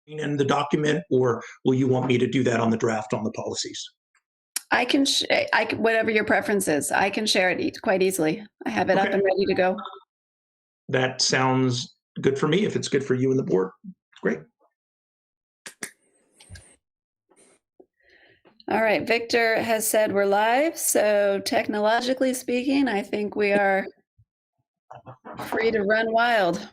in the document, or will you want me to do that on the draft on the policies? I can, whatever your preference is, I can share it quite easily. I have it up and ready to go. That sounds good for me. If it's good for you and the board, great. All right, Victor has said we're live. So technologically speaking, I think we are free to run wild.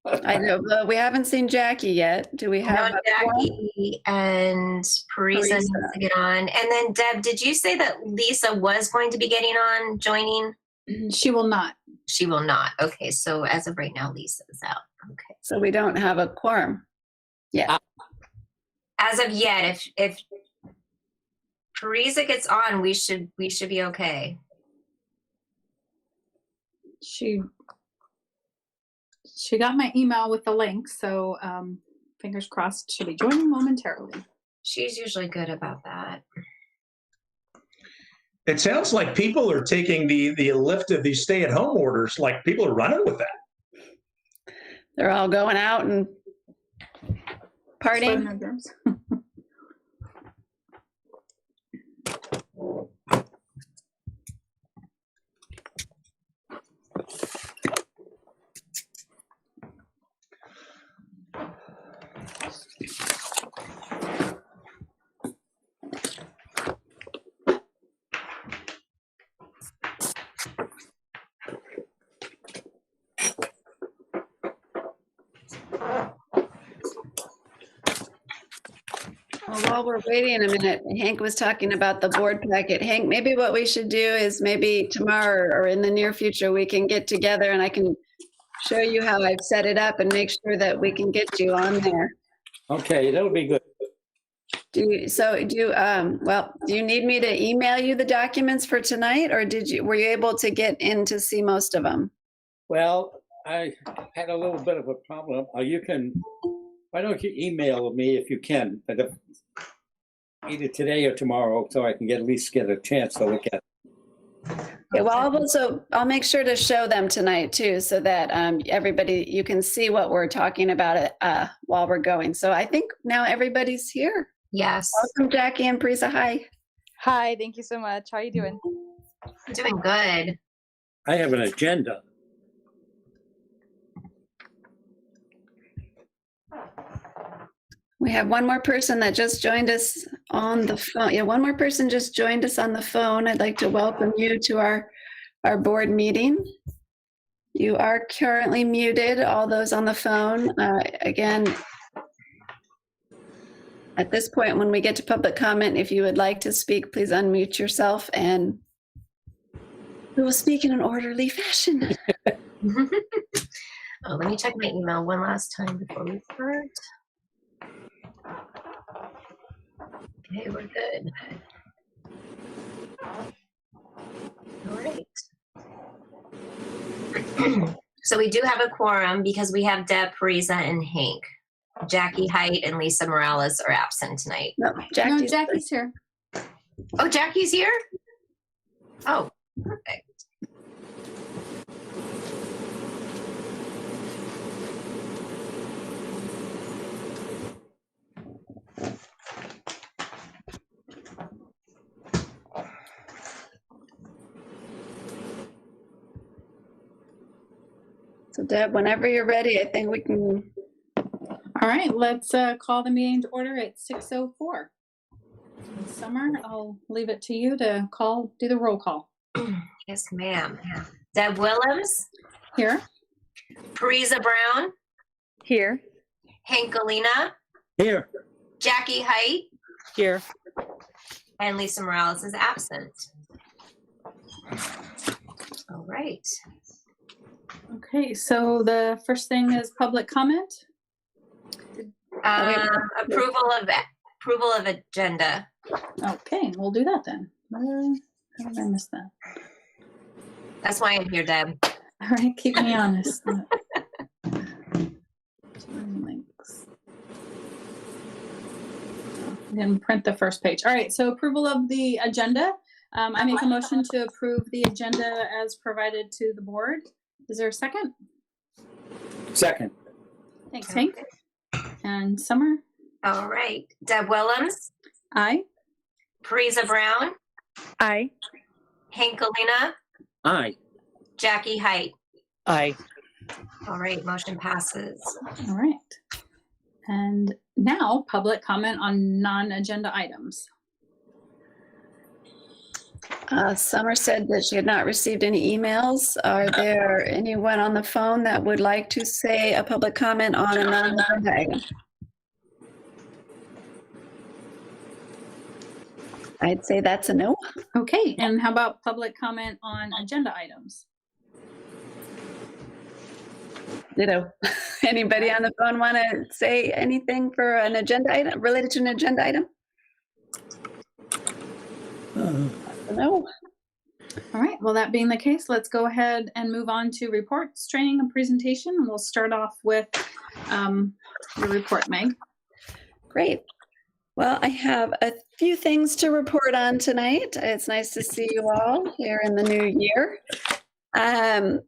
I know, but we haven't seen Jackie yet. Do we have Jackie and Parisa needs to get on? And then Deb, did you say that Lisa was going to be getting on, joining? She will not. She will not. Okay, so as of right now, Lisa is out. Okay. So we don't have a quorum yet. As of yet, if Parisa gets on, we should be okay. She got my email with the link, so fingers crossed she'll be joining momentarily. She's usually good about that. It sounds like people are taking the lift of these stay-at-home orders, like people are running with that. They're all going out and partying. Well, while we're waiting a minute, Hank was talking about the board packet. Hank, maybe what we should do is maybe tomorrow or in the near future, we can get together and I can show you how I've set it up and make sure that we can get you on there. Okay, that would be good. Do you need me to email you the documents for tonight, or were you able to get in to see most of them? Well, I had a little bit of a problem. Why don't you email me if you can, but either today or tomorrow, so I can at least get a chance to look at it. Okay, well, I'll make sure to show them tonight too, so that everybody, you can see what we're talking about while we're going. So I think now everybody's here. Yes. Welcome, Jackie and Parisa. Hi. Hi, thank you so much. How are you doing? I'm doing good. I have an agenda. We have one more person that just joined us on the phone. Yeah, one more person just joined us on the phone. I'd like to welcome you to our board meeting. You are currently muted, all those on the phone. Again, at this point, when we get to public comment, if you would like to speak, please unmute yourself and we will speak in an orderly fashion. Oh, let me check my email one last time before we start. Okay, we're good. All right. So we do have a quorum because we have Deb, Parisa, and Hank. Jackie Height and Lisa Morales are absent tonight. No, Jackie's here. Oh, Jackie's here? Oh, perfect. So Deb, whenever you're ready, I think we can. All right, let's call the meeting to order at 6:04. Summer, I'll leave it to you to do the roll call. Yes, ma'am. Deb Willems. Here. Parisa Brown. Here. Hank Galena. Here. Jackie Height. Here. And Lisa Morales is absent. All right. Okay, so the first thing is public comment. Approval of agenda. Okay, we'll do that then. How did I miss that? That's why I'm here, Deb. All right, keep me honest. Links. Then print the first page. All right, so approval of the agenda. I make a motion to approve the agenda as provided to the board. Is there a second? Second. Thanks, Hank. And Summer? All right. Deb Willems, Aye. Parisa Brown, Aye. Hank Galena, Aye. Jackie Height. Aye. All right, motion passes. All right. And now public comment on non-agenda items. Summer said that she had not received any emails. Are there anyone on the phone that would like to say a public comment on a non-agenda item? I'd say that's a no. Okay, and how about public comment on agenda items? Ditto. Anybody on the phone want to say anything for an agenda item related to an agenda item? No. All right, well, that being the case, let's go ahead and move on to reports, training, and presentation. And we'll start off with your report, Meg. Great. Well, I have a few things to report on tonight. It's nice to see you all here in the new year. I'm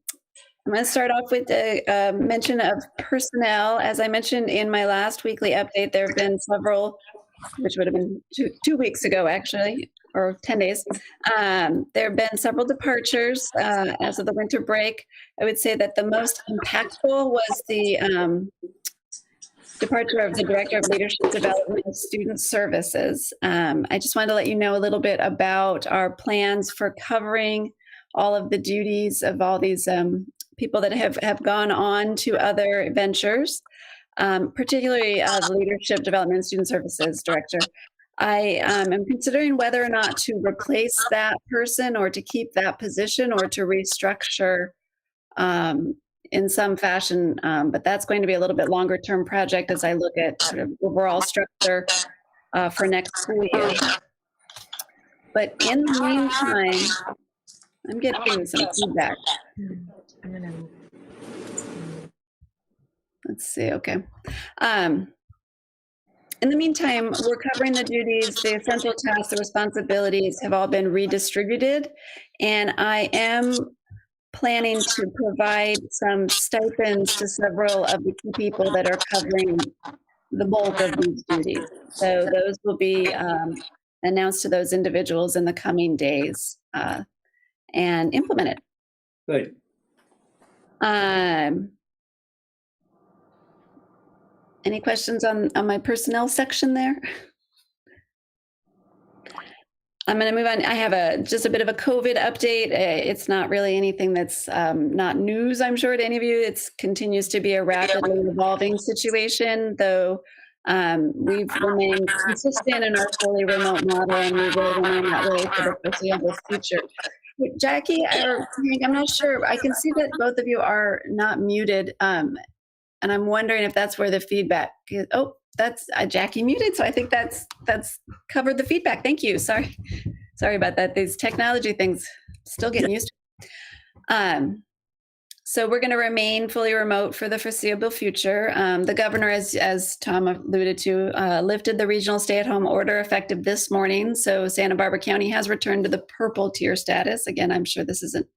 going to start off with a mention of personnel. As I mentioned in my last weekly update, there have been several, which would have been two weeks ago, actually, or 10 days. There have been several departures as of the winter break. I would say that the most impactful was the departure of the Director of Leadership Development and Student Services. I just wanted to let you know a little bit about our plans for covering all of the duties of all these people that have gone on to other ventures, particularly the Leadership Development and Student Services Director. I am considering whether or not to replace that person or to keep that position or to restructure in some fashion, but that's going to be a little bit longer term project as I look at sort of overall structure for next school year. But in the meantime, I'm getting some feedback. Let's see, okay. In the meantime, we're covering the duties, the essential tasks, the responsibilities have all been redistributed, and I am planning to provide some stipends to several of the key people that are covering the bulk of these duties. So those will be announced to those individuals in the coming days and implemented. Good. Any questions on my personnel section there? I'm going to move on. I have just a bit of a COVID update. It's not really anything that's not news, I'm sure, to any of you. It continues to be a rapidly evolving situation, though we've remained consistent in our fully remote model, and we will remain that way for the foreseeable future. Jackie or Hank, I'm not sure. I can see that both of you are not muted, and I'm wondering if that's where the feedback is. Oh, that's Jackie muted, so I think that's covered the feedback. Thank you. Sorry about that. These technology things, still getting used to. So we're going to remain fully remote for the foreseeable future. The governor, as Tom alluded to, lifted the regional stay-at-home order effective this morning. So Santa Barbara County has returned to the purple tier status. Again, I'm sure this isn't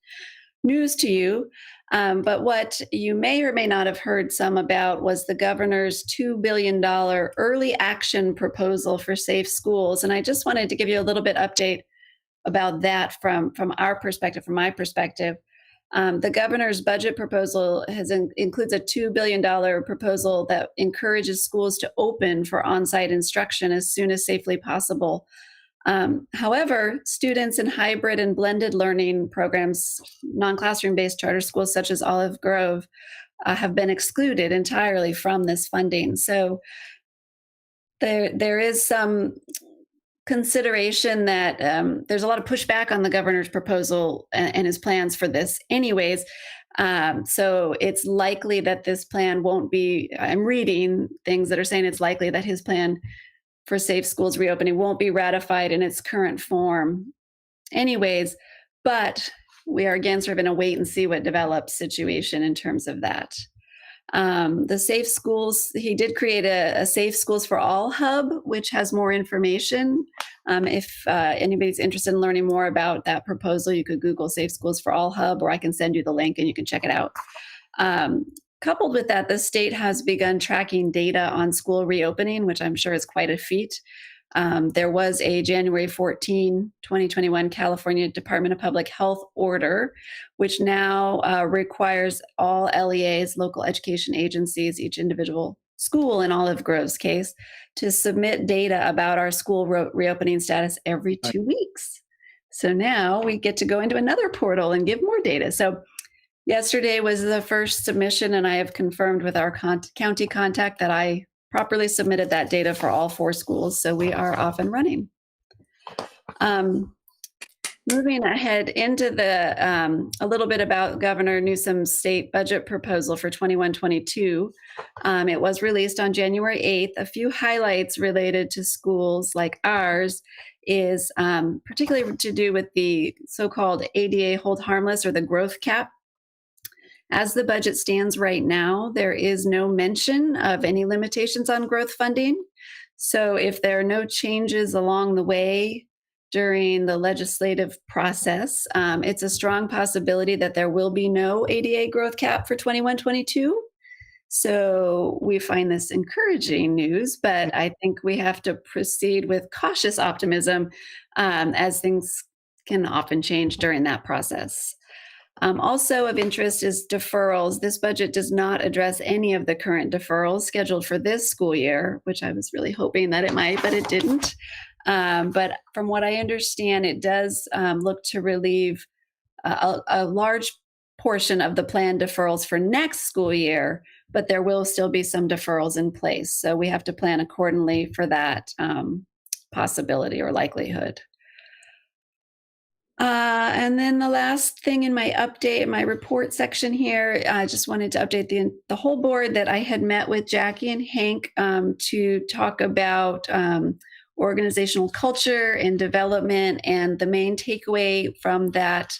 news to you. But what you may or may not have heard some about was the governor's $2 billion early action proposal for safe schools. And I just wanted to give you a little bit update about that from our perspective, from my perspective. The governor's budget proposal includes a $2 billion proposal that encourages schools to open for on-site instruction as soon as safely possible. However, students in hybrid and blended learning programs, non-classroom based charter schools such as Olive Grove, have been excluded entirely from this funding. So there is some consideration that there's a lot of pushback on the governor's proposal and his plans for this anyways. So it's likely that this plan won't be, I'm reading things that are saying it's likely that his plan for safe schools reopening won't be ratified in its current form anyways, but we are again sort of in a wait and see what develops situation in terms of that. The safe schools, he did create a Safe Schools for All hub, which has more information. If anybody's interested in learning more about that proposal, you could Google Safe Schools for All hub, or I can send you the link and you can check it out. coupled with that, the state has begun tracking data on school reopening, which I'm sure is quite a feat. There was a January 14, 2021 California Department of Public Health order, which now requires all LEAs, local education agencies, each individual school in Olive Grove's case, to submit data about our school reopening status every 2 weeks. So now we get to go into another portal and give more data. So yesterday was the first submission, and I have confirmed with our county contact that I properly submitted that data for all 4 schools. So we are off and running. Moving ahead into the a little bit about Governor Newsom's state budget proposal for 21-22. It was released on January 8th. A few highlights related to schools like ours is particularly to do with the so-called ADA hold harmless, or the growth cap. As the budget stands right now, there is no mention of any limitations on growth funding. So if there are no changes along the way during the legislative process, it's a strong possibility that there will be no ADA growth cap for 21-22. So we find this encouraging news, but I think we have to proceed with cautious optimism, as things can often change during that process. Also of interest is deferrals. This budget does not address any of the current deferrals scheduled for this school year, which I was really hoping that it might, but it didn't. But from what I understand, it does look to relieve a large portion of the planned deferrals for next school year, but there will still be some deferrals in place. So we have to plan accordingly for that possibility or likelihood. And then the last thing in my update, my report section here, I just wanted to update the whole board that I had met with Jackie and Hank to talk about organizational culture and development. And the main takeaway from that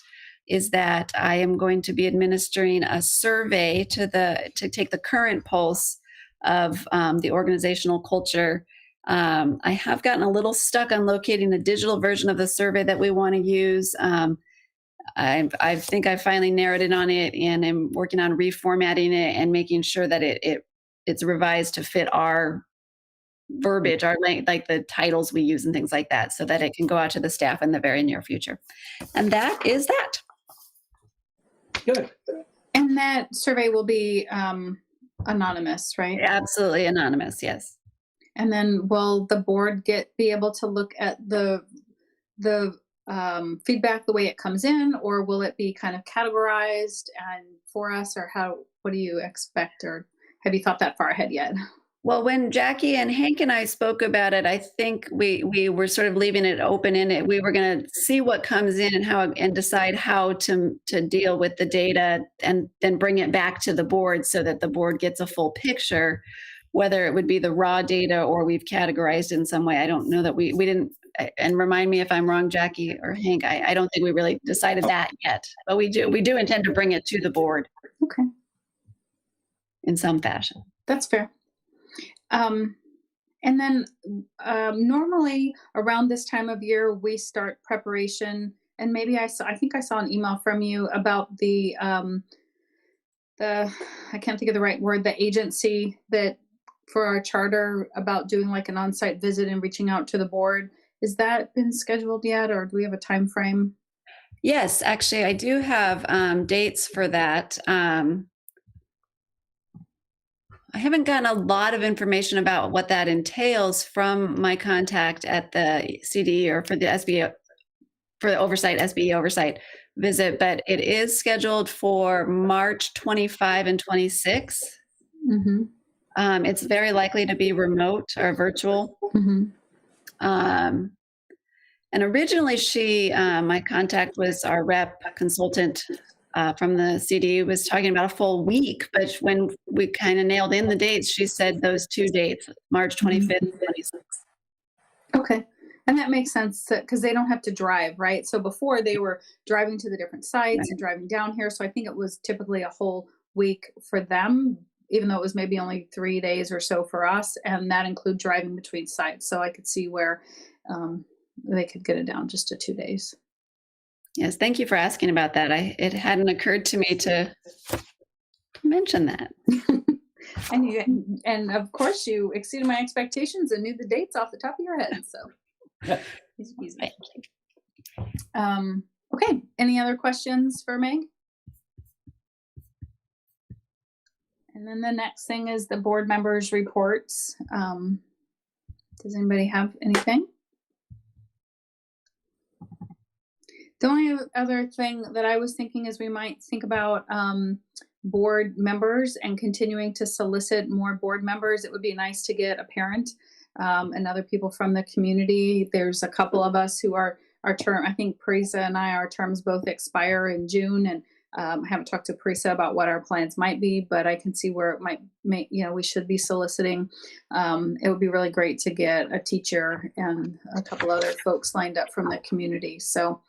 is that I am going to be administering a survey to take the current pulse of the organizational culture. I have gotten a little stuck on locating a digital version of the survey that we want to use. I think I finally narrowed it on it, and I'm working on reformatting it and making sure that it's revised to fit our verbiage, our like the titles we use and things like that, so that it can go out to the staff in the very near future. And that is that. Good. And that survey will be anonymous, right? Absolutely anonymous, yes. And then will the board be able to look at the feedback the way it comes in, or will it be kind of categorized and for us, or what do you expect, or have you thought that far ahead yet? Well, when Jackie and Hank and I spoke about it, I think we were sort of leaving it open-ended. We were going to see what comes in and decide how to deal with the data, and then bring it back to the board so that the board gets a full picture, whether it would be the raw data or we've categorized in some way. I don't know that we didn't, and remind me if I'm wrong, Jackie or Hank, I don't think we really decided that yet, but we do intend to bring it to the board. Okay. In some fashion. That's fair. And then normally around this time of year, we start preparation, and maybe I think I saw an email from you about the I can't think of the right word, the agency that for our charter, about doing like an on-site visit and reaching out to the board. Has that been scheduled yet, or do we have a time frame? Yes, actually, I do have dates for that. I haven't gotten a lot of information about what that entails from my contact at the CDE or for the SBE, for the SBE oversight visit, but it is scheduled for March 25 and 26. Mm-hmm. It's very likely to be remote or virtual. Mm-hmm. And originally my contact was our rep consultant from the CD, was talking about a full week, but when we kind of nailed in the dates, she said those 2 dates, March 25th and 26th. Okay. And that makes sense because they don't have to drive, right? So before they were driving to the different sites and driving down here. So I think it was typically a whole week for them, even though it was maybe only 3 days or so for us. And that include driving between sites. So I could see where they could get it down just to 2 days. Yes, thank you for asking about that. It hadn't occurred to me to mention that. And of course, you exceeded my expectations and knew the dates off the top of your head. So easy peasy. Thank you. Okay. Any other questions for Meg? And then the next thing is the board members' reports. Does anybody have anything? The only other thing that I was thinking is we might think about board members and continuing to solicit more board members. It would be nice to get a parent and other people from the community. There's a couple of us who are our term. I think Parisa and our terms both expire in June, and I haven't talked to Parisa about what our plans might be, but I can see where it might we should be soliciting. It would be really great to get a teacher and a couple other folks lined up from the community. So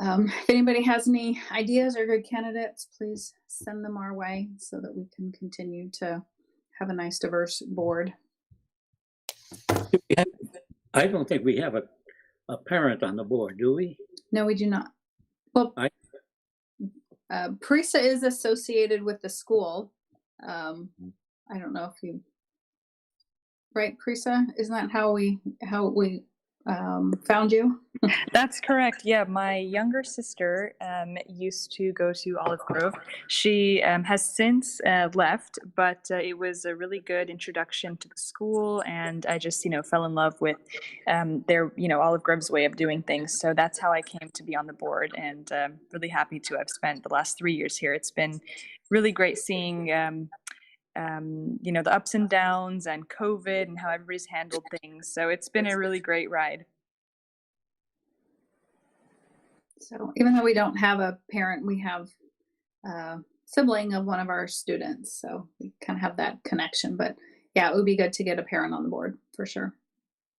if anybody has any ideas or good candidates, please send them our way so that we can continue to have a nice, diverse board. I don't think we have a parent on the board, do we? No, we do not. Well, Parisa is associated with the school. I don't know if you, right, Parisa? Isn't that how we found you? That's correct. Yeah, my younger sister used to go to Olive Grove. She has since left, but it was a really good introduction to the school, and I just, fell in love with their, Olive Grove's way of doing things. So that's how I came to be on the board, and really happy to have spent the last 3 years here. It's been really great seeing the ups and downs and COVID and how everybody's handled things. So it's been a really great ride. So even though we don't have a parent, we have a sibling of one of our students. So we kind of have that connection. But yeah, it would be good to get a parent on the board for sure.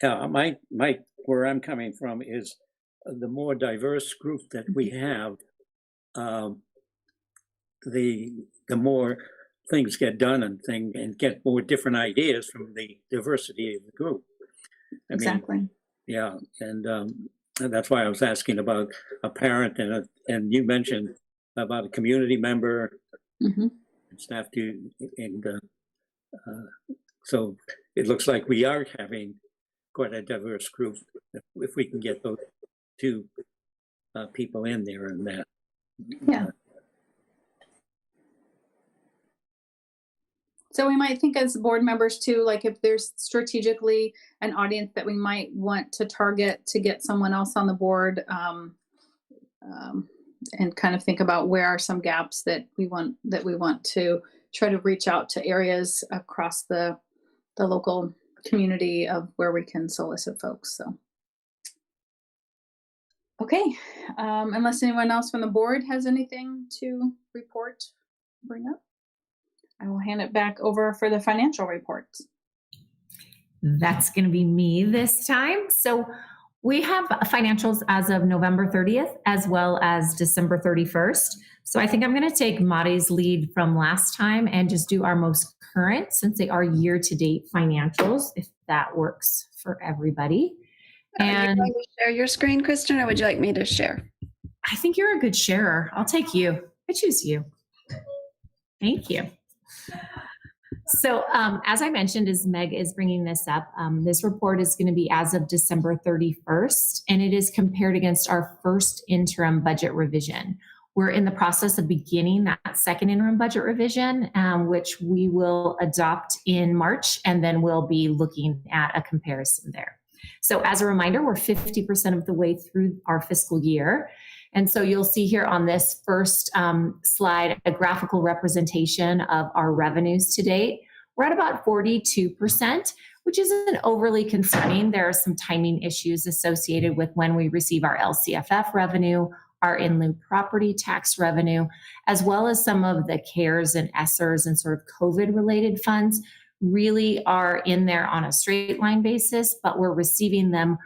Yeah, where I'm coming from is the more diverse group that we have, the more things get done and get more different ideas from the diversity of the group. Exactly. Yeah, and that's why I was asking about a parent, and you mentioned about a community member and staff too, and so it looks like we are having quite a diverse group if we can get those two people in there and that. Yeah. So we might think as board members too, like if there's strategically an audience that we might want to target to get someone else on the board, and kind of think about where are some gaps that we want to try to reach out to areas across the local community of where we can solicit folks. So, okay, unless anyone else from the board has anything to report, bring up. I will hand it back over for the financial reports. That's going to be me this time. So we have financials as of November 30th, as well as December 31st. So I think I'm going to take Mari's lead from last time and just do our most current, since they are year-to-date financials, if that works for everybody. And Are you going to share your screen, Kristen, or would you like me to share? I think you're a good sharer. I'll take you. I choose you. Thank you. So as I mentioned, as Meg is bringing this up, this report is going to be as of December 31st, and it is compared against our first interim budget revision. We're in the process of beginning that second interim budget revision, which we will adopt in March, and then we'll be looking at a comparison there. So as a reminder, we're 50% of the way through our fiscal year. And so you'll see here on this first slide, a graphical representation of our revenues to date. We're at about 42%, which isn't overly concerning. There are some timing issues associated with when we receive our LCFF revenue, our in lieu property tax revenue, as well as some of the CARES and ESSERs and sort of COVID related funds really are in there on a straight line basis, but we're receiving them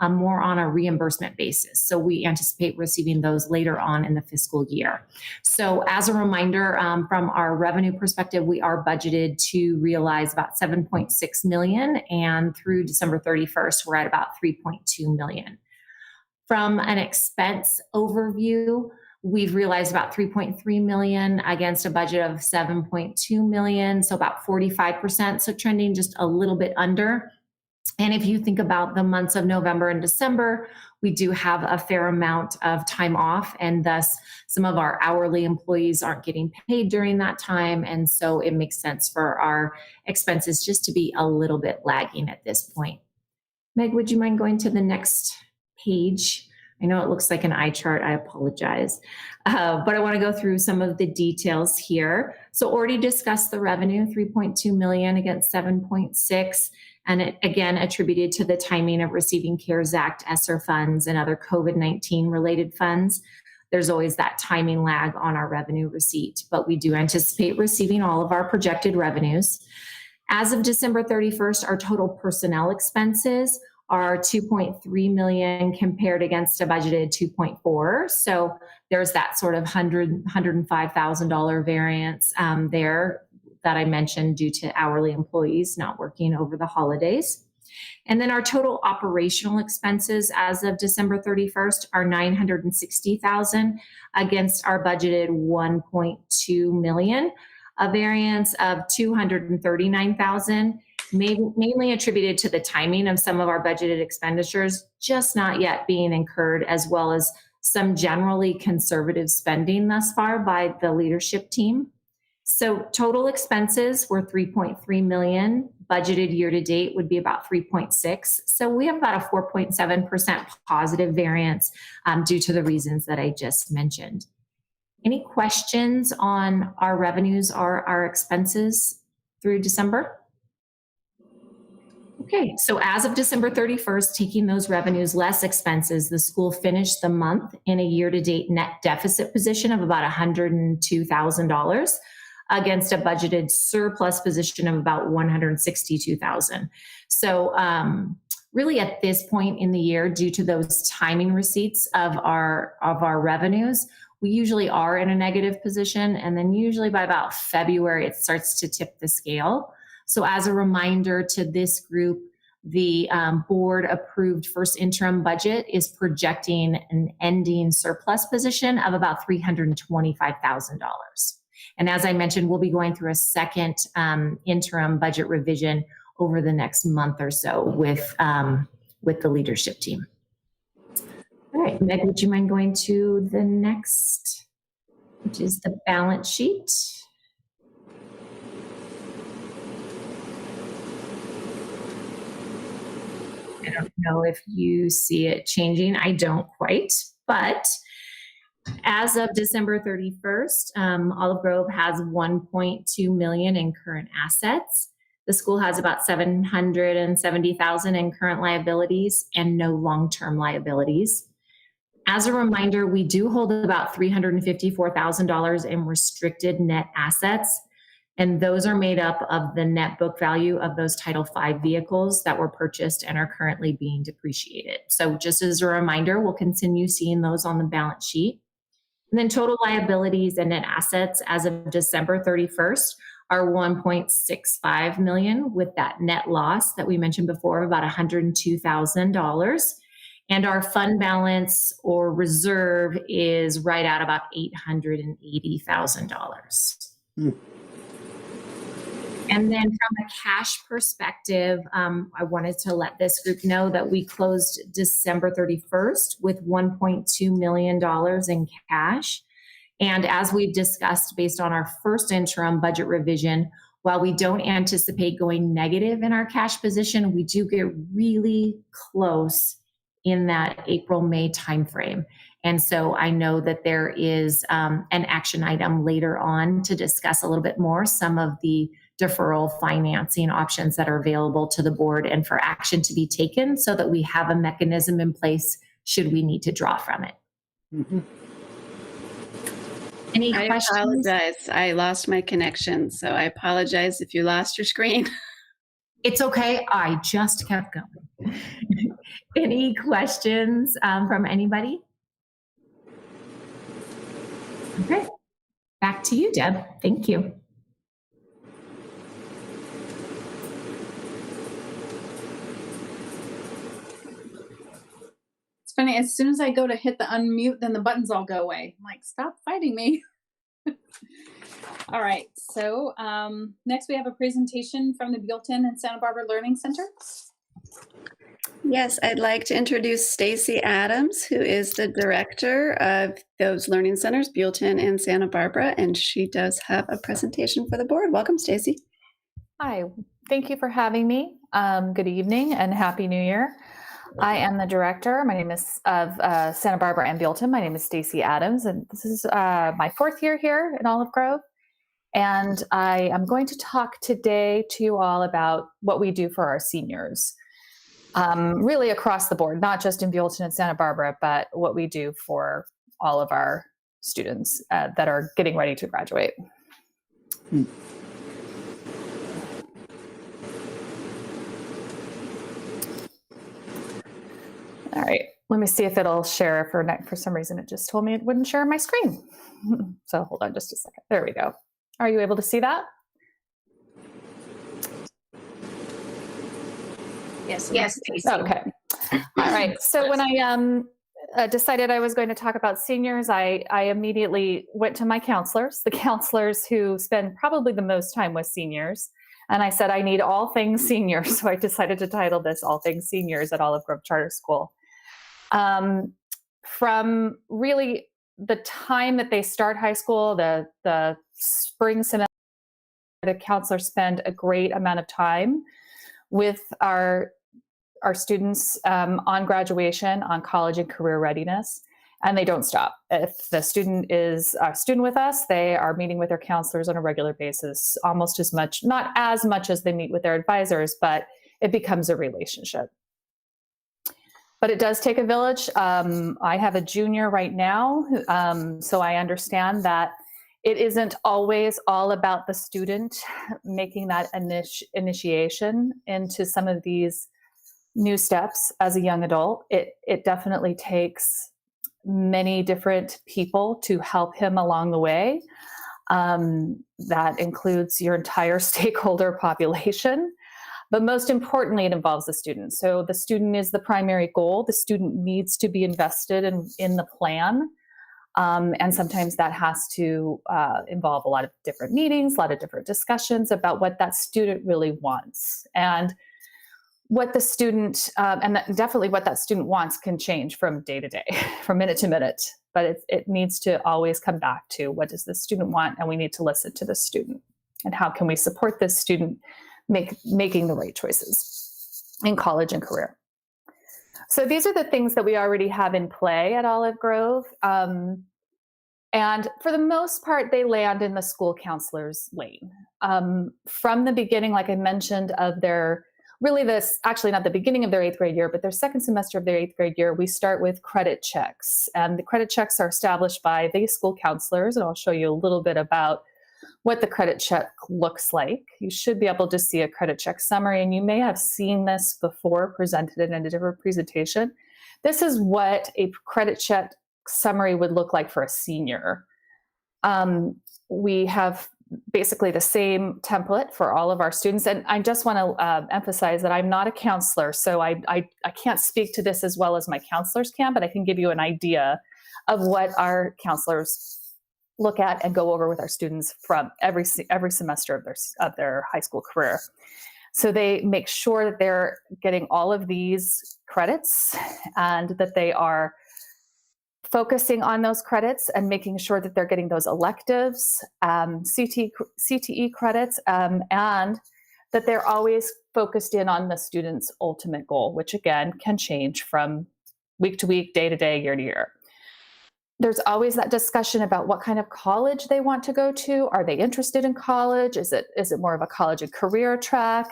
more on a reimbursement basis. So we anticipate receiving those later on in the fiscal year. So as a reminder, from our revenue perspective, we are budgeted to realize about 7.6 million, and through December 31st, we're at about 3.2 million. From an expense overview, We've realized about 3.3 million against a budget of 7.2 million, so about 45%, so trending just a little bit under. And if you think about the months of November and December, we do have a fair amount of time off, and thus some of our hourly employees aren't getting paid during that time. And so it makes sense for our expenses just to be a little bit lagging at this point. Meg, would you mind going to the next page? I know it looks like an eye chart, I apologize. But I want to go through some of the details here. So already discussed the revenue, 3.2 million against 7.6. And it again attributed to the timing of receiving CARES Act, ESSER funds, and other COVID-19 related funds. There's always that timing lag on our revenue receipt, but we do anticipate receiving all of our projected revenues. As of December 31st, our total personnel expenses are 2.3 million compared against a budgeted 2.4. So there's that sort of $105,000 variance there that I mentioned due to hourly employees not working over the holidays. And then our total operational expenses as of December 31st are 960,000 against our budgeted 1.2 million, a variance of 239,000, mainly attributed to the timing of some of our budgeted expenditures just not yet being incurred, as well as some generally conservative spending thus far by the leadership team. So total expenses were 3.3 million. Budgeted year to date would be about 3.6. So we have about a 4.7% positive variance due to the reasons that I just mentioned. Any questions on our revenues or our expenses through December? Okay, so as of December 31st, taking those revenues less expenses, the school finished the month in a year-to-date net deficit position of about $102,000 against a budgeted surplus position of about $162,000. So really at this point in the year, due to those timing receipts of our revenues, we usually are in a negative position, and then usually by about February, it starts to tip the scale. So as a reminder to this group, the board approved first interim budget is projecting an ending surplus position of about $325,000. And as I mentioned, we'll be going through a second interim budget revision over the next month or so with the leadership team. All right, Meg, would you mind going to the next, which is the balance sheet? I don't know if you see it changing. I don't quite, but as of December 31st, Olive Grove has 1.2 million in current assets. The school has about 770,000 in current liabilities and no long-term liabilities. As a reminder, we do hold about $354,000 in restricted net assets, and those are made up of the net book value of those Title V vehicles that were purchased and are currently being depreciated. So just as a reminder, we'll continue seeing those on the balance sheet. And then total liabilities and net assets as of December 31st are 1.65 million, with that net loss that we mentioned before of about $102,000. And our fund balance or reserve is right at about $880,000. And then from a cash perspective, I wanted to let this group know that we closed December 31st with $1.2 million in cash. And as we've discussed, based on our first interim budget revision, while we don't anticipate going negative in our cash position, we do get really close in that April-May timeframe. And so I know that there is an action item later on to discuss a little bit more some of the deferral financing options that are available to the board and for action to be taken so that we have a mechanism in place should we need to draw from it. Mm-hmm. Any I questions? apologize. I lost my connection, so I apologize if you lost your screen. It's okay. I just kept going. Any questions from anybody? Okay. Back to you, Deb. Thank you. It's funny, as soon as I go to hit the unmute, then the buttons all go away. I'm like, stop fighting me. All right, so next we have a presentation from the Buellton and Santa Barbara Learning Center. Yes, I'd like to introduce Stacy Adams, who is the director of those learning centers, Buellton and Santa Barbara, and she does have a presentation for the board. Welcome, Stacy. Hi, thank you for having me. Good evening and Happy New Year. I am the director. My name is of Santa Barbara and Buellton. My name is Stacy Adams, and this is my 4th year here in Olive Grove. And I am going to talk today to you all about what we do for our seniors, really across the board, not just in Buellton and Santa Barbara, but what we do for all of our students that are getting ready to graduate. All right, let me see if it'll share. For some reason, it just told me it wouldn't share my screen. So hold on just a second. There we go. Are you able to see that? Yes. Okay. All right. So when I decided I was going to talk about seniors, I immediately went to my counselors, the counselors who spend probably the most time with seniors. And I said, I need all things seniors. So I decided to title this All Things Seniors at Olive Grove Charter School. From really the time that they start high school, the spring semester, the counselors spend a great amount of time with our students on graduation, on college and career readiness, and they don't stop. If the student is a student with us, they are meeting with their counselors on a regular basis, almost as much, not as much as they meet with their advisors, but it becomes a relationship. But it does take a village. I have a junior right now, so I understand that it isn't always all about the student making that initiation into some of these new steps as a young adult. It definitely takes many different people to help him along the way. That includes your entire stakeholder population. But most importantly, it involves the student. So the student is the primary goal. The student needs to be invested in the plan. And sometimes that has to involve a lot of different meetings, a lot of different discussions about what that student really wants. And what the student, definitely what that student wants can change from day to day, from minute to minute. But it needs to always come back to what does the student want, and we need to listen to the student. And how can we support this student making the right choices in college and career? So these are the things that we already have in play at Olive Grove. And for the most part, they land in the school counselor's lane. From the beginning, like I mentioned, of their, actually not the beginning of their 8th grade year, but their second semester of their 8th grade year, we start with credit checks. And the credit checks are established by the school counselors. And I'll show you a little bit about what the credit check looks like. You should be able to see a credit check summary, and you may have seen this before presented in a different presentation. This is what a credit check summary would look like for a senior. We have basically the same template for all of our students, and I just want to emphasize that I'm not a counselor, so I can't speak to this as well as my counselors can, but I can give you an idea of what our counselors look at and go over with our students from every semester of their high school career. So they make sure that they're getting all of these credits and that they are focusing on those credits and making sure that they're getting those electives, CTE credits, and that they're always focused in on the student's ultimate goal, which again can change from week to week, day to day, year to year. There's always that discussion about what kind of college they want to go to. Are they interested in college? Is it more of a college and career track?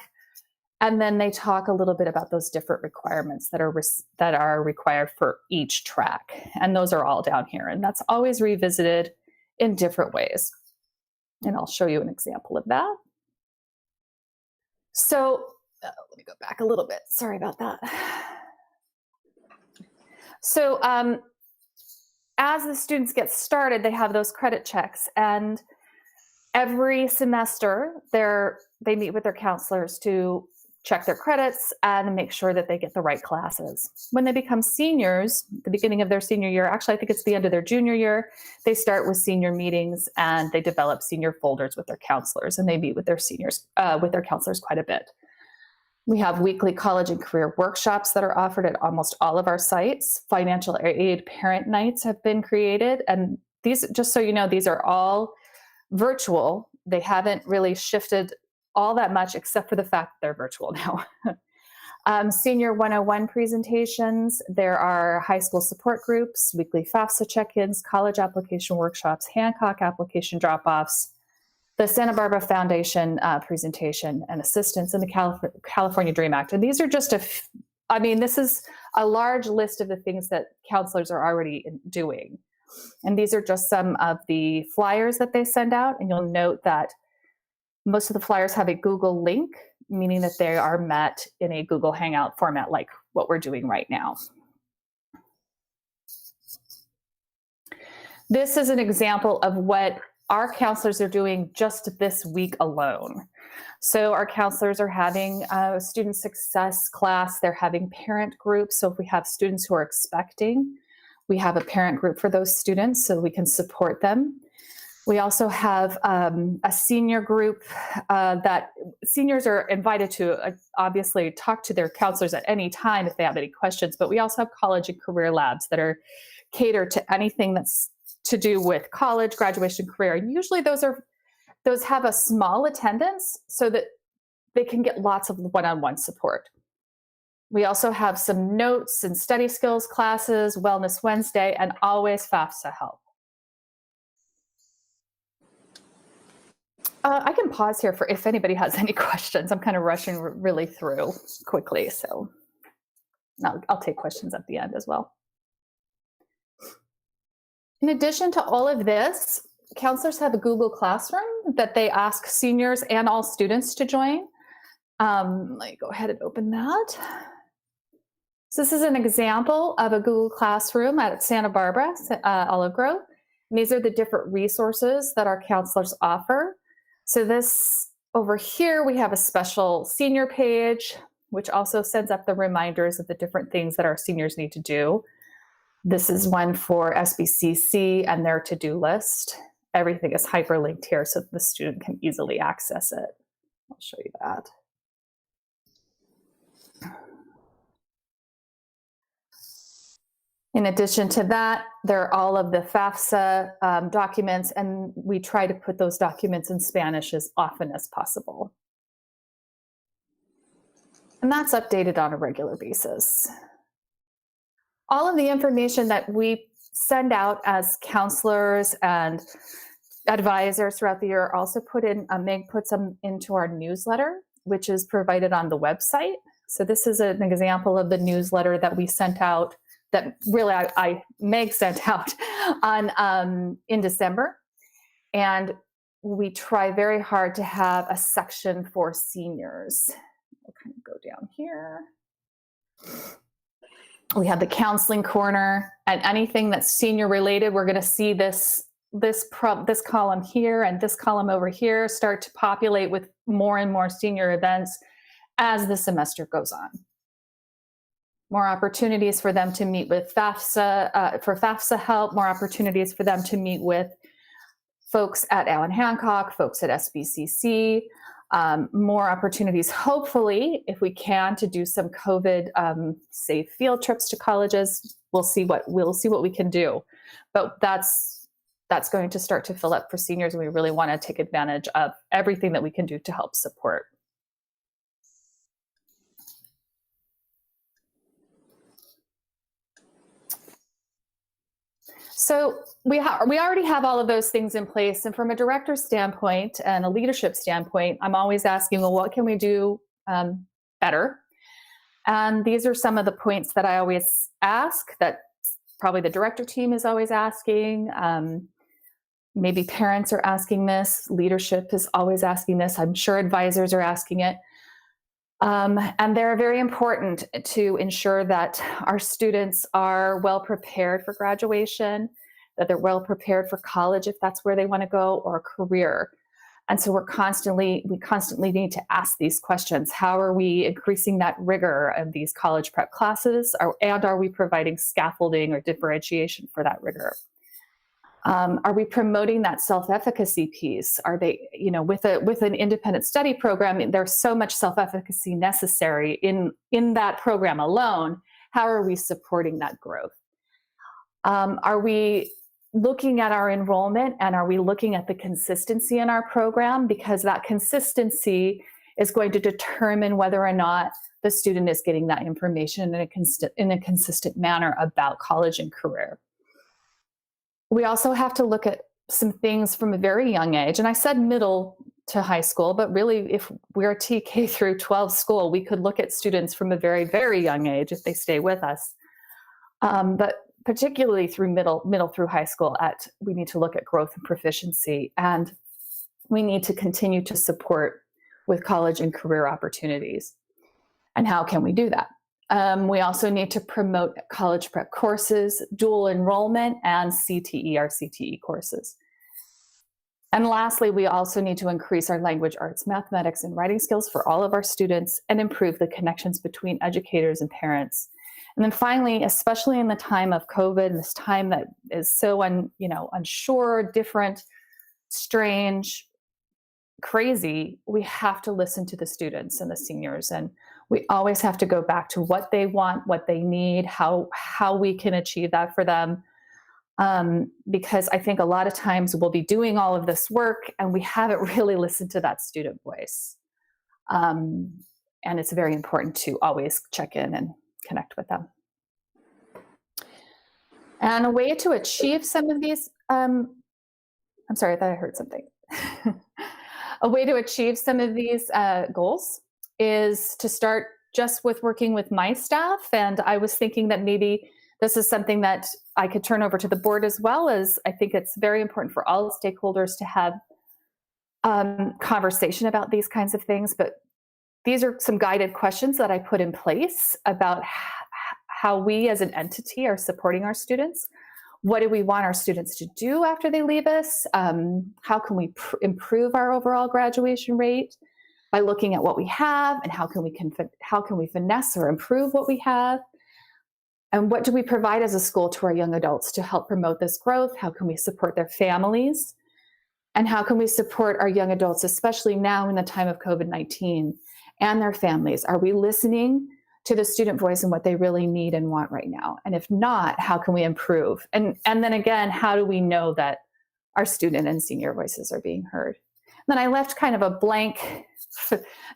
And then they talk a little bit about those different requirements that are required for each track. And those are all down here. And that's always revisited in different ways. And I'll show you an example of that. So let me go back a little bit. Sorry about that. So as the students get started, they have those credit checks, and every semester they meet with their counselors to check their credits, and make sure that they get the right classes. When they become seniors, the beginning of their senior year, actually I think it's the end of their junior year, they start with senior meetings and they develop senior folders with their counselors, and they meet with their seniors, with their counselors quite a bit. We have weekly college and career workshops that are offered at almost all of our sites. Financial aid parent nights have been created, and these, just so you know, these are all virtual. They haven't really shifted all that much, except for the fact that they're virtual now. Senior 101 presentations. There are high school support groups, weekly FAFSA check-ins, college application workshops, Hancock application drop-offs, the Santa Barbara Foundation presentation and assistance in the California Dream Act. And these are just this is a large list of the things that counselors are already doing. And these are just some of the flyers that they send out. And you'll note that most of the flyers have a Google link, meaning that they are met in a Google Hangout format like what we're doing right now. This is an example of what our counselors are doing just this week alone. So our counselors are having a student success class. They're having parent groups. So if we have students who are expecting, we have a parent group for those students so we can support them. We also have a senior group that seniors are invited to obviously talk to their counselors at any time if they have any questions, but we also have college and career labs that are catered to anything that's to do with college, graduation, career. And usually those have a small attendance so that they can get lots of one-on-one support. We also have some notes and study skills classes, Wellness Wednesday, and always FAFSA help. I can pause here for if anybody has any questions. I'm kind of rushing really through quickly, so I'll take questions at the end as well. In addition to all of this, counselors have a Google Classroom that they ask seniors and all students to join. Let me go ahead and open that. So this is an example of a Google Classroom at Santa Barbara, Olive Grove. And these are the different resources that our counselors offer. So this over here, we have a special senior page, which also sends up the reminders of the different things that our seniors need to do. This is one for SBCC and their to-do list. Everything is hyperlinked here so the student can easily access it. I'll show you that. In addition to that, there are all of the FAFSA documents, and we try to put those documents in Spanish as often as possible. And that's updated on a regular basis. All of the information that we send out as counselors and advisors throughout the year are also put in, Meg puts them into our newsletter, which is provided on the website. So this is an example of the newsletter that we sent out, that really Meg sent out on in December. And we try very hard to have a section for seniors. We'll kind of go down here. We have the counseling corner, and anything that's senior related, we're going to see this column here and this column over here start to populate with more and more senior events as the semester goes on. More opportunities for them to meet with FAFSA, for FAFSA help, more opportunities for them to meet with folks at Allen Hancock, folks at SBCC, more opportunities, hopefully, if we can, to do some COVID safe field trips to colleges. We'll see what we can do, but that's going to start to fill up for seniors, and we really want to take advantage of everything that we can do to help support. So we already have all of those things in place. And from a director's standpoint and a leadership standpoint, I'm always asking, well, what can we do better? And these are some of the points that I always ask, that probably the director team is always asking. Maybe parents are asking this. Leadership is always asking this. I'm sure advisors are asking it. And they're very important to ensure that our students are well prepared for graduation, that they're well prepared for college if that's where they want to go, or a career. And so we constantly need to ask these questions. How are we increasing that rigor of these college prep classes? And are we providing scaffolding or differentiation for that rigor? Are we promoting that self-efficacy piece? Are they, with an independent study program, there's so much self-efficacy necessary in that program alone. How are we supporting that growth? Are we looking at our enrollment, and are we looking at the consistency in our program? Because that consistency is going to determine whether or not the student is getting that information in a consistent manner about college and career. We also have to look at some things from a very young age. And I said middle to high school, but really if we're a TK through 12 school, we could look at students from a very, very young age if they stay with us. But particularly through middle through high school, we need to look at growth and proficiency, and we need to continue to support with college and career opportunities. And how can we do that? We also need to promote college prep courses, dual enrollment, and CTE, our CTE courses. And lastly, we also need to increase our language arts, mathematics, and writing skills for all of our students and improve the connections between educators and parents. And then finally, especially in the time of COVID, this time that is so unsure, different, strange, crazy, we have to listen to the students and the seniors, and we always have to go back to what they want, what they need, how we can achieve that for them. Because I think a lot of times we'll be doing all of this work and we haven't really listened to that student voice. And it's very important to always check in and connect with them. And a way to achieve some of these, I'm sorry, I thought I heard something. A way to achieve some of these goals is to start just with working with my staff. And I was thinking that maybe this is something that I could turn over to the board as well, as I think it's very important for all stakeholders to have conversation about these kinds of things. But these are some guided questions that I put in place about how we as an entity are supporting our students. What do we want our students to do after they leave us? How can we improve our overall graduation rate by looking at what we have, and how can we finesse or improve what we have? And what do we provide as a school to our young adults to help promote this growth? How can we support their families? And how can we support our young adults, especially now in the time of COVID-19, and their families? Are we listening to the student voice and what they really need and want right now? And if not, how can we improve? And then again, how do we know that our student and senior voices are being heard? And then I left kind of a blank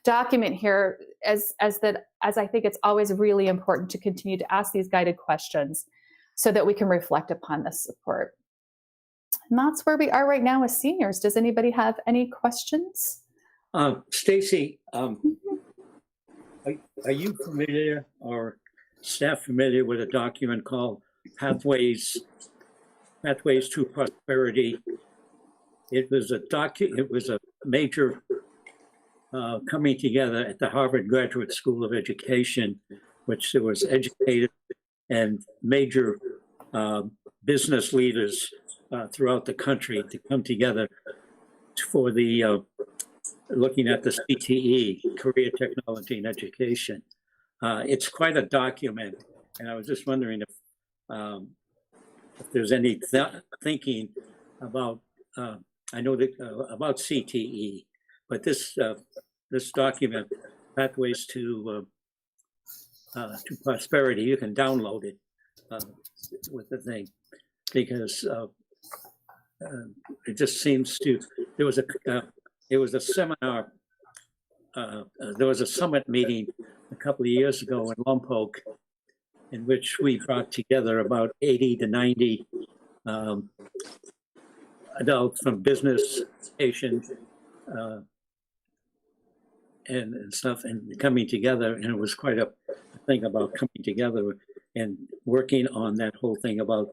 document here as I think it's always really important to continue to ask these guided questions so that we can reflect upon this support. And that's where we are right now with seniors. Does anybody have any questions? Stacy, are you familiar, or staff familiar, with a document called Pathways to Prosperity? It was a major coming together at the Harvard Graduate School of Education, which there was educators and major business leaders throughout the country to come together for the looking at the CTE, Career Technology and Education. It's quite a document, and I was just wondering if there's any thinking about, I know that about CTE, but this document, Pathways to Prosperity, you can download it with the thing, because it just seems to. There was a seminar. There was a summit meeting a couple of years ago in Lompoc, in which we brought together about 80 to 90 adults from business, education, and stuff, and coming together. And it was quite a thing about coming together and working on that whole thing about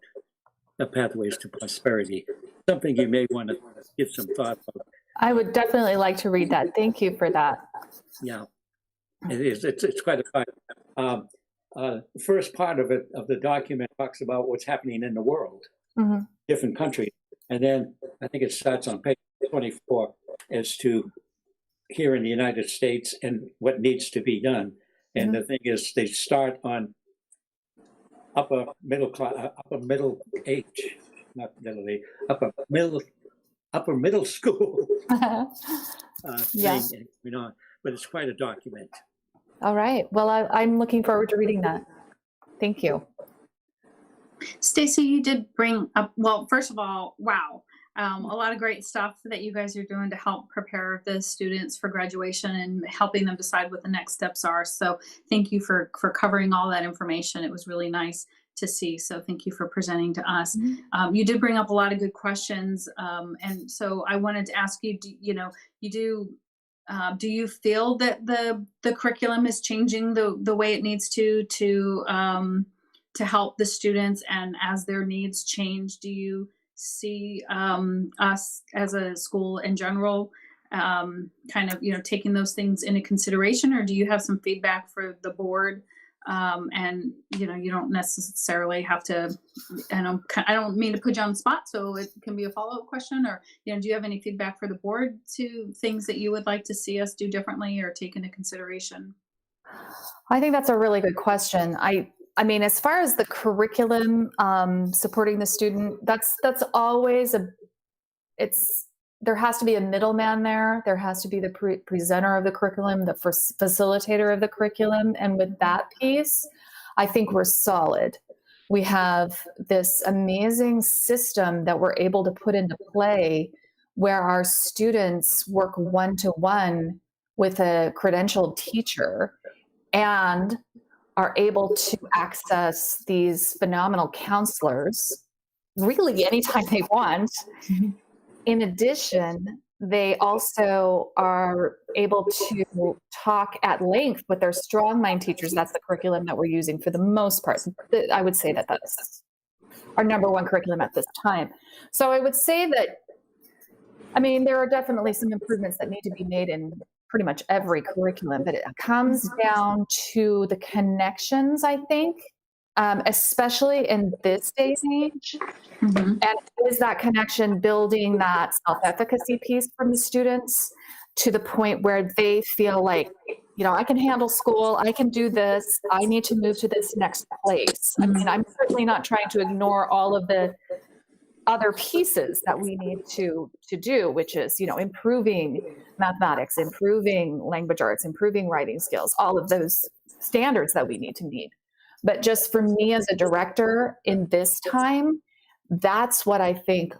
the Pathways to Prosperity. Something you may want to give some thought about. I would definitely like to read that. Thank you for that. Yeah, it is. It's quite a fight. The first part of it, of the document, talks about what's happening in the world, different countries. And then I think it starts on page 24. as to here in the United States and what needs to be done. And the thing is, they start on upper middle age, not middle age, upper middle school. Yeah. Thing, you know, but it's quite a document. All right. Well, I'm looking forward to reading that. Thank you. Stacy, you did bring up, well, first of all, wow. A lot of great stuff that you guys are doing to help prepare the students for graduation and helping them decide what the next steps are. So thank you for covering all that information. It was really nice to see. So thank you for presenting to us. You did bring up a lot of good questions. And so I wanted to ask you, do you feel that the curriculum is changing the way it needs to help the students, and as their needs change, do you see us as a school in general kind of taking those things into consideration, or do you have some feedback for the board? And you don't necessarily have to, and I don't mean to put you on the spot, so it can be a follow-up question, or do you have any feedback for the board to things that you would like to see us do differently or take into consideration? I think that's a really good question. I mean, as far as the curriculum supporting the student, that's always there has to be a middleman there. There has to be the presenter of the curriculum, the facilitator of the curriculum. And with that piece, I think we're solid. We have this amazing system that we're able to put into play where our students work one-to-one with a credentialed teacher and are able to access these phenomenal counselors really anytime they want. In addition, they also are able to talk at length with their strong mind teachers. That's the curriculum that we're using for the most part. I would say that that's our number one curriculum at this time. So I would say that, I mean, there are definitely some improvements that need to be made in pretty much every curriculum, but it comes down to the connections, I think, especially in this day and age. And is that connection building that self-efficacy piece from the students to the point where they feel like, I can handle school, I can do this, I need to move to this next place. I mean, I'm certainly not trying to ignore all of the other pieces that we need to do, which is, improving mathematics, improving language arts, improving writing skills, all of those standards that we need to meet. But just for me as a director in this time, that's what I think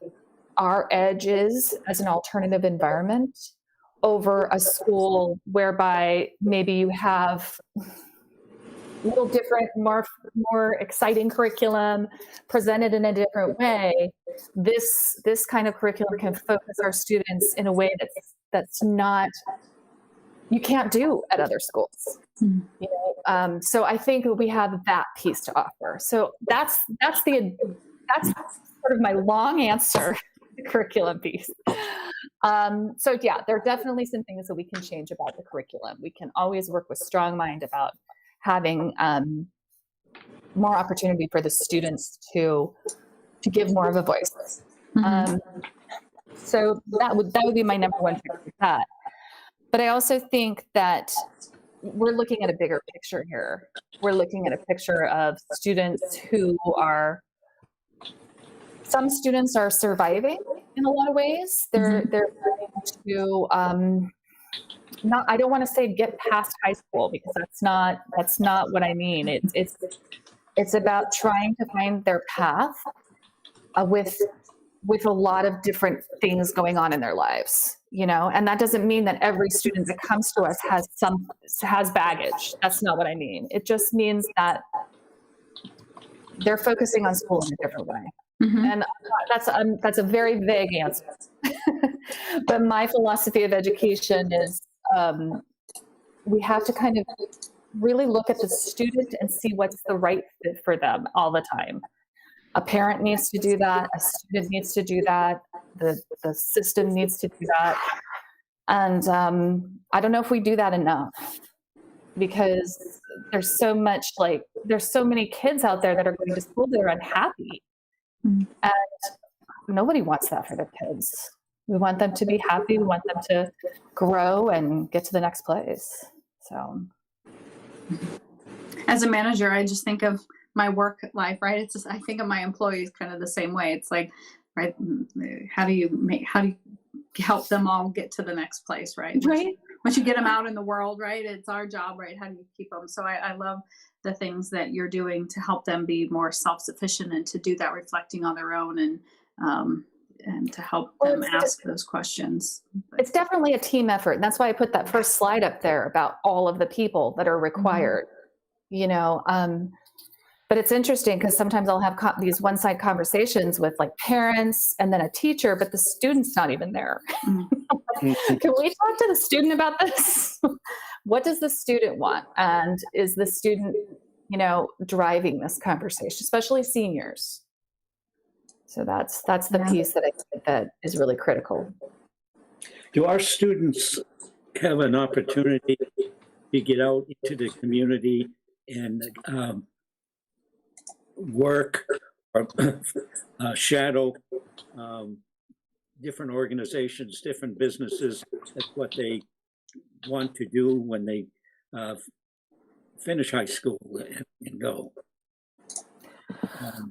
our edge is as an alternative environment over a school whereby maybe you have a little different, more exciting curriculum presented in a different way. This kind of curriculum can focus our students in a way that's not, you can't do at other schools. So I think we have that piece to offer. So that's sort of my long answer, the curriculum piece. So yeah, there are definitely some things that we can change about the curriculum. We can always work with Strong Mind about having more opportunity for the students to give more of a voice. So that would be my number one thing with that. But I also think that we're looking at a bigger picture here. We're looking at a picture of students who some students are surviving in a lot of ways. They're trying to I don't want to say get past high school, because that's not what I mean. It's about trying to find their path with a lot of different things going on in their lives, and that doesn't mean that every student that comes to us has baggage. That's not what I mean. It just means that they're focusing on school in a different way. And that's a very vague answer. But my philosophy of education is we have to kind of really look at the student and see what's the right fit for them all the time. A parent needs to do that. A student needs to do that. The system needs to do that. And I don't know if we do that enough, because there's so many kids out there that are going to school that are unhappy. And nobody wants that for their kids. We want them to be happy. We want them to grow and get to the next place. So, As a manager, I just think of my work life, right? It's just, I think of my employees kind of the same way. It's like, right, how do you help them all get to the next place, right? right. Once you get them out in the world, right, it's our job, right? How do you keep them? So I love the things that you're doing to help them be more self-sufficient and to do that reflecting on their own and to help them ask those questions. It's definitely a team effort. And that's why I put that first slide up there about all of the people that are required, you know. But it's interesting because sometimes I'll have these one-side conversations with like parents and then a teacher, but the student's not even there. Can we talk to the student about this? What does the student want? And is the student, you know, driving this conversation, especially seniors? So that's the piece that I think that is really critical. Do our students have an opportunity to get out into the community and work or shadow different organizations, different businesses? That's what they want to do when they finish high school and go.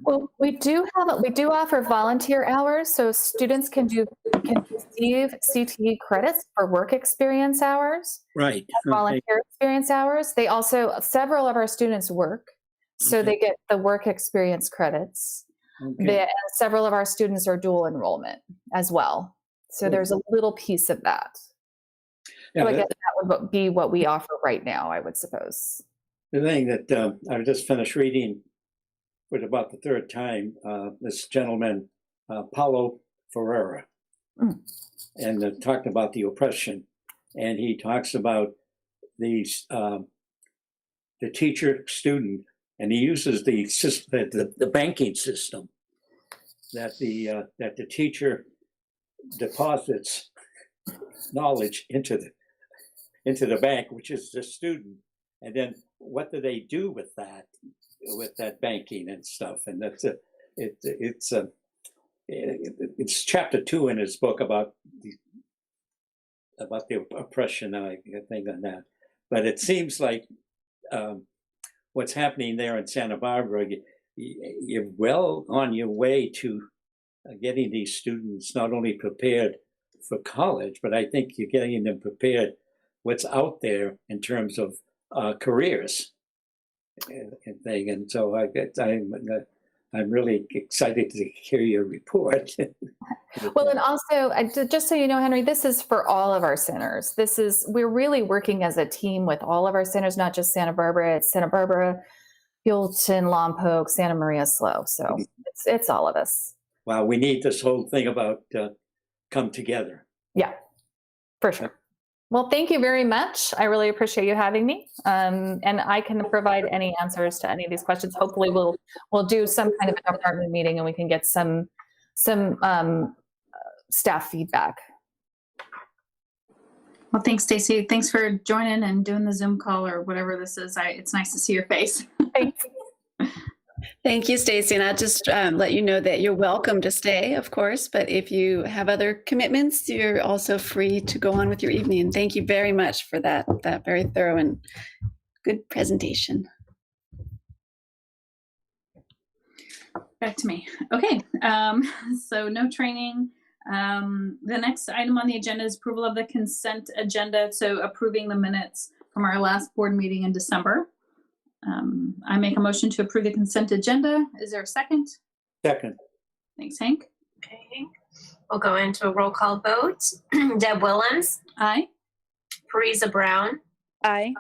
Well, we do offer volunteer hours, so students can receive CTE credits for work experience hours. Right. Volunteer experience hours. They also, several of our students work, so they get the work experience credits. And several of our students are dual enrollment as well. So there's a little piece of that. Yeah, so I guess that would be what we offer right now, I would suppose. The thing that I just finished reading for about the third time, this gentleman, Paulo Ferreira, and talked about the oppression. And he talks about these, the teacher student, and he uses the banking system that the teacher deposits knowledge into the bank, which is the student, and then what do they do with that banking and stuff? And that's it's chapter 2 in his book about the oppression, I think, on that. But it seems like what's happening there in Santa Barbara, you're well on your way to getting these students not only prepared for college, but I think you're getting them prepared what's out there in terms of careers and thing. And so I'm really excited to hear your report. Well, and also, just so you know, Henry, this is for all of our centers. We're really working as a team with all of our centers, not just Santa Barbara. It's Santa Barbara, Buellton, Lompoc, Santa Maria, SLO. So it's all of us. Wow, we need this whole thing about come together. Yeah, for sure. Well, thank you very much. I really appreciate you having me. And I can provide any answers to any of these questions. Hopefully we'll do some kind of a department meeting and we can get some staff feedback. Well, thanks, Stacy. Thanks for joining and doing the Zoom call or whatever this is. It's nice to see your face. Thanks. Thank you, Stacy. And I'll just let you know that you're welcome to stay, of course, but if you have other commitments, you're also free to go on with your evening. And thank you very much for that very thorough and good presentation. Back to me. Okay, so no training. The next item on the agenda is approval of the consent agenda. So approving the minutes from our last board meeting in December. I make a motion to approve the consent agenda. Is there a second? Second. Thanks, Hank. Okay. We'll go into a roll call vote. Deb Willems, Aye. Parisa Brown, Aye.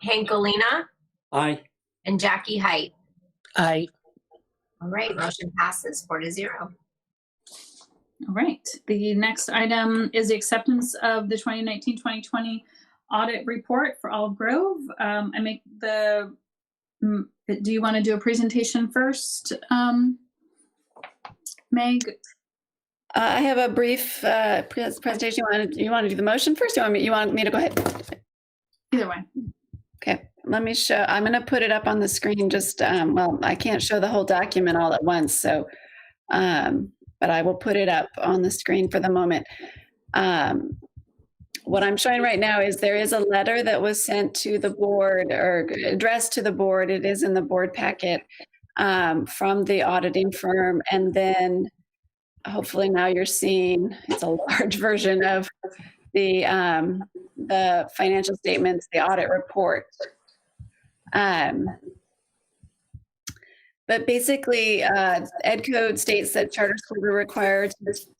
Hank Galina, Aye. and Jackie Height. Aye. All right, motion passes 4-0. All right. The next item is the acceptance of the 2019-2020 audit report for Olive Grove. I make do you want to do a presentation first, Meg? I have a brief presentation. You want to do the motion first? You want me to go ahead? Either way. Okay, let me show. I'm going to put it up on the screen. Just well, I can't show the whole document all at once, so but I will put it up on the screen for the moment. What I'm showing right now is there is a letter that was sent to the board or addressed to the board. It is in the board packet from the auditing firm. And then hopefully now you're seeing, it's a large version of the financial statements, the audit report. But basically, Ed Code states that charter schools are required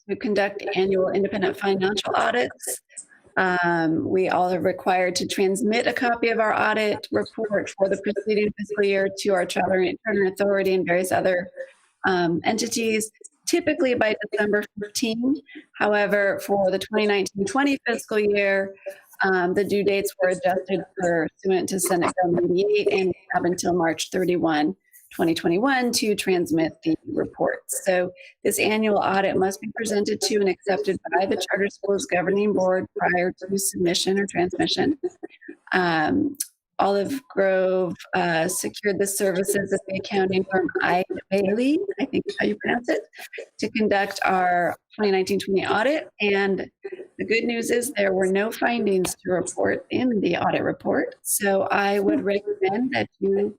to conduct annual independent financial audits. We all are required to transmit a copy of our audit report for the preceding fiscal year to our charter authority and various other entities, typically by December 15. However, for the 2019-20 fiscal year, the due dates were adjusted pursuant to Senate Bill 98, and we have until March 31, 2021 to transmit the report. So this annual audit must be presented to and accepted by the charter schools governing board prior to submission or transmission. Olive Grove secured the services of the accounting firm Bailey, I think is how you pronounce it, to conduct our 2019-20 audit. And the good news is there were no findings to report in the audit report. So I would recommend that you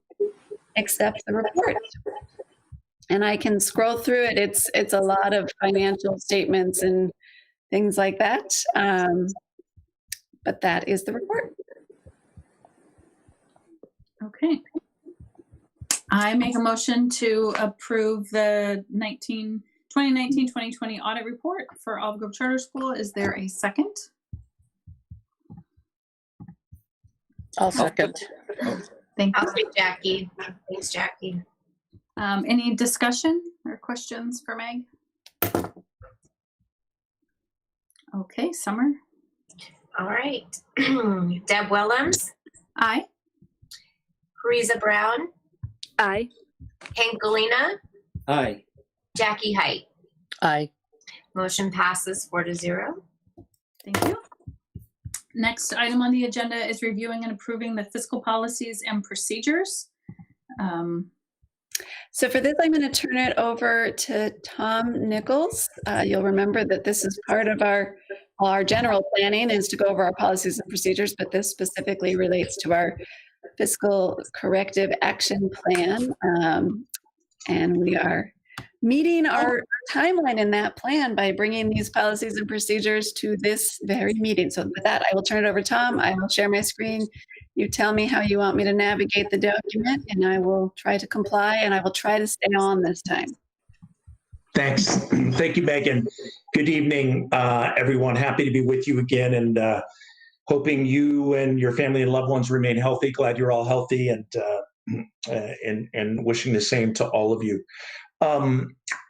accept the report. And I can scroll through it. It's a lot of financial statements and things like that. But that is the report. Okay. I make a motion to approve the 2019-2020 audit report for Olive Grove Charter School. Is there a second? I'll second. Thank you. I'll say Jackie. Thanks, Jackie. Any discussion or questions for Meg? Okay, Summer. All right. Deb Willems, Aye. Parisa Brown, Aye. Hank Galena, Aye. Jackie Height. Aye. Motion passes 4-0. Thank you. Next item on the agenda is reviewing and approving the fiscal policies and procedures. So for this, I'm going to turn it over to Tom Nichols. You'll remember that this is part of our general planning is to go over our policies and procedures, but this specifically relates to our fiscal corrective action plan. And we are meeting our timeline in that plan by bringing these policies and procedures to this very meeting. So with that, I will turn it over to Tom. I will share my screen. You tell me how you want me to navigate the document, and I will try to comply, and I will try to stay on this time. Thanks. Thank you, Megan. Good evening, everyone. Happy to be with you again, and hoping you and your family and loved ones remain healthy. Glad you're all healthy, and wishing the same to all of you.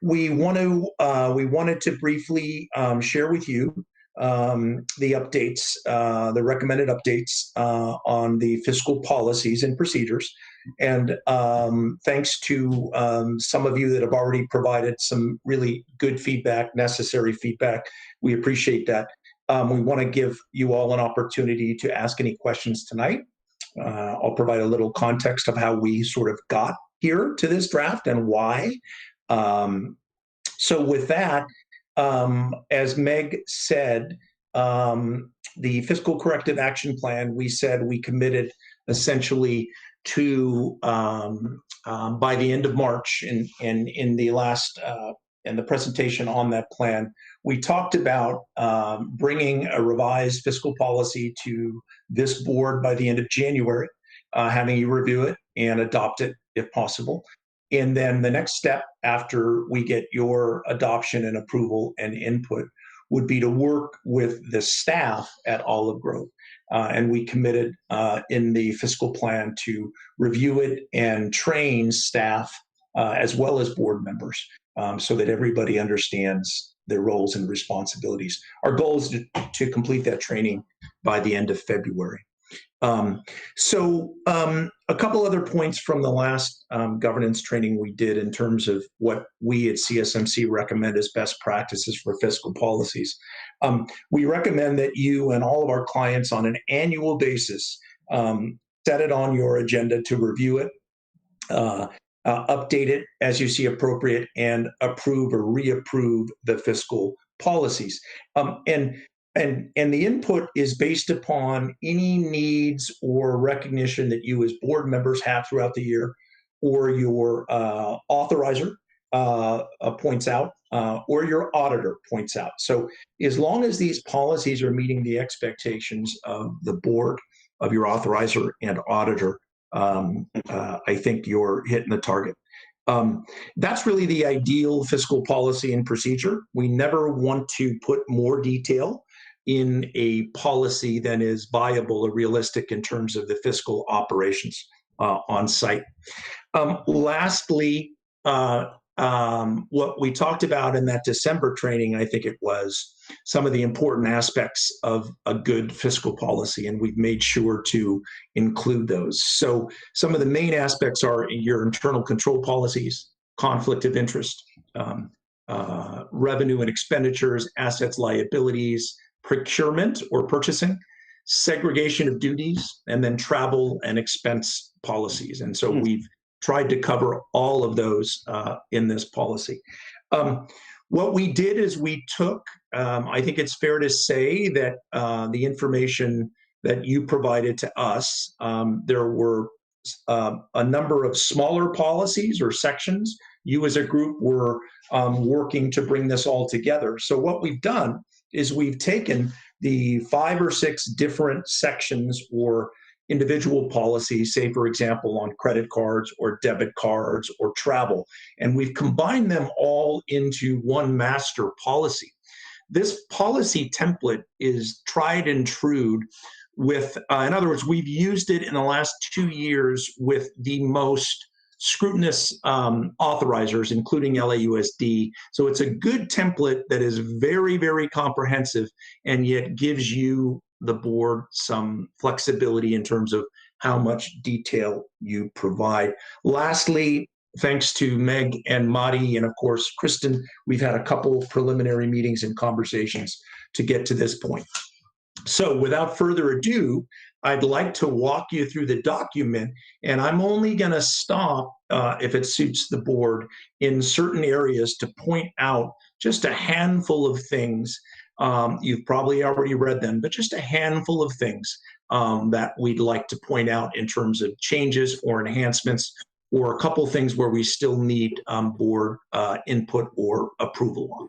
We wanted to briefly share with you the updates, the recommended updates on the fiscal policies and procedures. And thanks to some of you that have already provided some really good feedback, necessary feedback. We appreciate that. We want to give you all an opportunity to ask any questions tonight. I'll provide a little context of how we sort of got here to this draft and why. So with that, as Meg said, the fiscal corrective action plan, we said we committed essentially to by the end of March, in the last in the presentation on that plan, we talked about bringing a revised fiscal policy to this board by the end of January, having you review it and adopt it if possible. And then the next step after we get your adoption and approval and input would be to work with the staff at Olive Grove. And we committed in the fiscal plan to review it and train staff as well as board members so that everybody understands their roles and responsibilities. Our goal is to complete that training by the end of February. A couple other points from the last governance training we did in terms of what we at CSMC recommend as best practices for fiscal policies. We recommend that you and all of our clients on an annual basis set it on your agenda to review it update it as you see appropriate, and approve or reapprove the fiscal policies. And the input is based upon any needs or recognition that you as board members have throughout the year, or your authorizer points out, or your auditor points out. So as long as these policies are meeting the expectations of the board, of your authorizer and auditor, I think you're hitting the target. That's really the ideal fiscal policy and procedure. We never want to put more detail in a policy than is viable or realistic in terms of the fiscal operations on site. Lastly, what we talked about in that December training, I think it was some of the important aspects of a good fiscal policy, and we've made sure to include those. So some of the main aspects are your internal control policies, conflict of interest, revenue and expenditures, assets, liabilities, procurement or purchasing, segregation of duties, and then travel and expense policies. And so we've tried to cover all of those in this policy. What we did is we took, I think it's fair to say that the information that you provided to us, there were a number of smaller policies or sections. You as a group were working to bring this all together. So what we've done is we've taken the 5 or 6 different sections or individual policies, say, for example, on credit cards or debit cards or travel, and we've combined them all into one master policy. This policy template is tried and true with, in other words, we've used it in the last 2 years with the most scrutinous authorizers, including LAUSD. So it's a good template that is very, very comprehensive and yet gives you, the board, some flexibility in terms of how much detail you provide. Lastly, thanks to Meg and Madi and of course Kristen, we've had a couple preliminary meetings and conversations to get to this point. So without further ado, I'd like to walk you through the document, and I'm only going to stop, if it suits the board, in certain areas to point out just a handful of things. You've probably already read them, but just a handful of things that we'd like to point out in terms of changes or enhancements, or a couple things where we still need board input or approval on.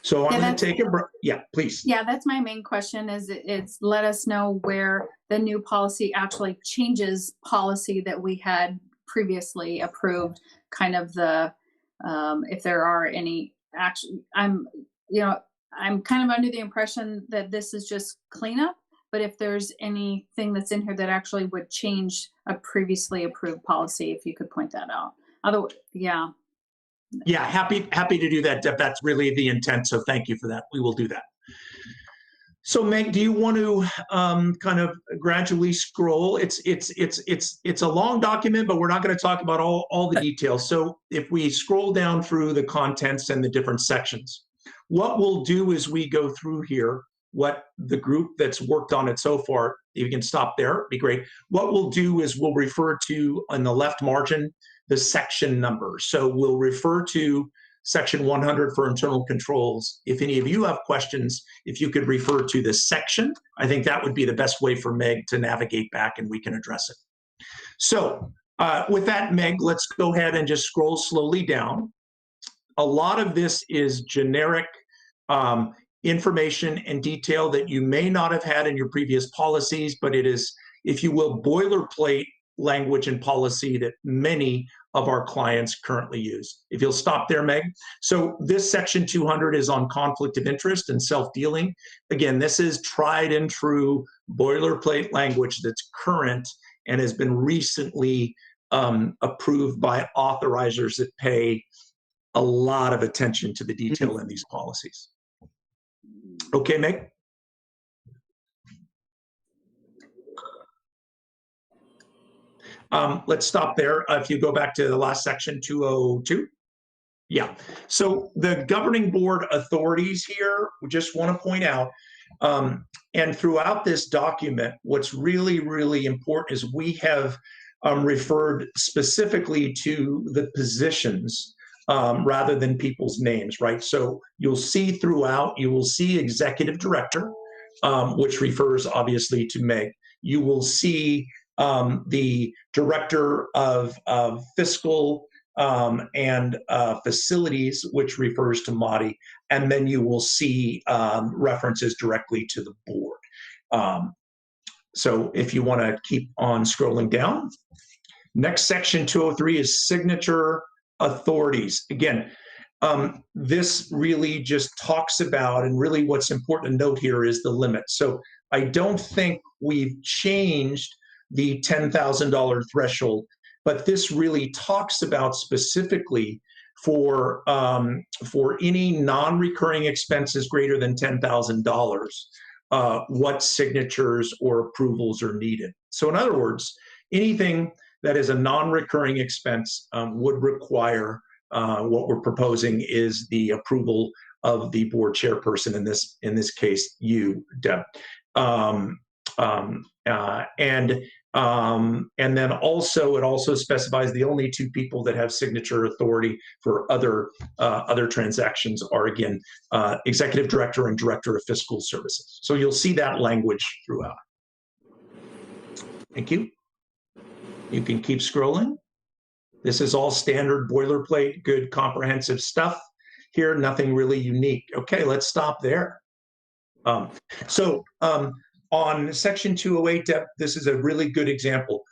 So I'm going to take a break. Yeah, please. Yeah, that's my main question is it's let us know where the new policy actually changes policy that we had previously approved, kind of the, if there are any action. I'm kind of under the impression that this is just cleanup, but if there's anything that's in here that actually would change a previously approved policy, if you could point that out. Otherwise, yeah. Yeah, happy to do that, Deb. That's really the intent. So thank you for that. We will do that. So Meg, do you want to kind of gradually scroll? It's a long document, but we're not going to talk about all the details. So if we scroll down through the contents and the different sections, what we'll do is we go through here what the group that's worked on it so far, if you can stop there, it'd be great. What we'll do is we'll refer to, on the left margin, the section number. So we'll refer to section 100 for internal controls. If any of you have questions, if you could refer to the section, I think that would be the best way for Meg to navigate back and we can address it. So with that, Meg, let's go ahead and just scroll slowly down. A lot of this is generic information and detail that you may not have had in your previous policies, but it is, if you will, boilerplate language and policy that many of our clients currently use. If you'll stop there, Meg. So this section 200 is on conflict of interest and self-dealing. Again, this is tried and true boilerplate language that's current and has been recently approved by authorizers that pay a lot of attention to the detail in these policies. Okay, Meg? Let's stop there. If you go back to the last section, 202. Yeah. So the governing board authorities here, we just want to point out, and throughout this document, what's really, really important is we have referred specifically to the positions rather than people's names, right? So you'll see throughout, you will see executive director, which refers obviously to Meg. You will see the director of fiscal and facilities, which refers to Madi, and then you will see references directly to the board. So if you want to keep on scrolling down, next section 203 is signature authorities. Again, this really just talks about, and really what's important to note here is the limit. So I don't think we've changed the $10,000 threshold, but this really talks about specifically for any non-recurring expenses greater than $10,000, what signatures or approvals are needed. So in other words, anything that is a non-recurring expense would require what we're proposing is the approval of the board chairperson, in this case, you, Deb. And then also, it also specifies the only two people that have signature authority for other transactions are, again, executive director and director of fiscal services. So you'll see that language throughout. Thank you. You can keep scrolling. This is all standard boilerplate, good comprehensive stuff here, nothing really unique. Okay, let's stop there. On section 208, this is a really good example.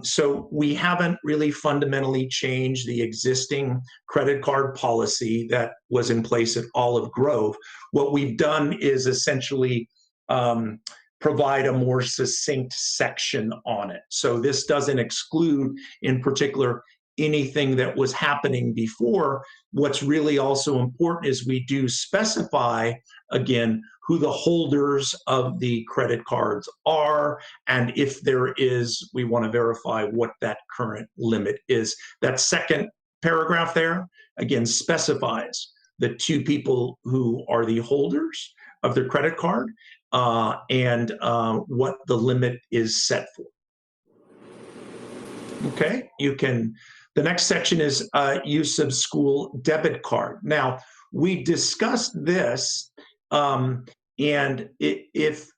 So we haven't really fundamentally changed the existing credit card policy that was in place at Olive Grove. What we've done is essentially provide a more succinct section on it. So this doesn't exclude, in particular, anything that was happening before. What's really also important is we do specify, again, who the holders of the credit cards are, and if there is, we want to verify what that current limit is. That second paragraph there, again, specifies the two people who are the holders of the credit card and what the limit is set for. Okay, you can. The next section is use of school debit card. Now, we discussed this, and if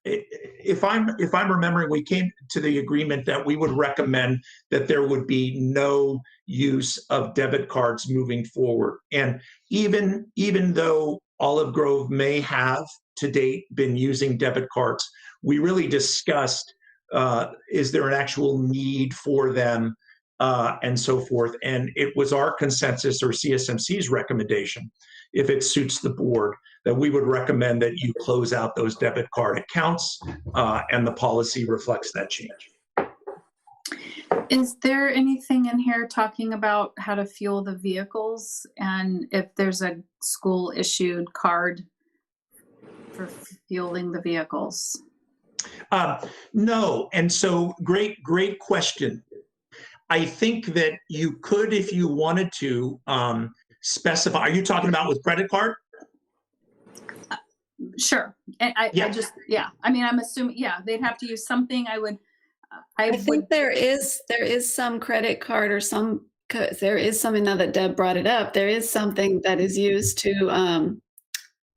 I'm remembering, we came to the agreement that we would recommend that there would be no use of debit cards moving forward. And even though Olive Grove may have to date been using debit cards, we really discussed is there an actual need for them and so forth. And it was our consensus, or CSMC's recommendation, if it suits the board, that we would recommend that you close out those debit card accounts, and the policy reflects that change. Is there anything in here talking about how to fuel the vehicles and if there's a school issued card for fueling the vehicles? No, and so great question. I think that you could, if you wanted to, specify. Are you talking about with credit card? Sure. And I just, I mean, I'm assuming, they'd have to use something. I think there is some credit card or there is something, now that Deb brought it up, there is something that is used to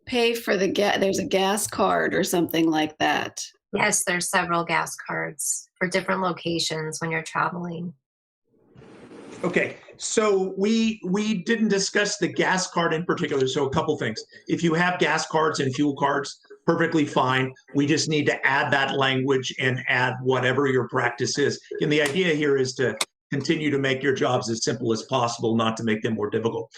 pay for the gas. There's a gas card or something like that. Yes, there's several gas cards for different locations when you're traveling. Okay, so we didn't discuss the gas card in particular, so a couple things. If you have gas cards and fuel cards, perfectly fine. We just need to add that language and add whatever your practice is. And the idea here is to continue to make your jobs as simple as possible, not to make them more difficult.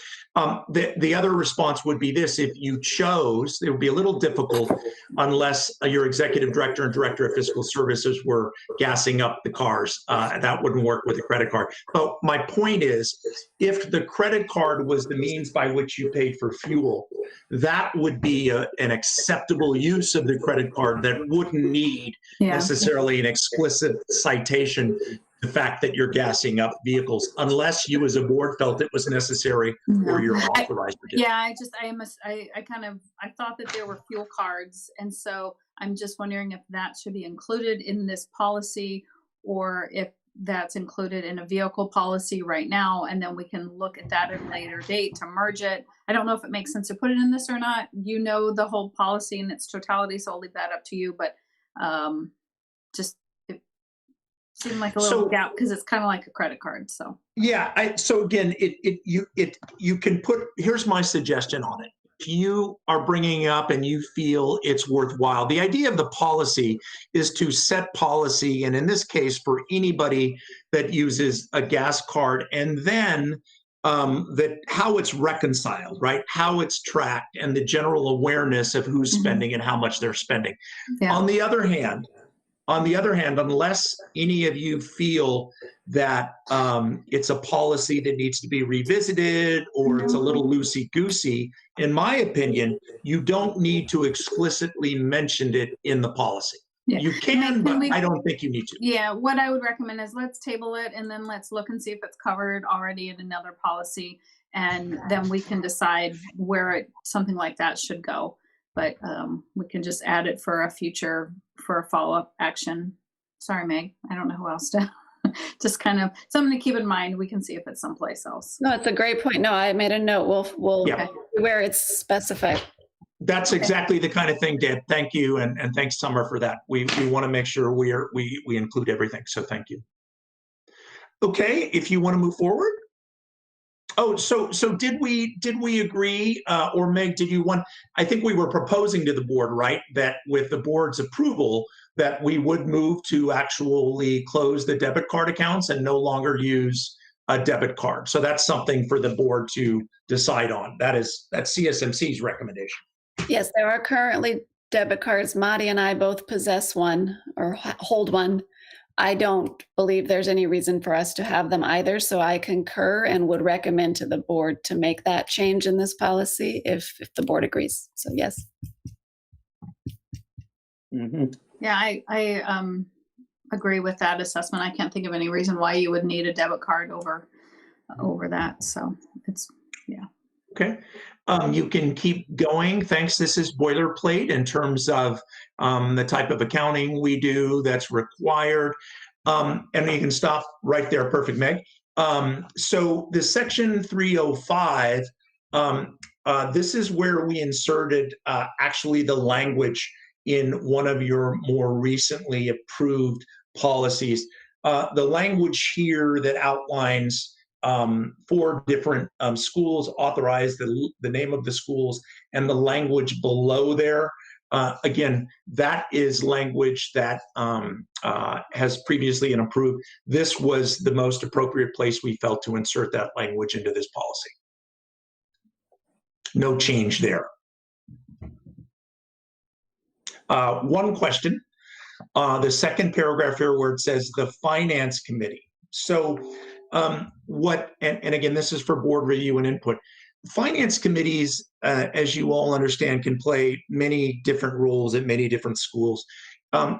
The other response would be this: if you chose, it would be a little difficult unless your executive director and director of fiscal services were gassing up the cars. That wouldn't work with a credit card. But my point is, if the credit card was the means by which you paid for fuel, that would be an acceptable use of the credit card that wouldn't need necessarily an explicit citation, the fact that you're gassing up vehicles, unless you as a board felt it was necessary or you're authorized to do it. I thought that there were fuel cards. And so I'm just wondering if that should be included in this policy, or if that's included in a vehicle policy right now, and then we can look at that at a later date to merge it. I don't know if it makes sense to put it in this or not. You know the whole policy in its totality, so I'll leave that up to you. But just it seemed like a little So- gap because it's kind of like a credit card. So Yeah, so again, you can put, here's my suggestion on it. If you are bringing up and you feel it's worthwhile, the idea of the policy is to set policy, and in this case, for anybody that uses a gas card, and then that how it's reconciled, right? How it's tracked, and the general awareness of who's spending and how much they're spending. yeah. On the other hand, unless any of you feel that it's a policy that needs to be revisited or it's a little loosey-goosey, in my opinion, you don't need to explicitly mention it in the policy. Yeah. You can, but I don't think you need to. Yeah, what I would recommend is let's table it and then let's look and see if it's covered already in another policy, and then we can decide where something like that should go. But we can just add it for a follow-up action. Sorry, Meg, I don't know who else to. Just kind of something to keep in mind. We can see if it's someplace else. No, it's a great point. No, I made a note. We'll Yeah. where it's specified. That's exactly the kind of thing, Deb. Thank you, and thanks, Summer, for that. We want to make sure we include everything. So thank you. Okay, if you want to move forward. Oh, so did we agree, or Meg, did you want? I think we were proposing to the board, right, that with the board's approval, that we would move to actually close the debit card accounts and no longer use a debit card. So that's something for the board to decide on. That's CSMC's recommendation. Yes, there are currently debit cards. Madi and I both possess one or hold one. I don't believe there's any reason for us to have them either. So I concur and would recommend to the board to make that change in this policy if the board agrees. So yes. Mm-hmm. Yeah, I agree with that assessment. I can't think of any reason why you would need a debit card over that. So it's, yeah. Okay. You can keep going. Thanks. This is boilerplate in terms of the type of accounting we do that's required. And you can stop right there. Perfect, Meg. So the section 305, this is where we inserted actually the language in one of your more recently approved policies. The language here that outlines 4 different schools authorized, the name of the schools, and the language below there. Again, that is language that has previously been approved. This was the most appropriate place we felt to insert that language into this policy. No change there. One question, the second paragraph here where it says the Finance Committee. So and again, this is for board review and input. Finance committees, as you all understand, can play many different roles at many different schools.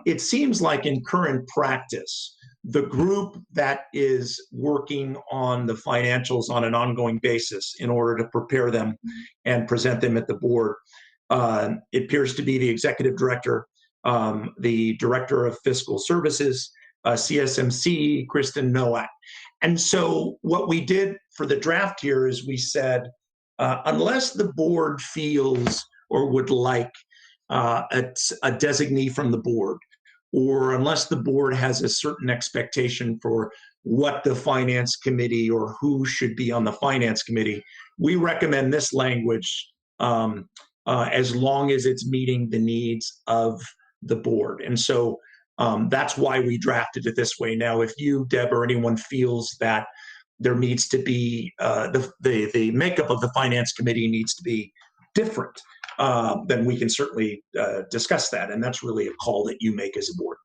It seems like in current practice, the group that is working on the financials on an ongoing basis in order to prepare them and present them at the board, it appears to be the executive director, the director of fiscal services, CSMC, Kristen Nowak. And so what we did for the draft here is we said, unless the board feels or would like a designee from the board, or unless the board has a certain expectation for what the finance committee or who should be on the finance committee, we recommend this language as long as it's meeting the needs of the board. And so that's why we drafted it this way. Now, if you, Deb, or anyone feels that there needs to be the makeup of the finance committee needs to be different, then we can certainly discuss that. And that's really a call that you make as a board.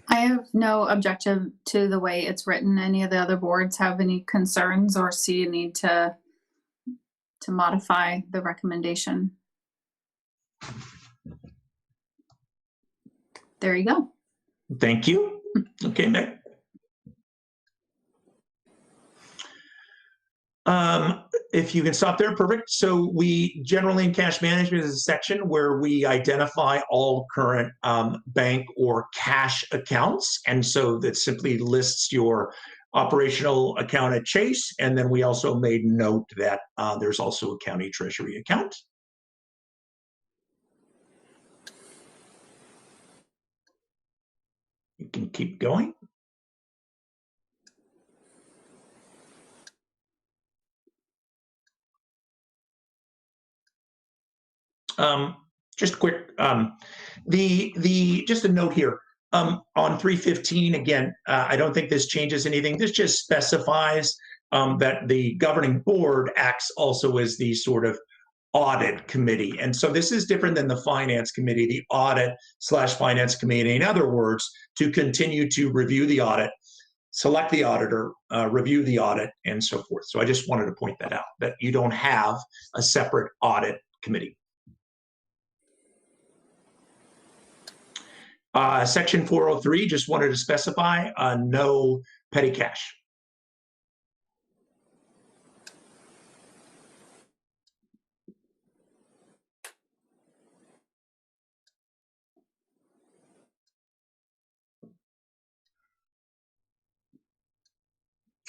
I have no objection to the way it's written. Any of the other boards have any concerns or see a need to modify the recommendation? There you go. Thank you. Okay, Nick. If you can stop there, perfect. So we generally in cash management is a section where we identify all current bank or cash accounts. And so that simply lists your operational account at Chase. And then we also made note that there's also a county treasury account. You can keep going. Just quick, just a note here on 315 again. I don't think this changes anything. This just specifies that the governing board acts also as the sort of audit committee, and so this is different than the finance committee, the audit/finance committee. In other words, to continue to review the audit, select the auditor, review the audit, and so forth. So I just wanted to point that out, that you don't have a separate audit committee. Section 403, just wanted to specify no petty cash.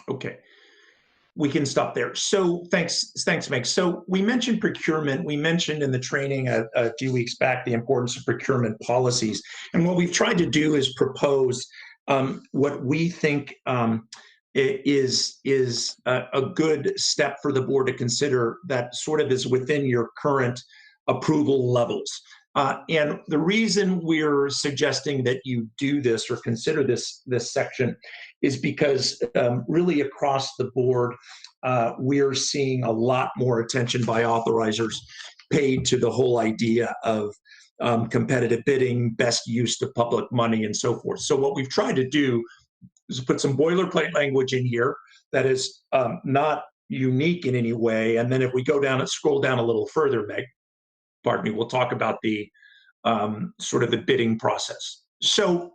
Okay, we can stop there. So thanks, Meg. So we mentioned procurement. We mentioned in the training a few weeks back the importance of procurement policies. And what we've tried to do is propose what we think is a good step for the board to consider that sort of is within your current approval levels. And the reason we're suggesting that you do this or consider this section is because really across the board, we're seeing a lot more attention by authorizers paid to the whole idea of competitive bidding, best use of public money, and so forth. So what we've tried to do is put some boilerplate language in here that is not unique in any way. And then if we go down and scroll down a little further, Meg, pardon me, we'll talk about the sort of the bidding process. So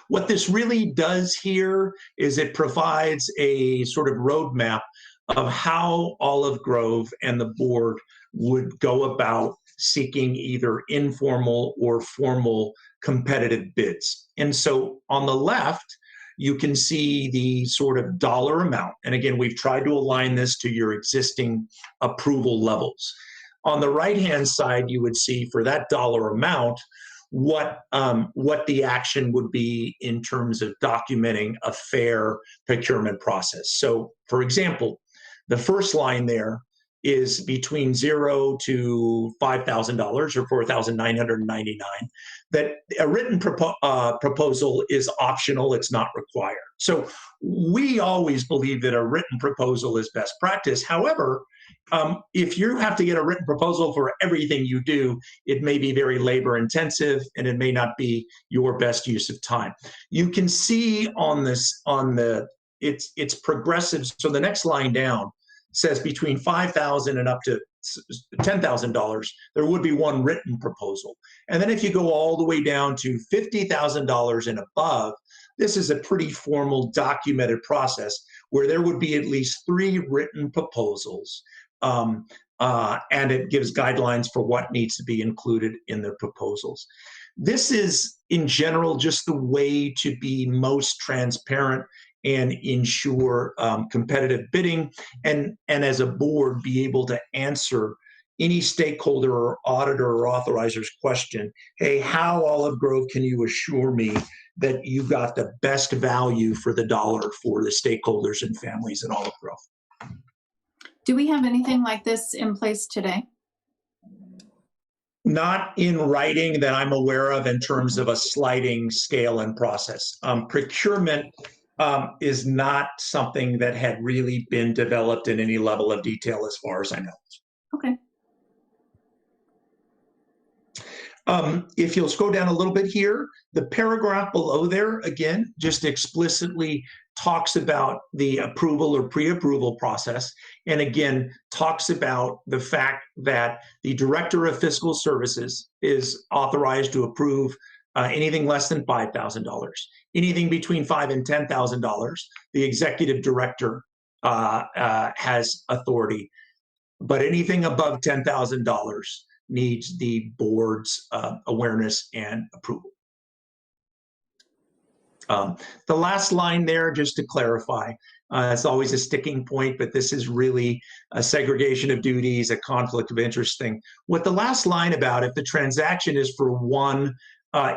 what this really does here is it provides a sort of roadmap of how Olive Grove and the board would go about seeking either informal or formal competitive bids. And so on the left, you can see the sort of dollar amount. And again, we've tried to align this to your existing approval levels. On the right-hand side, you would see for that dollar amount, what the action would be in terms of documenting a fair procurement process. So, for example, the first line there is between $0 to $5,000 or $4,999. That a written proposal is optional; it's not required. So we always believe that a written proposal is best practice. However, if you have to get a written proposal for everything you do, it may be very labor intensive and it may not be your best use of time. You can see on this, it's progressive. So the next line down says between $5,000 and up to $10,000, there would be one written proposal. And then if you go all the way down to $50,000 and above, this is a pretty formal documented process where there would be at least 3 written proposals. And it gives guidelines for what needs to be included in the proposals. This is, in general, just the way to be most transparent and ensure competitive bidding, and as a board, be able to answer any stakeholder or auditor or authorizer's question. Hey, how, Olive Grove, can you assure me that you got the best value for the dollar for the stakeholders and families at Olive Grove? Do we have anything like this in place today? Not in writing that I'm aware of in terms of a sliding scale and process. Procurement is not something that had really been developed in any level of detail as far as I know. Okay. If you'll scroll down a little bit here, the paragraph below there, again, just explicitly talks about the approval or pre-approval process. And again, talks about the fact that the Director of Fiscal Services is authorized to approve anything less than $5,000. Anything between $5,000 and $10,000, the Executive Director has authority, but anything above $10,000 needs the board's awareness and approval. The last line there, just to clarify, it's always a sticking point, but this is really a segregation of duties, a conflict of interest thing. What the last line about, if the transaction is for one,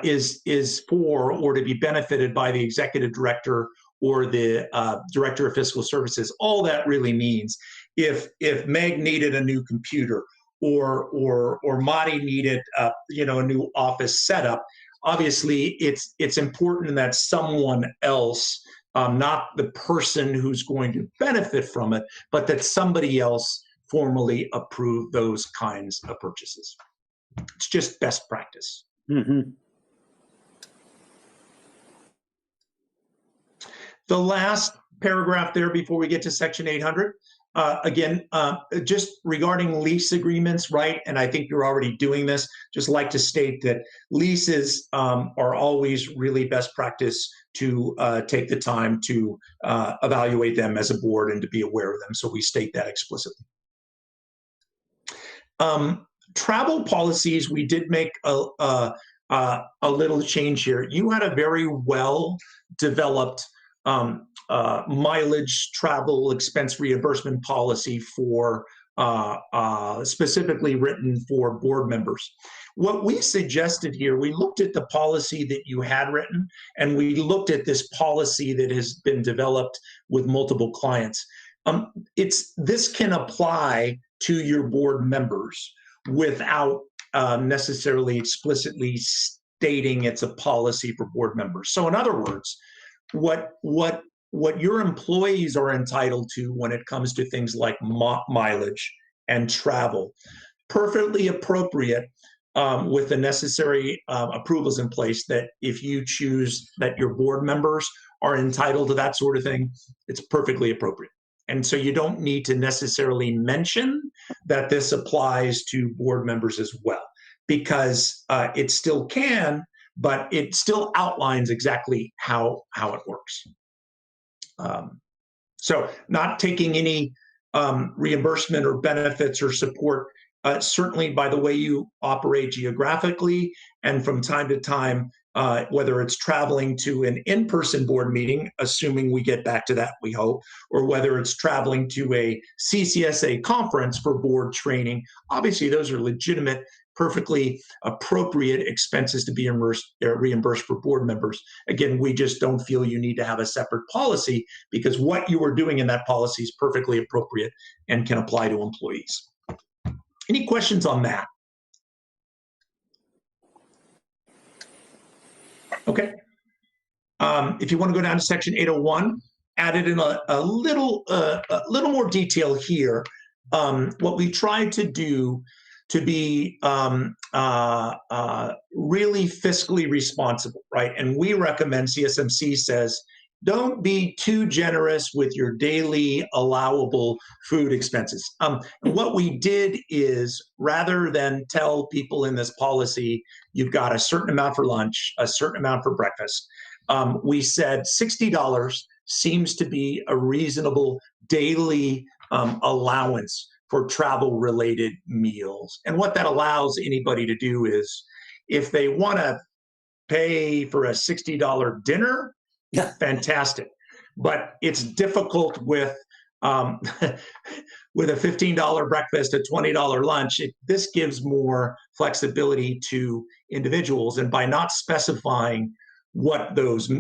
is for or to be benefited by the executive director or the director of fiscal services, all that really means, if Meg needed a new computer or Madi needed a new office setup, obviously it's important that someone else, not the person who's going to benefit from it, but that somebody else formally approve those kinds of purchases. It's just best practice. Mm-hmm. The last paragraph there before we get to section 800, again, just regarding lease agreements, right? And I think you're already doing this. Just like to state that leases are always really best practice to take the time to evaluate them as a board and to be aware of them. So we state that explicitly. Travel policies, we did make a little change here. You had a very well developed mileage travel expense reimbursement policy for specifically written for board members. What we suggested here, we looked at the policy that you had written, and we looked at this policy that has been developed with multiple clients. This can apply to your board members without necessarily explicitly stating it's a policy for board members. So in other words, what your employees are entitled to when it comes to things like mileage and travel, perfectly appropriate with the necessary approvals in place, that if you choose that your board members are entitled to that sort of thing, it's perfectly appropriate. And so you don't need to necessarily mention that this applies to board members as well, because it still can, but it still outlines exactly how it works. So not taking any reimbursement or benefits or support, certainly by the way you operate geographically, and from time to time, whether it's traveling to an in-person board meeting, assuming we get back to that, we hope, or whether it's traveling to a CCSA conference for board training. Obviously, those are legitimate, perfectly appropriate expenses to be reimbursed for board members. Again, we just don't feel you need to have a separate policy, because what you are doing in that policy is perfectly appropriate and can apply to employees. Any questions on that? Okay. If you want to go down to section 801, added in a little more detail here. What we tried to do to be really fiscally responsible, right? And we recommend, CSMC says, don't be too generous with your daily allowable food expenses. What we did is, rather than tell people in this policy, you've got a certain amount for lunch, a certain amount for breakfast, we said $60 seems to be a reasonable daily allowance for travel-related meals. And what that allows anybody to do is, if they want to pay for a $60 dinner, fantastic. But it's difficult with with a $15 breakfast, a $20 lunch. This gives more flexibility to individuals. And by not specifying what those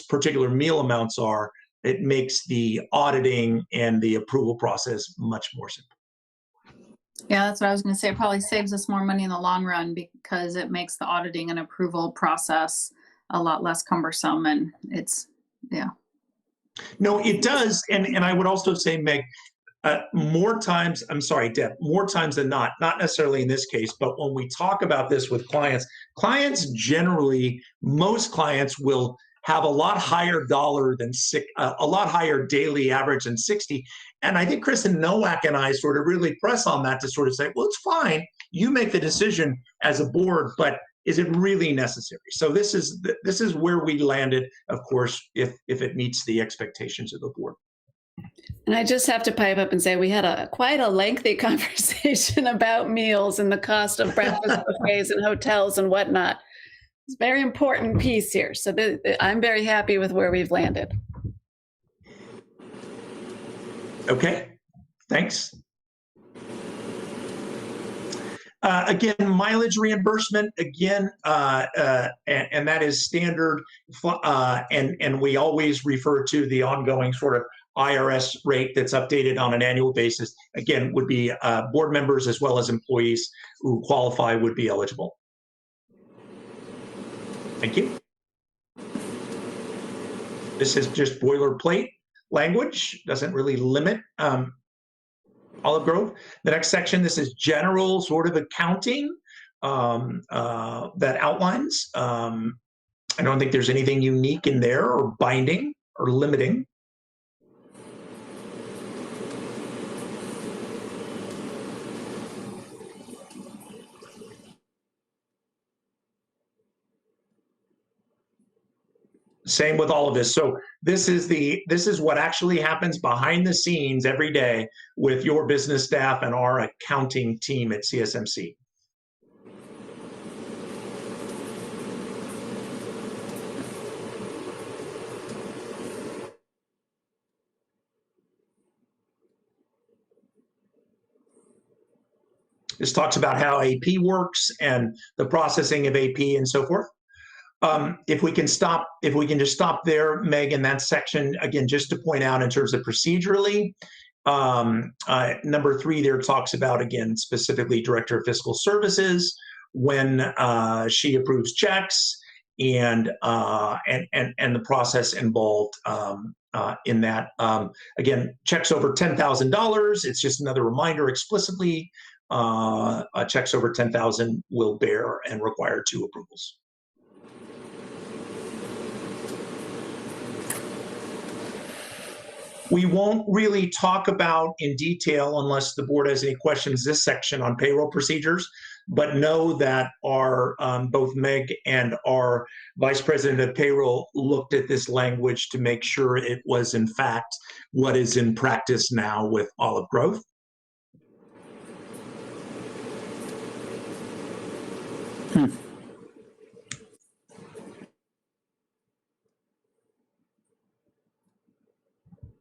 particular meal amounts are, it makes the auditing and the approval process much more simple. Yeah, that's what I was going to say. It probably saves us more money in the long run, because it makes the auditing and approval process a lot less cumbersome. And it's, yeah. No, it does. And I would also say, Meg, more times, I'm sorry, Deb, more times than not necessarily in this case, but when we talk about this with clients generally, most clients will have a lot higher a lot higher daily average than 60. And I think Kristen Nowak and I sort of really press on that to sort of say, well, it's fine. You make the decision as a board, but is it really necessary? So this is where we landed, of course, if it meets the expectations of the board. And I just have to pipe up and say we had quite a lengthy conversation about meals and the cost of breakfast buffets and hotels and whatnot. It's a very important piece here. So I'm very happy with where we've landed. Okay, thanks. Again, mileage reimbursement, again, and that is standard, and we always refer to the ongoing sort of IRS rate that's updated on an annual basis. Again, would be board members as well as employees who qualify would be eligible. Thank you. This is just boilerplate language, doesn't really limit Olive Grove. The next section, this is general sort of accounting that outlines. I don't think there's anything unique in there or binding or limiting. Same with all of this. So this is what actually happens behind the scenes every day with your business staff and our accounting team at CSMC. This talks about how AP works and the processing of AP and so forth. If we can just stop there, Meg, in that section, again, just to point out in terms of procedurally, number 3 there talks about, again, specifically Director of Fiscal Services, when she approves checks and the process involved in that. Again, checks over $10,000, it's just another reminder explicitly, checks over $10,000 will bear and require 2 approvals. We won't really talk about in detail, unless the board has any questions, this section on payroll procedures, but know that our both Meg and our Vice President of Payroll looked at this language to make sure it was in fact what is in practice now with Olive Grove.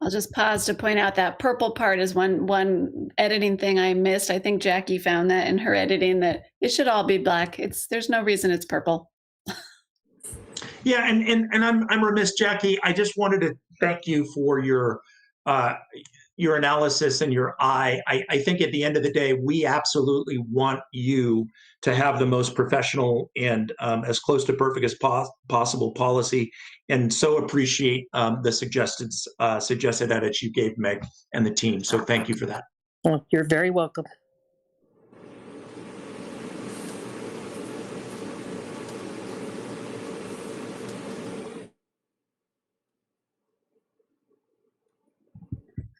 I'll just pause to point out that purple part is one editing thing I missed. I think Jackie found that in her editing, that it should all be black. There's no reason it's purple. Yeah, and I'm remiss, Jackie. I just wanted to thank you for your analysis and your eye. I think at the end of the day, we absolutely want you to have the most professional and as close to perfect as possible policy, and so appreciate the suggested edits you gave Meg and the team. So thank you for that. Well, you're very welcome.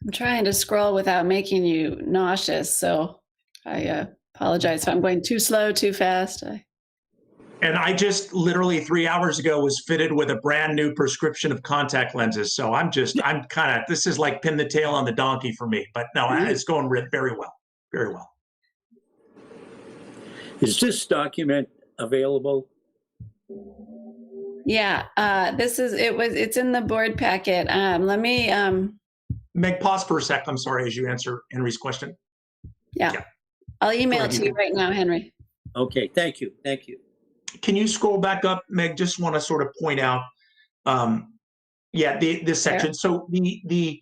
I'm trying to scroll without making you nauseous, so I apologize if I'm going too slow, too fast. And I just literally 3 hours ago was fitted with a brand new prescription of contact lenses. So this is like pin the tail on the donkey for me, but no, it's going very well, very well. Is this document available? Yeah, it's in the board packet. Let me, Meg, pause for a sec. I'm sorry, as you answer Henry's question. Yeah. I'll email it to you right now, Henry. Okay, thank you. Thank you. Can you scroll back up, Meg? Just want to sort of point out, this section. So the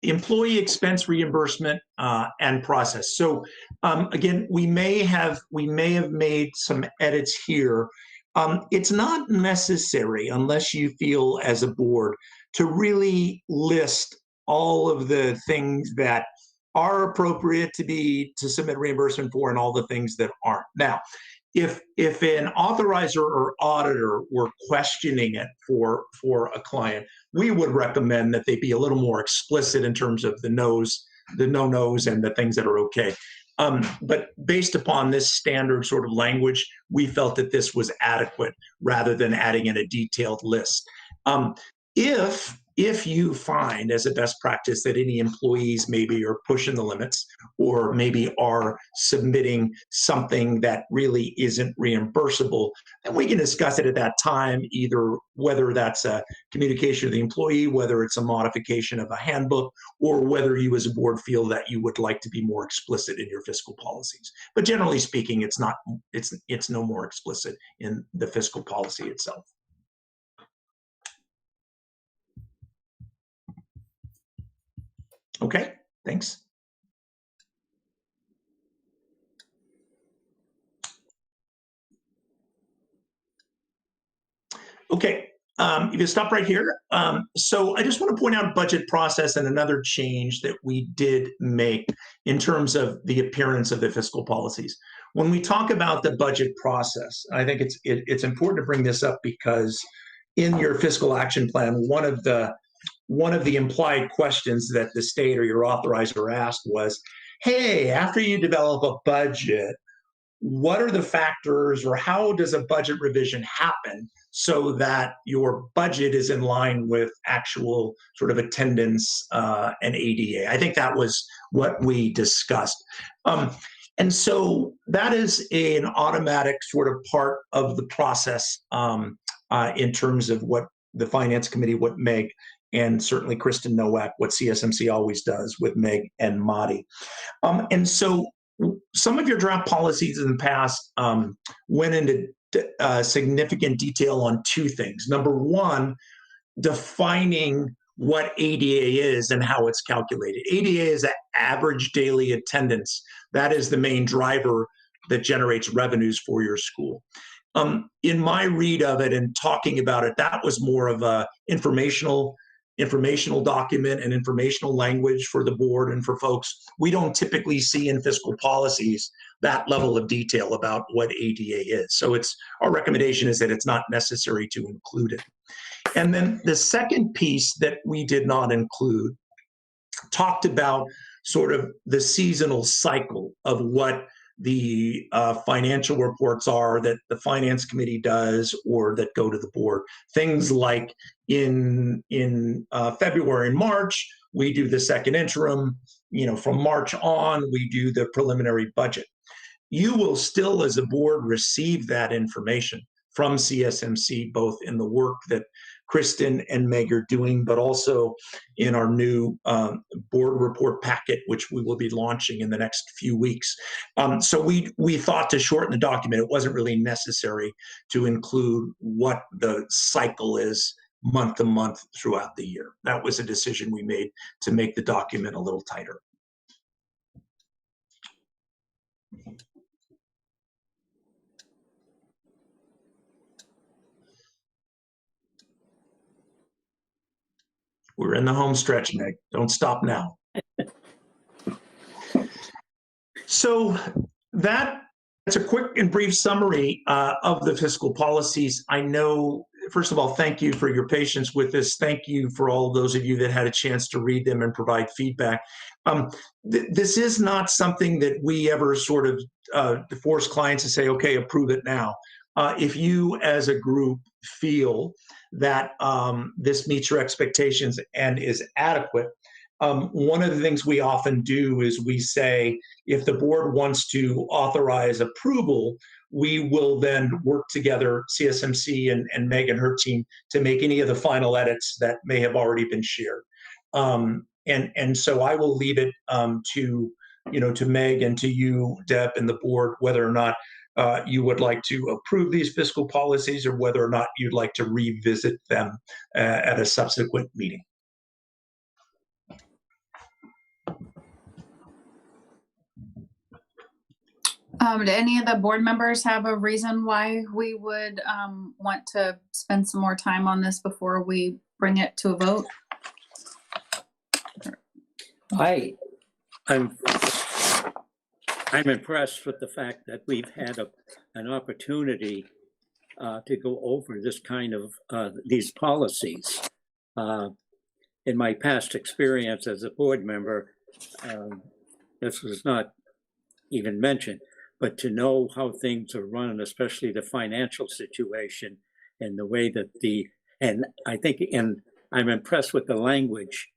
employee expense reimbursement and process. So again, we may have made some edits here. It's not necessary, unless you feel as a board, to really list all of the things that are appropriate to submit reimbursement for and all the things that aren't. Now, if an authorizer or auditor were questioning it for a client, we would recommend that they be a little more explicit in terms of the no-nos and the things that are okay. But based upon this standard sort of language, we felt that this was adequate rather than adding in a detailed list. If if you find as a best practice that any employees maybe are pushing the limits or maybe are submitting something that really isn't reimbursable, then we can discuss it at that time, either whether that's a communication to the employee, whether it's a modification of a handbook, or whether you as a board feel that you would like to be more explicit in your fiscal policies. But generally speaking, it's no more explicit in the fiscal policy itself. Okay, thanks. Okay, if you stop right here. So I just want to point out budget process and another change that we did make in terms of the appearance of the fiscal policies. When we talk about the budget process, I think it's important to bring this up because in your fiscal action plan, one of the implied questions that the state or your authorizer asked was, hey, after you develop a budget, what are the factors or how does a budget revision happen so that your budget is in line with actual sort of attendance and ADA? I think that was what we discussed. And so that is an automatic sort of part of the process in terms of what the Finance Committee, what Meg, and certainly Kristen Nowak, what CSMC always does with Meg and Madi. And so some of your draft policies in the past went into significant detail on two things. Number one, defining what ADA is and how it's calculated. ADA is an average daily attendance. That is the main driver that generates revenues for your school. In my read of it and talking about it, that was more of a informational document and informational language for the board and for folks. We don't typically see in fiscal policies that level of detail about what ADA is. So our recommendation is that it's not necessary to include it. And then the second piece that we did not include talked about sort of the seasonal cycle of what the financial reports are that the Finance Committee does or that go to the board. Things like in February and March, we do the second interim. From March on, we do the preliminary budget. You will still, as a board, receive that information from CSMC, both in the work that Kristen and Meg are doing, but also in our new board report packet, which we will be launching in the next few weeks. So we thought to shorten the document, it wasn't really necessary to include what the cycle is month to month throughout the year. That was a decision we made to make the document a little tighter. We're in the home stretch, Meg. Don't stop now. So that's a quick and brief summary of the fiscal policies. I know, first of all, thank you for your patience with this. Thank you for all those of you that had a chance to read them and provide feedback. This is not something that we ever sort of force clients to say, okay, approve it now. If you as a group feel that this meets your expectations and is adequate, one of the things we often do is we say, if the board wants to authorize approval, we will then work together, CSMC and Meg and her team, to make any of the final edits that may have already been shared. And so I will leave it to Meg and to you, Deb, and the board, whether or not you would like to approve these fiscal policies or whether or not you'd like to revisit them at a subsequent meeting. Do any of the board members have a reason why we would want to spend some more time on this before we bring it to a vote? I'm impressed with the fact that we've had an opportunity to go over this kind of these policies. In my past experience as a board member, this was not even mentioned, but to know how things are run, especially the financial situation and the way that and I think in I'm impressed with the language,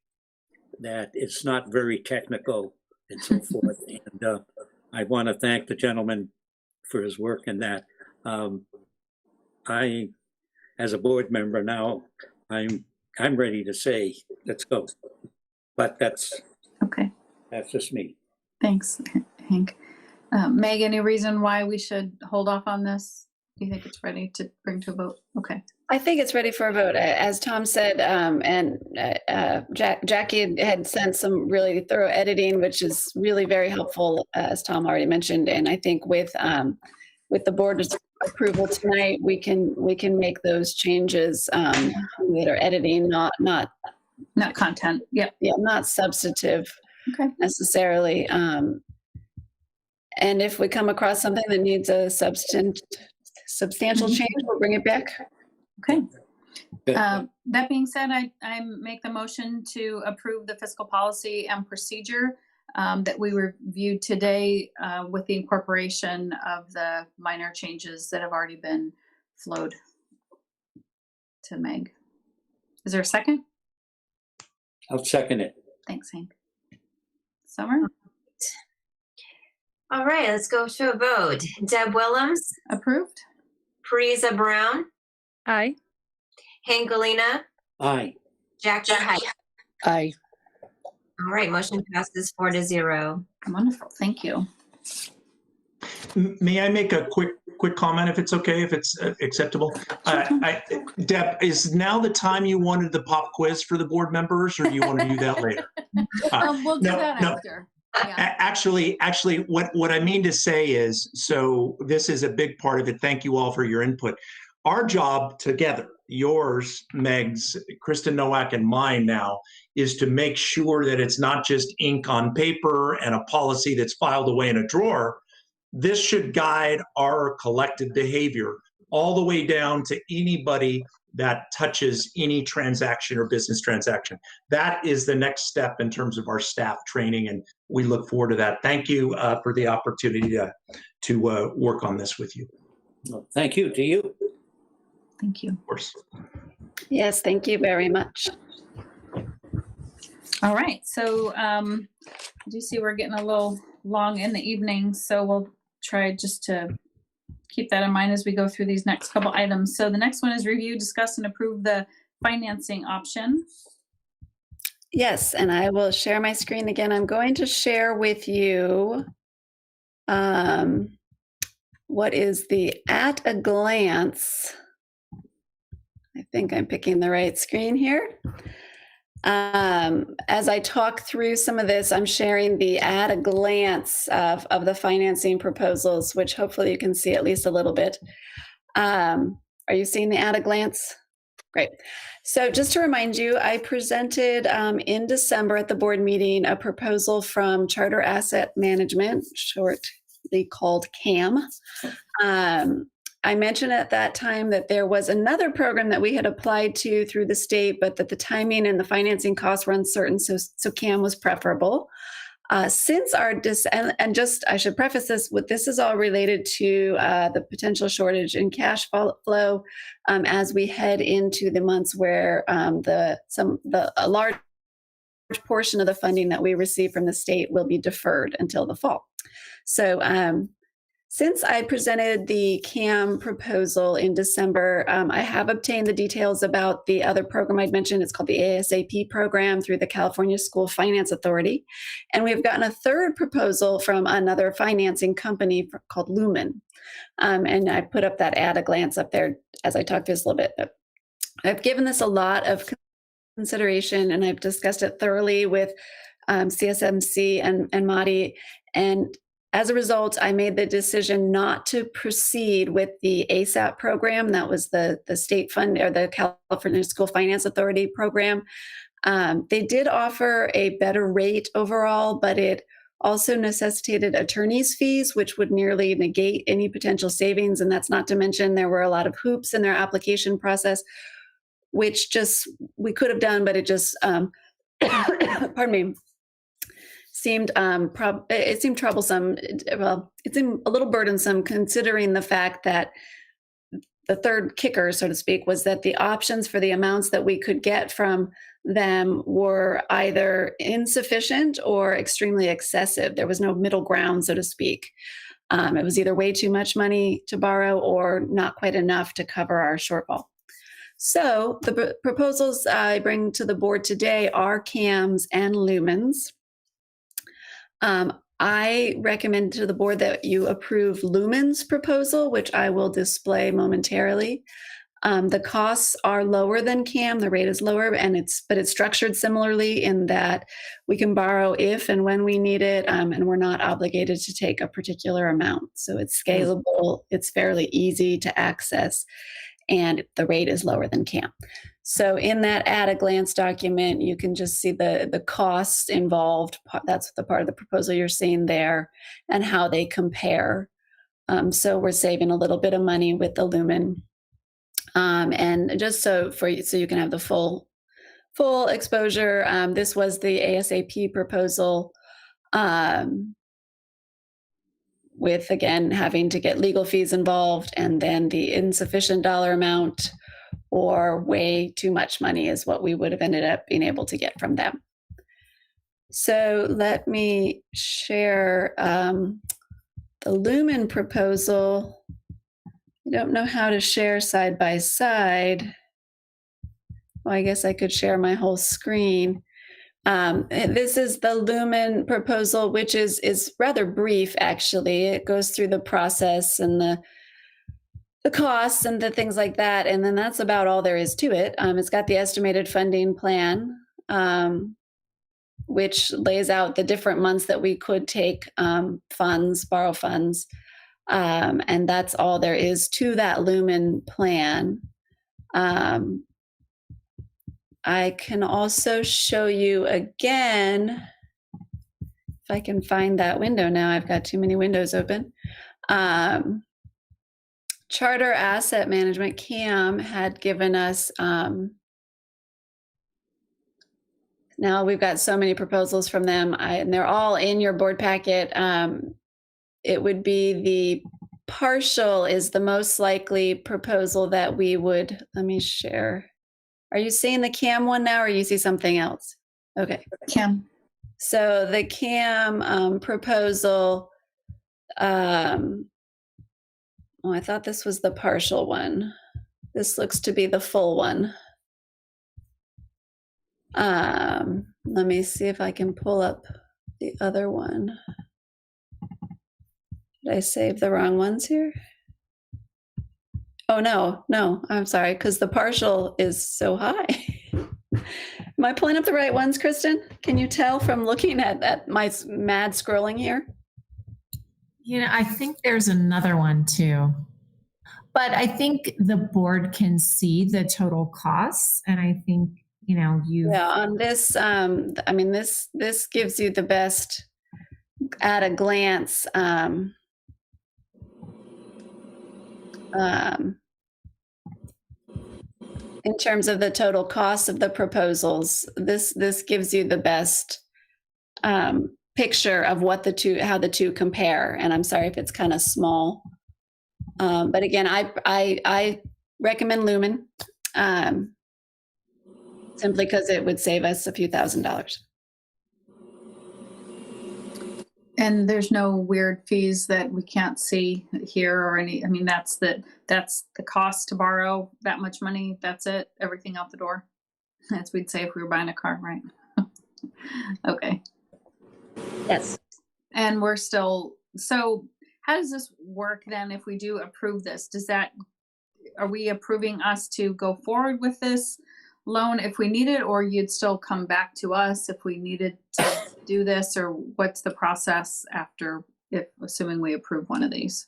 that it's not very technical and so forth. And I want to thank the gentleman for his work in that. I, as a board member now, I'm ready to say, let's go. But that's Okay, just me. thanks, Hank. Meg, any reason why we should hold off on this? Do you think it's ready to bring to a vote? Okay. I think it's ready for a vote. As Tom said, and Jackie had sent some really thorough editing, which is really very helpful, as Tom already mentioned. And I think with the board's approval tonight, we can make those changes that are editing, not Content. Yep. yeah, not substantive Okay. necessarily. And if we come across something that needs a substantial change, we'll bring it back. Okay. That being said, I make the motion to approve the fiscal policy and procedure that we reviewed today with the incorporation of the minor changes that have already been flowed to Meg. Is there a second? I'll second it. Thanks, Hank. Summer? All right, let's go to a vote. Deb Willems, Approved? Parisa Brown, Aye. Hank Galena, Aye. Jackie Hyde. Aye. All right, motion passes 4-0. Wonderful. Thank you. May I make a quick comment, if it's okay, if it's acceptable? Deb, is now the time you wanted the pop quiz for the board members, or do you want to do that later? We'll do no, that no. after. Yeah. Actually, what I mean to say is, so this is a big part of it. Thank you all for your input. Our job together, yours, Meg's, Kristen Nowak, and mine now, is to make sure that it's not just ink on paper and a policy that's filed away in a drawer. This should guide our collective behavior all the way down to anybody that touches any transaction or business transaction. That is the next step in terms of our staff training, and we look forward to that. Thank you for the opportunity to work on this with you. Well, thank you to you. Thank you. Of course. Yes, thank you very much. All right. So I do see we're getting a little long in the evening, so we'll try just to keep that in mind as we go through these next couple items. So the next one is review, discuss, and approve the financing option. Yes, and I will share my screen again. I'm going to share with you what is the at a glance. I think I'm picking the right screen here. As I talk through some of this, I'm sharing the at a glance of the financing proposals, which hopefully you can see at least a little bit. Are you seeing the at a glance? Great. So just to remind you, I presented in December at the board meeting a proposal from Charter Asset Management, shortly called CAM. I mentioned at that time that there was another program that we had applied to through the state, but that the timing and the financing costs were uncertain, so CAM was preferable. Since our and just I should preface this with this is all related to the potential shortage in cash flow as we head into the months where a large portion of the funding that we receive from the state will be deferred until the fall. So since I presented the CAM proposal in December, I have obtained the details about the other program I'd mentioned. It's called the ASAP program through the California School Finance Authority. And we've gotten a third proposal from another financing company called Lumen. And I put up that at a glance up there as I talk through this a little bit. But I've given this a lot of consideration, and I've discussed it thoroughly with CSMC and Madi. And as a result, I made the decision not to proceed with the ASAP program. That was the state fund or the California School Finance Authority program. They did offer a better rate overall, but it also necessitated attorney's fees, which would nearly negate any potential savings. And that's not to mention there were a lot of hoops in their application process, which just we could have done, but it just, pardon me, seemed it seemed troublesome. Well, it seemed a little burdensome considering the fact that the third kicker, so to speak, was that the options for the amounts that we could get from them were either insufficient or extremely excessive. There was no middle ground, so to speak. It was either way too much money to borrow or not quite enough to cover our shortfall. So the proposals I bring to the board today are CAMs and lumens. I recommend to the board that you approve Lumen's proposal, which I will display momentarily. The costs are lower than CAM. The rate is lower, but it's structured similarly in that we can borrow if and when we need it, and we're not obligated to take a particular amount. So it's scalable, it's fairly easy to access, and the rate is lower than CAM. So in that at-a-glance document, you can just see the costs involved. That's the part of the proposal you're seeing there, and how they compare. So we're saving a little bit of money with the Lumen. And just so you can have the full exposure, this was the ASAP proposal, with, again, having to get legal fees involved, and then the insufficient dollar amount or way too much money is what we would have ended up being able to get from them. So let me share the Lumen proposal. I don't know how to share side by side. Well, I guess I could share my whole screen. This is the Lumen proposal, which is rather brief, actually. It goes through the process and the costs and the things like that. And then that's about all there is to it. It's got the estimated funding plan, which lays out the different months that we could take borrow funds. And that's all there is to that Lumen plan. I can also show you again, if I can find that window now. I've got too many windows open. Charter Asset Management, CAM, had given us, now we've got so many proposals from them, and they're all in your board packet. It would be the partial is the most likely proposal that we would, let me share. Are you seeing the CAM one now, or you see something else? Okay. CAM. So the CAM proposal, oh, I thought this was the partial one. This looks to be the full one. Let me see if I can pull up the other one. Did I save the wrong ones here? Oh, no, I'm sorry, because the partial is so high. Am I pulling up the right ones, Kristen? Can you tell from looking at my mad scrolling here? I think there's another one too. But I think the board can see the total costs, and I think, Yeah, on this, I mean, this gives you the best at a glance in terms of the total cost of the proposals. This gives you the best picture of what how the two compare. And I'm sorry if it's kind of small, but again, I recommend Lumen simply because it would save us a few $1,000s. And there's no weird fees that we can't see here or any, I mean, that's the cost to borrow that much money. That's it. Everything out the door. As we'd say if we were buying a car, right? Okay. Yes. And we're still, so how does this work then if we do approve this? Are we approving us to go forward with this loan if we need it, or you'd still come back to us if we needed to do this, or what's the process after, assuming we approve one of these?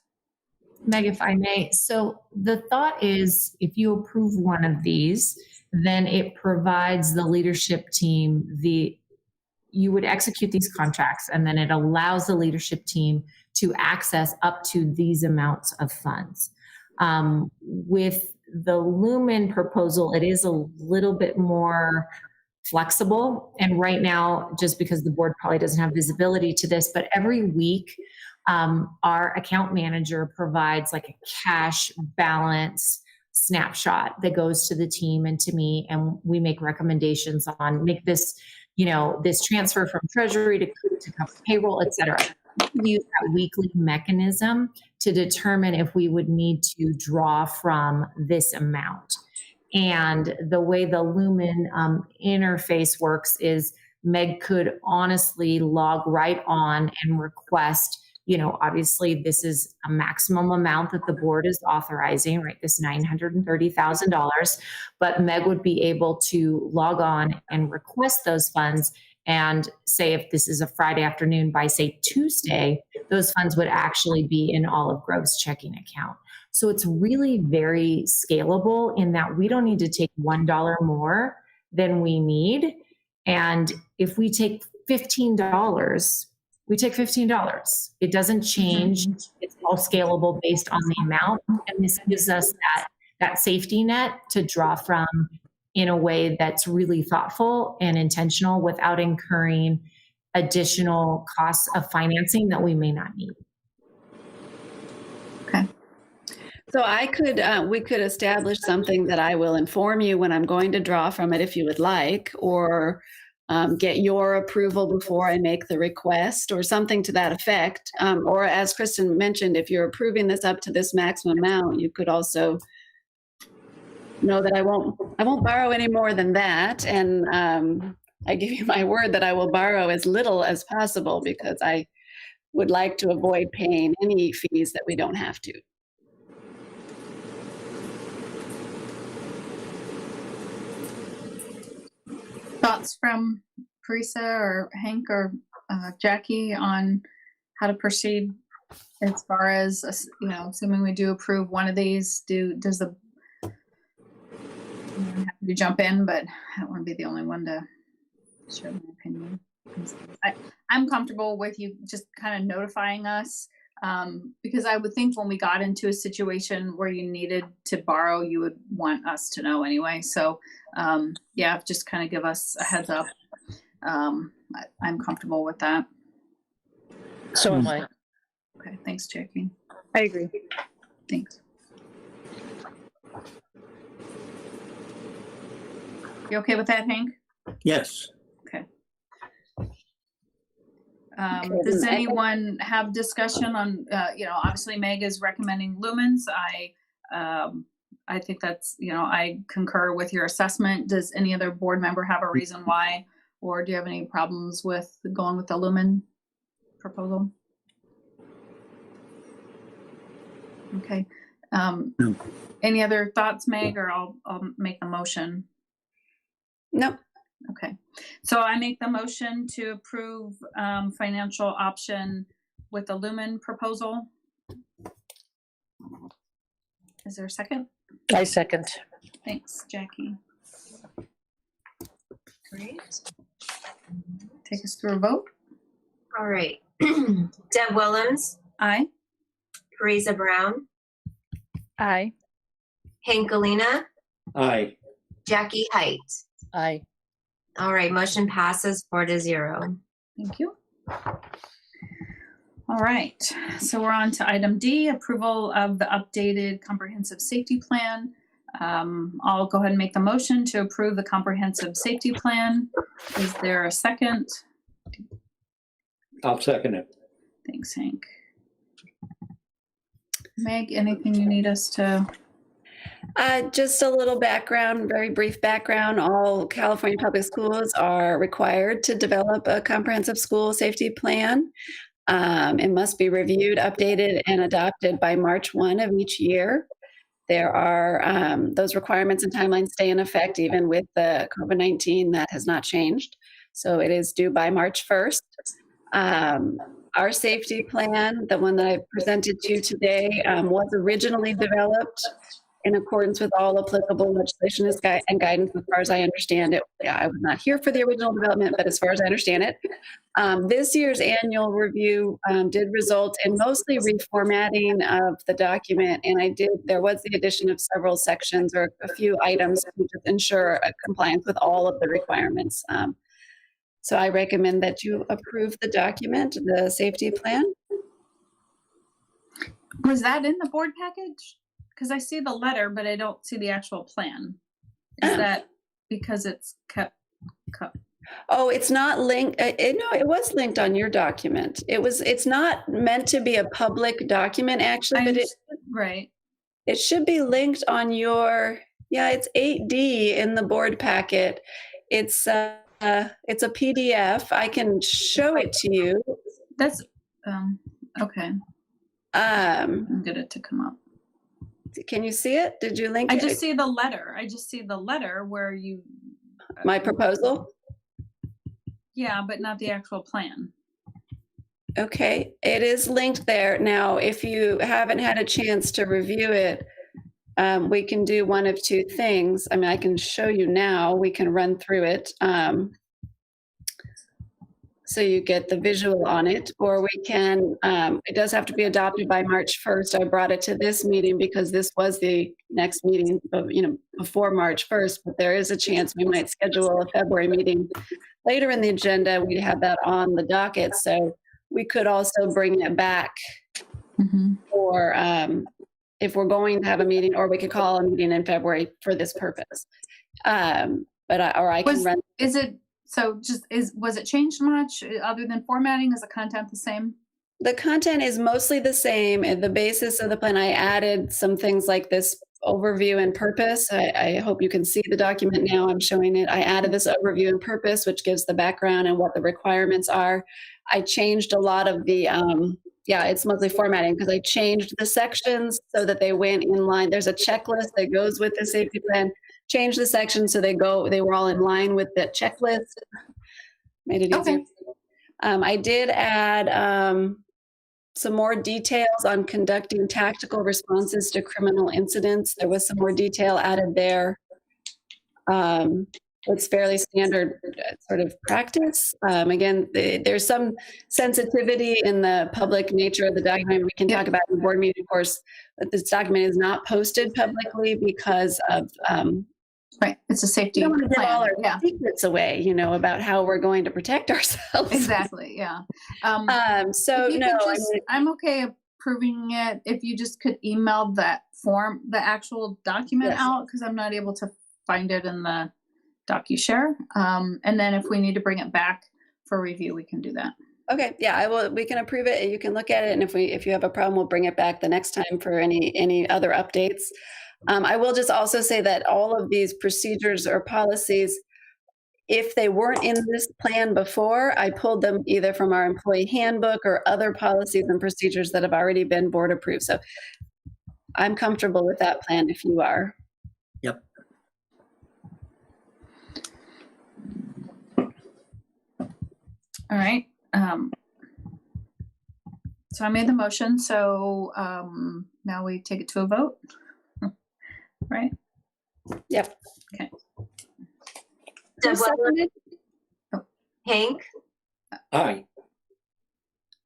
Meg, if I may. So the thought is, if you approve one of these, then it provides the leadership team you would execute these contracts, and then it allows the leadership team to access up to these amounts of funds. With the Lumen proposal, it is a little bit more flexible. And right now, just because the board probably doesn't have visibility to this, but every week, our account manager provides like a cash balance snapshot that goes to the team and to me, and we make recommendations on make this, this transfer from treasury to cover payroll, et cetera. We use that weekly mechanism to determine if we would need to draw from this amount. And the way the Lumen interface works is Meg could honestly log right on and request, obviously this is a maximum amount that the board is authorizing, right? This $930,000, but Meg would be able to log on and request those funds. And say if this is a Friday afternoon, by say Tuesday, those funds would actually be in Olive Grove's checking account. So it's really very scalable in that we don't need to take $1 more than we need. And if we take $15, we take $15. It doesn't change. It's all scalable based on the amount. And this gives us that safety net to draw from in a way that's really thoughtful and intentional without incurring additional costs of financing that we may not need. Okay. So we could establish something that I will inform you when I'm going to draw from it if you would like, or get your approval before I make the request or something to that effect. Or as Kristen mentioned, if you're approving this up to this maximum amount, you could also know that I won't borrow any more than that. And I give you my word that I will borrow as little as possible because I would like to avoid paying any fees that we don't have to. Thoughts from Parisa or Hank or Jackie on how to proceed as far as, assuming we do approve one of these, does the, I'm happy to jump in, but I don't want to be the only one to share my opinion. I'm comfortable with you just kind of notifying us, because I would think when we got into a situation where you needed to borrow, you would want us to know anyway. So just kind of give us a heads up. I'm comfortable with that. So am I. Okay, thanks, Jackie. I agree. Thanks. You okay with that, Hank? Yes. Okay. Does anyone have discussion on, obviously Meg is recommending lumens. I think that's, I concur with your assessment. Does any other board member have a reason why, or do you have any problems with going with the lumen proposal? Okay. No. Any other thoughts, Meg, or I'll make the motion? Nope. Okay, so I make the motion to approve financial option with the Lumen proposal. Is there a second? I second. Thanks, Jackie. Great. Take us through a vote. All right. Deb Willems, Aye. Parisa Brown, Aye. Hank Galena, Aye. Jackie Height. Aye. All right, motion passes 4-0. Thank you. All right, so we're on to item D, approval of the updated comprehensive safety plan. I'll go ahead and make the motion to approve the comprehensive safety plan. Is there a second? I'll second it. Thanks, Hank. Meg, anything you need us to? Just a little background, very brief background. All California public schools are required to develop a comprehensive school safety plan. It must be reviewed, updated, and adopted by March 1 of each year. There are those requirements and timelines stay in effect even with the COVID-19. That has not changed. So it is due by March 1st. Our safety plan, the one that I presented to you today, was originally developed in accordance with all applicable legislation and guidance as far as I understand it. Yeah, I was not here for the original development, but as far as I understand it, this year's annual review did result in mostly reformatting of the document, and there was the addition of several sections or a few items to just ensure compliance with all of the requirements. So I recommend that you approve the document, the safety plan. Was that in the board package? because I see the letter, but I don't see the actual plan. Is Oh. that because it's kept? Oh, it's not linked. No, it was linked on your document. It's not meant to be a public document actually, but Right. it should be linked on your, yeah, it's 8D in the board packet. It's a PDF. I can show it to you. That's, okay. I'll get it to come up. Can you see it? Did you link I it? just see the letter. I just see the letter where you. My proposal? Yeah, but not the actual plan. Okay, it is linked there. Now, if you haven't had a chance to review it, we can do one of two things. I mean, I can show you now. We can run through it. So you get the visual on it, or we can, it does have to be adopted by March 1st. I brought it to this meeting because this was the next meeting of, before March 1st, but there is a chance we might schedule a February meeting later in the agenda. We have that on the docket. So we could also bring it back for, if we're going to have a meeting, or we could call a meeting in February for this purpose. I can run. Is it, so was it changed much other than formatting? Is the content the same? The content is mostly the same. And the basis of the plan, I added some things like this overview and purpose. I hope you can see the document now. I'm showing it. I added this overview and purpose, which gives the background and what the requirements are. I changed a lot of the, it's mostly formatting because I changed the sections so that they went in line. There's a checklist that goes with the safety plan. Change the sections so they were all in line with the checklist. Made it easier. Okay. I did add some more details on conducting tactical responses to criminal incidents. There was some more detail added there. It's fairly standard sort of practice. Again, there's some sensitivity in the public nature of the document. We can talk about in the board meeting, of course, but this document is not posted publicly because of right. It's a safety we don't want to give all our plan. secrets away, about how we're going to protect ourselves. Exactly. Yeah. So if you no, could I'm okay approving it if you just could email that form, the actual document Yes. out, because I'm not able to find it in the DocuShare. And then if we need to bring it back for review, we can do that. Okay, yeah, I will. We can approve it. You can look at it, and if you have a problem, we'll bring it back the next time for any other updates. I will just also say that all of these procedures or policies, if they weren't in this plan before, I pulled them either from our employee handbook or other policies and procedures that have already been board approved. So I'm comfortable with that plan if you are. Yep. All right. So I made the motion. So now we take it to a vote. Right? Yep. Okay. Who seconded? Hank? Aye.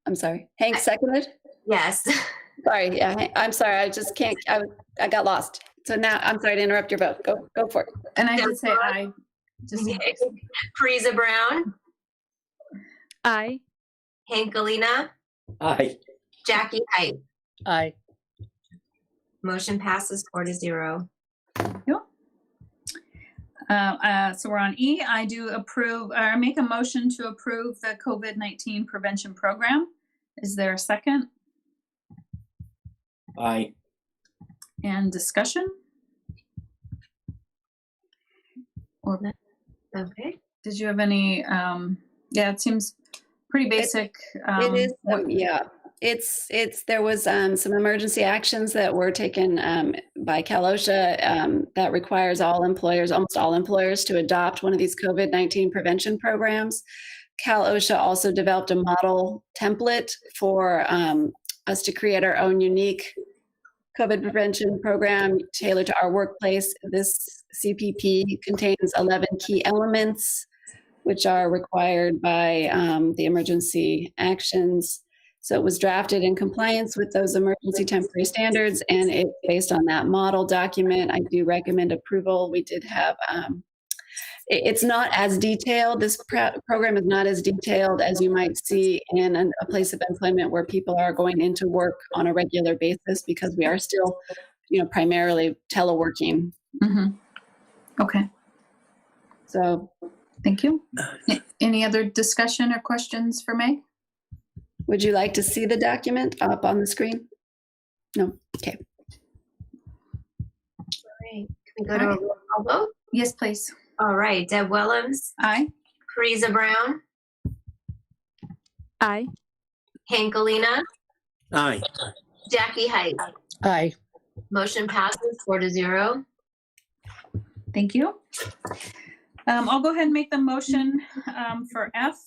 I'm sorry. Hank seconded? Yes. Sorry. Yeah, I'm sorry. I just can't. I got lost. So now I'm sorry to interrupt your vote. Go for it. And I did say aye. Just Okay. Parisa Brown? Aye. Hank Galina? Aye. Jackie Hype? Aye. Motion passes 4-0. So we're on E. I do approve, or make a motion to approve the COVID-19 prevention program. Is there a second? Aye. And discussion? Or Okay. did you have any, it seems pretty basic. It is. Yeah. There was some emergency actions that were taken by Cal OSHA that requires almost all employers to adopt one of these COVID-19 prevention programs. Cal OSHA also developed a model template for us to create our own unique COVID prevention program tailored to our workplace. This CPP contains 11 key elements, which are required by the emergency actions. So it was drafted in compliance with those emergency temporary standards, and it's based on that model document. I do recommend approval. We did have, it's not as detailed. This program is not as detailed as you might see in a place of employment where people are going into work on a regular basis, because we are still primarily teleworking. Mm-hmm. Okay, So thank you. Any other discussion or questions for Meg? would you like to see the document up on the screen? No? Okay. Great. Can we go to a roll call vote? Yes, please. All right. Deb Willems, Aye. Teresa Brown, Aye. Hankalina, Aye. Jackie Height. Aye. Motion passes 4-0. Thank you. I'll go ahead and make the motion for F,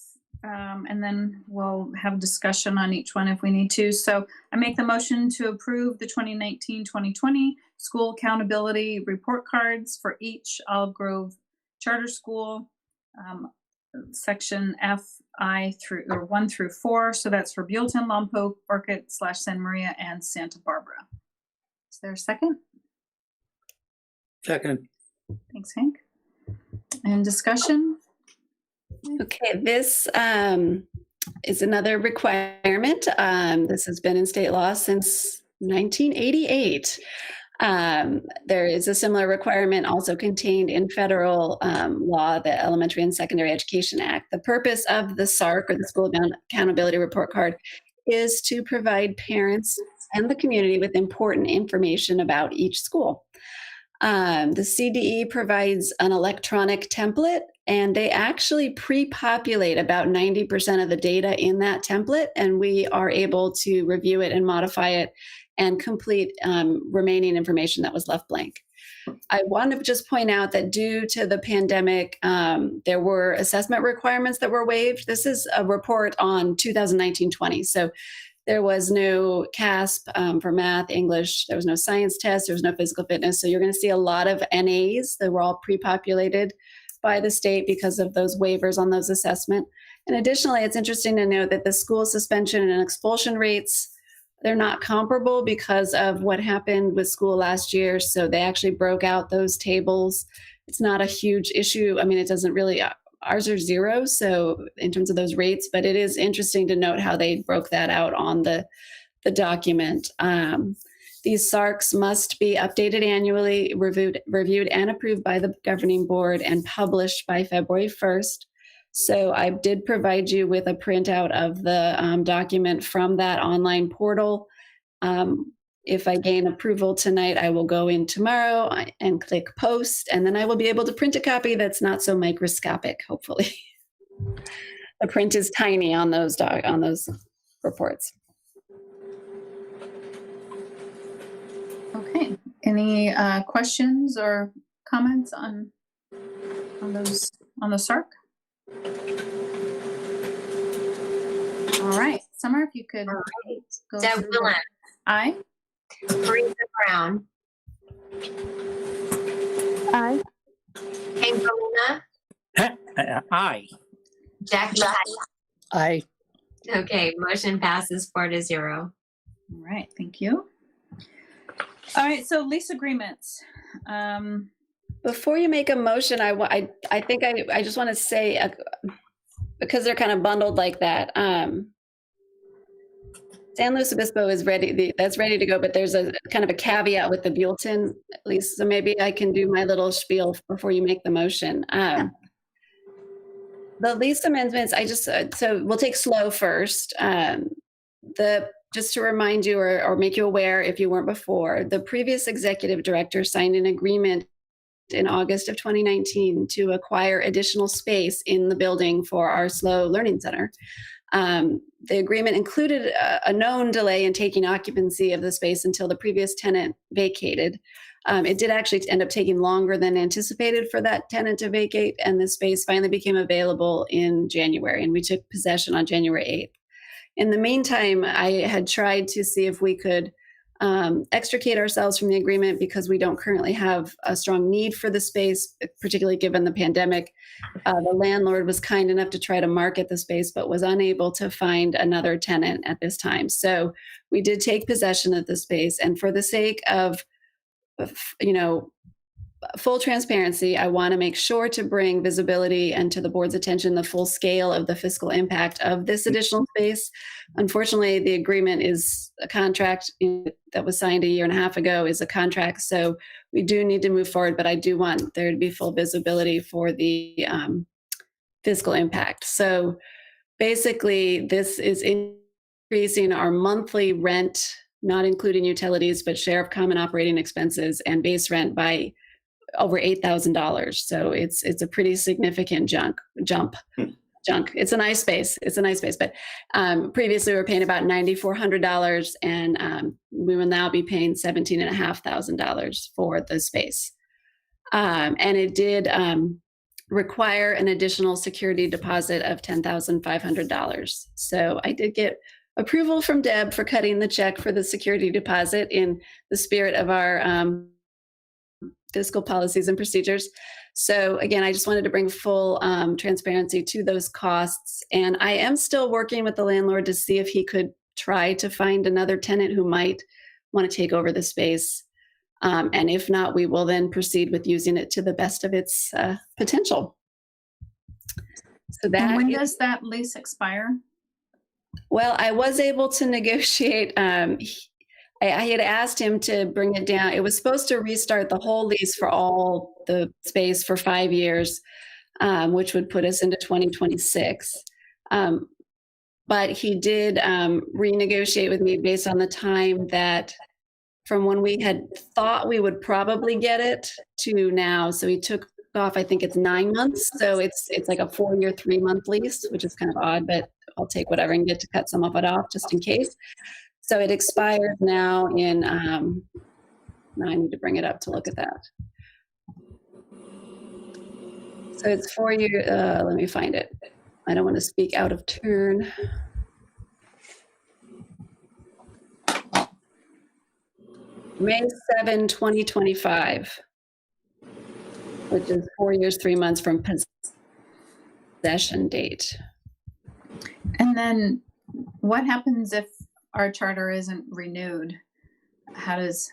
and then we'll have discussion on each one if we need to. So I make the motion to approve the 2019-2020 school accountability report cards for each Olive Grove charter school, section F, I through, or 1 through 4. So that's for Buellton, Lompoc, Orchid / San Maria, and Santa Barbara. Is there a second? Second. Thanks, Hank. And discussion? Okay, this is another requirement. This has been in state law since 1988. There is a similar requirement also contained in federal law, the Elementary and Secondary Education Act. The purpose of the SARC, or the School Accountability Report Card, is to provide parents and the community with important information about each school. The CDE provides an electronic template, and they actually pre-populate about 90% of the data in that template, and we are able to review it and modify it and complete remaining information that was left blank. I want to just point out that due to the pandemic, there were assessment requirements that were waived. This is a report on 2019-20, so there was no CASP for math, English. There was no science test. There was no physical fitness. So you're going to see a lot of NAs that were all pre-populated by the state because of those waivers on those assessment. And additionally, it's interesting to note that the school suspension and expulsion rates, they're not comparable because of what happened with school last year. So they actually broke out those tables. It's not a huge issue. I mean, it doesn't really, ours are 0. So in terms of those rates, but it is interesting to note how they broke that out on the document. These SARCs must be updated annually, reviewed and approved by the governing board, and published by February 1st. So I did provide you with a printout of the document from that online portal. If I gain approval tonight, I will go in tomorrow and click post, and then I will be able to print a copy that's not so microscopic, hopefully. The print is tiny on those reports. Okay. Any questions or comments on the SARC? All right, Summer, if you could All right. go Deb through Willems, Aye. Teresa Brown, Aye. Hankalina, Aye. Jackie Height. Aye. Okay, motion passes 4-0. All right, thank you. All right, so lease agreements. Before you make a motion, I think I just want to say, because they're kind of bundled like that, San Luis Obispo is ready. That's ready to go, but there's a kind of a caveat with the Buellton, at least. So maybe I can do my little spiel before you make the motion. The lease amendments, so we'll take slow first. Just to remind you or make you aware if you weren't before, the previous executive director signed an agreement in August of 2019 to acquire additional space in the building for our SLO Learning Center. The agreement included a known delay in taking occupancy of the space until the previous tenant vacated. It did actually end up taking longer than anticipated for that tenant to vacate, and the space finally became available in January, and we took possession on January 8th. In the meantime, I had tried to see if we could extricate ourselves from the agreement because we don't currently have a strong need for the space, particularly given the pandemic. The landlord was kind enough to try to market the space, but was unable to find another tenant at this time. So we did take possession of the space, and for the sake of full transparency, I want to make sure to bring visibility and to the board's attention the full scale of the fiscal impact of this additional space. Unfortunately, the agreement is a contract that was signed a year and a half ago, is a contract. So we do need to move forward, but I do want there to be full visibility for the fiscal impact. So basically, this is increasing our monthly rent, not including utilities, but share of common operating expenses and base rent by over $8,000. So it's a pretty significant jump. It's a nice space. But previously we were paying about $9,400, and we will now be paying $17,500 for the space. And it did require an additional security deposit of $10,500. So I did get approval from Deb for cutting the check for the security deposit in the spirit of our fiscal policies and procedures. So again, I just wanted to bring full transparency to those costs. And I am still working with the landlord to see if he could try to find another tenant who might want to take over the space. And if not, we will then proceed with using it to the best of its potential. So that And when does that lease expire? Well, I was able to negotiate. I had asked him to bring it down. It was supposed to restart the whole lease for all the space for 5 years, which would put us into 2026. But he did renegotiate with me based on the time that from when we had thought we would probably get it to now. So he took off, I think it's 9 months. So it's like a 4-year, 3-month lease, which is kind of odd, but I'll take whatever and get to cut some of it off just in case. So it expires now in, now I need to bring it up to look at that. So it's 4 years, let me find it. I don't want to speak out of turn. May 7, 2025, which is 4 years, 3 months from possession date. And then what happens if our charter isn't renewed? How does,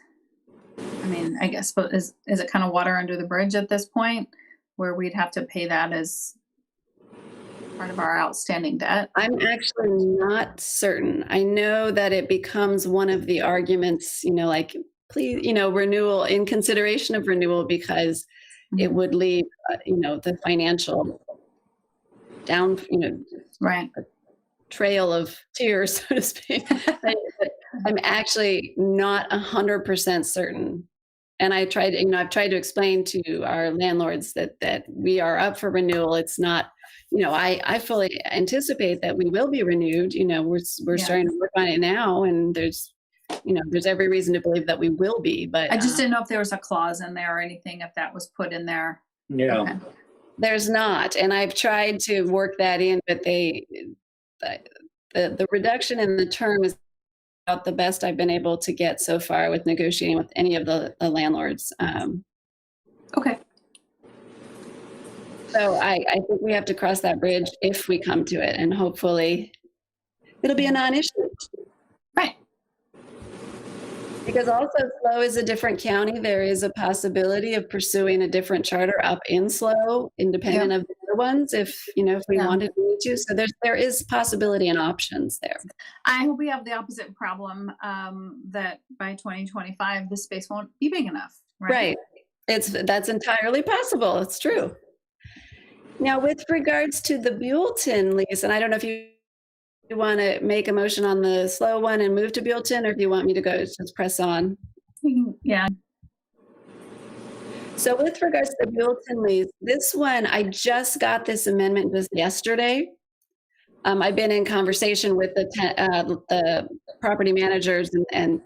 I mean, I guess, but is it kind of water under the bridge at this point where we'd have to pay that as part of our outstanding debt? I'm actually not certain. I know that it becomes one of the arguments, like, please, renewal in consideration of renewal, because it would leave, the financial down, Right. trail of tears, so to speak. I'm actually not 100% certain. And I've tried to explain to our landlords that we are up for renewal. It's not, I fully anticipate that we will be renewed. We're starting to work on it now, and there's every reason to believe that we will be. But I just didn't know if there was a clause in there or anything, if that was put in there. Yeah. Okay. There's not, and I've tried to work that in, but the reduction in the term is about the best I've been able to get so far with negotiating with any of the landlords. Okay. So I think we have to cross that bridge if we come to it, and hopefully it'll be a non-issue. Right. Because also SLO is a different county. There is a possibility of pursuing a different charter up in SLO, independent of the other ones, if we wanted to. So there is possibility and options there. I hope we have the opposite problem, that by 2025, the space won't be big enough. Right. That's entirely possible. It's true. Now, with regards to the Buellton lease, and I don't know if you want to make a motion on the SLO one and move to Buellton, or if you want me to go just press on. Yeah. So with regards to the Buellton lease, this one, I just got this amendment just yesterday. I've been in conversation with the property managers, and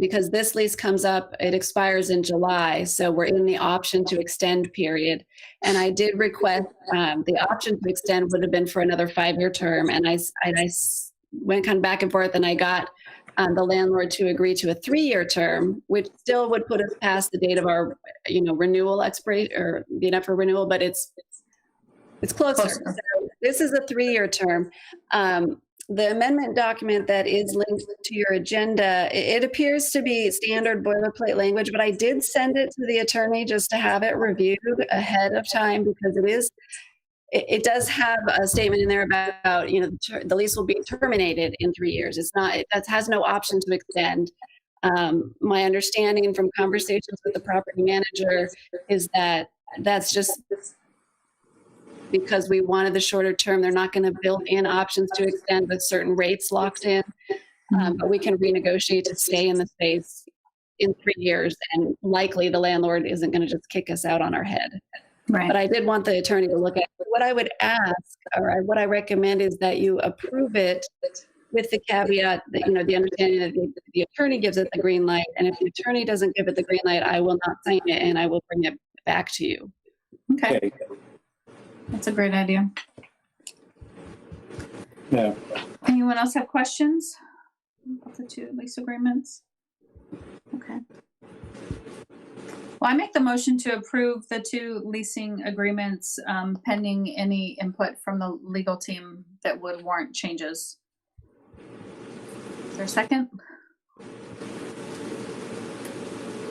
because this lease comes up, it expires in July, so we're in the option to extend period. And I did request the option to extend would have been for another 5-year term, and I went kind of back and forth, and I got the landlord to agree to a 3-year term, which still would put us past the date of our renewal expiration, or being up for renewal, but it's closer. So this is a 3-year term. the amendment document that is linked to your agenda, it appears to be standard boilerplate language, but I did send it to the attorney just to have it reviewed ahead of time because it does have a statement in there about, the lease will be terminated in 3 years. That has no option to extend. My understanding from conversations with the property manager is that that's just because we wanted the shorter term. They're not going to build in options to extend with certain rates locked in, but we can renegotiate to stay in the space in 3 years, and likely the landlord isn't going to just kick us out on our head. Right. But I did want the attorney to look at it. What I would ask, or what I recommend, is that you approve it with the caveat that, the understanding that the attorney gives it the green light. And if the attorney doesn't give it the green light, I will not sign it and I will bring it back to you. Okay. Okay. That's a great idea. Yeah. Anyone else have questions about the two lease agreements? Okay. Well, I make the motion to approve the two leasing agreements pending any input from the legal team that would warrant changes. Is there a second?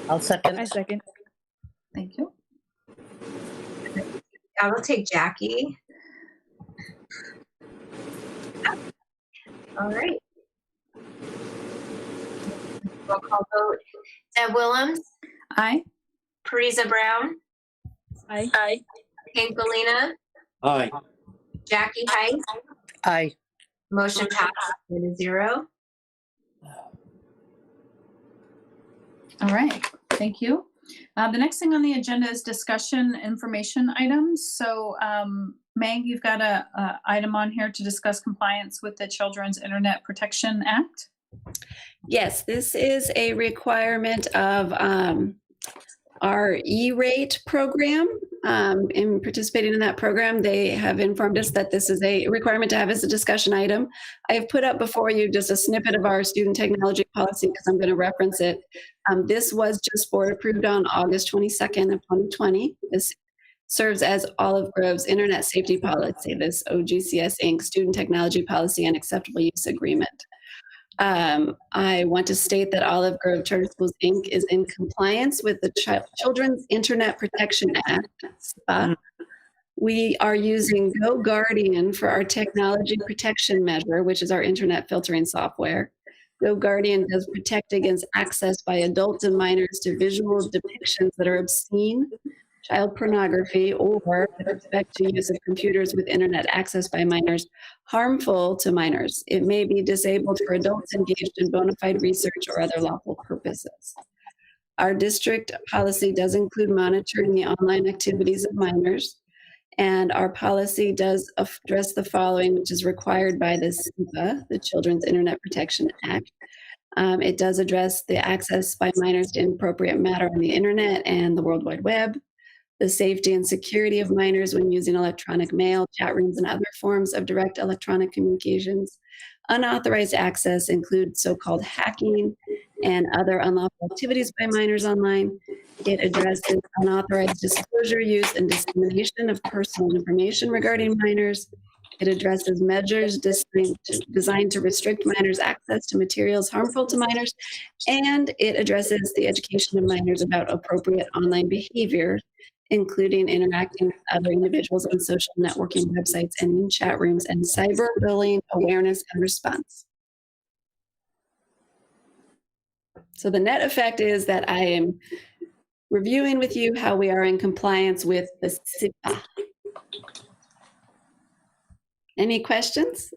I'll second. I second. Thank you. I will take Jackie. All right. Roll call vote. Deb Willems, Aye. Parisa Brown, Aye. Hank Galena, Aye. Jackie Height. Aye. Motion passed 4-0. All right. Thank you. The next thing on the agenda is discussion information items. So, Meg, you've got a item on here to discuss compliance with the Children's Internet Protection Act. Yes, this is a requirement of our E-rate program. In participating in that program, they have informed us that this is a requirement to have as a discussion item. I have put up before you just a snippet of our student technology policy because I'm going to reference it. This was just board approved on August 22nd of 2020. This serves as Olive Grove's Internet Safety Policy, this OGCS Inc. Student Technology Policy and Acceptable Use Agreement. I want to state that Olive Grove Charter Schools, Inc. is in compliance with the Children's Internet Protection Act, SIPA. We are using GoGuardian for our technology protection measure, which is our internet filtering software. GoGuardian does protect against access by adults and minors to visual depictions that are obscene, child pornography, or with respect to use of computers with internet access by minors, harmful to minors. It may be disabled for adults engaged in bona fide research or other lawful purposes. Our district policy does include monitoring the online activities of minors, and our policy does address the following, which is required by the SIPA, the Children's Internet Protection Act. It does address the access by minors to inappropriate matter on the internet and the World Wide Web, the safety and security of minors when using electronic mail, chat rooms, and other forms of direct electronic communications. Unauthorized access includes so-called hacking and other unlawful activities by minors online. It addresses unauthorized disclosure, use, and dissemination of personal information regarding minors. It addresses measures designed to restrict minors' access to materials harmful to minors. And it addresses the education of minors about appropriate online behavior, including interacting with other individuals on social networking websites and in chat rooms, and cyberbullying awareness and response. So the net effect is that I am reviewing with you how we are in compliance with the SIPA. Any questions?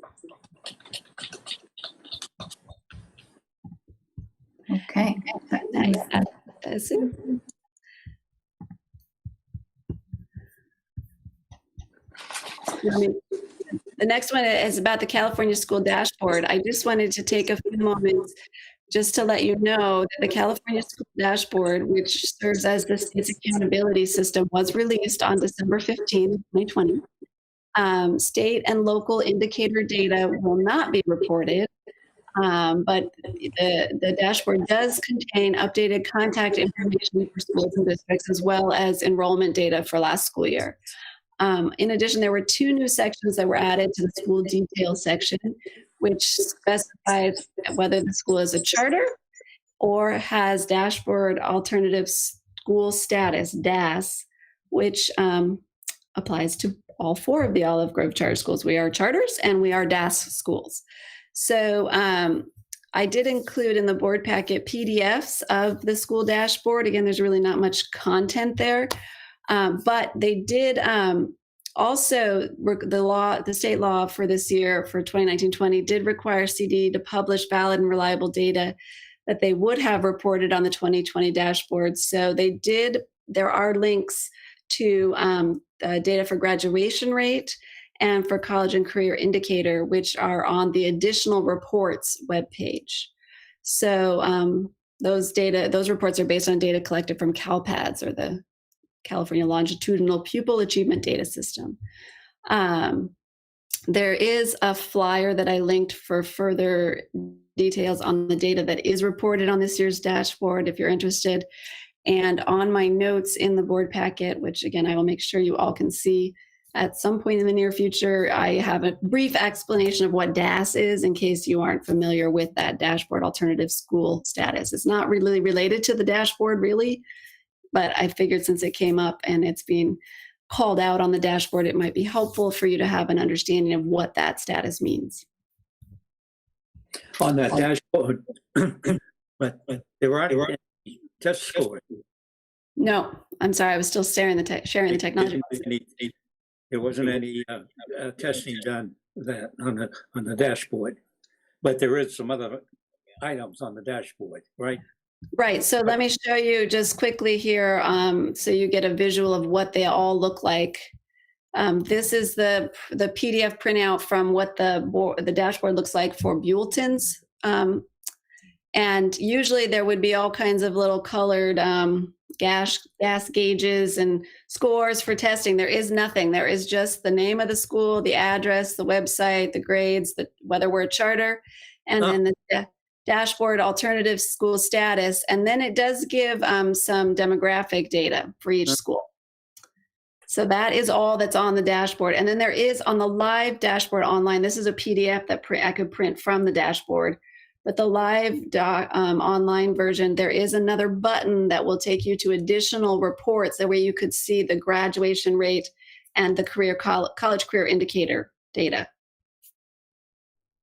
Okay. That's it. The next one is about the California School Dashboard. I just wanted to take a few moments just to let you know that the California School Dashboard, which serves as the state's accountability system, was released on December 15, 2020. State and local indicator data will not be reported, but the dashboard does contain updated contact information for schools and districts, as well as enrollment data for last school year. In addition, there were 2 new sections that were added to the school detail section, which specifies whether the school is a charter or has dashboard alternative school status, DAS, which applies to all 4 of the Olive Grove charter schools. We are charters and we are DAS schools. So I did include in the board packet PDFs of the school dashboard. Again, there's really not much content there, but they did also, the state law for this year, for 2019-20, did require CD to publish valid and reliable data that they would have reported on the 2020 dashboard. So there are links to data for graduation rate and for college and career indicator, which are on the additional reports webpage. So those reports are based on data collected from CalPADS, or the California Longitudinal Pupil Achievement Data System. There is a flyer that I linked for further details on the data that is reported on this year's dashboard, if you're interested. And on my notes in the board packet, which again, I will make sure you all can see at some point in the near future, I have a brief explanation of what DAS is in case you aren't familiar with that dashboard alternative school status. It's not really related to the dashboard really, but I figured since it came up and it's being called out on the dashboard, it might be helpful for you to have an understanding of what that status means. On that dashboard, but there aren't any test scores. No, I'm sorry, I was still sharing the technology. There wasn't any testing done that on the dashboard, but there is some other items on the dashboard, right? Right. So let me show you just quickly here, so you get a visual of what they all look like. This is the PDF printout from what the dashboard looks like for bulletins. And usually there would be all kinds of little colored gas gauges and scores for testing. There is nothing. There is just the name of the school, the address, the website, the grades, whether we're a charter, and then the dashboard alternative school status. And then it does give some demographic data for each school. So that is all that's on the dashboard. And then there is on the live dashboard online, this is a PDF that I could print from the dashboard. But the live online version, there is another button that will take you to additional reports that way you could see the graduation rate and the college career indicator data.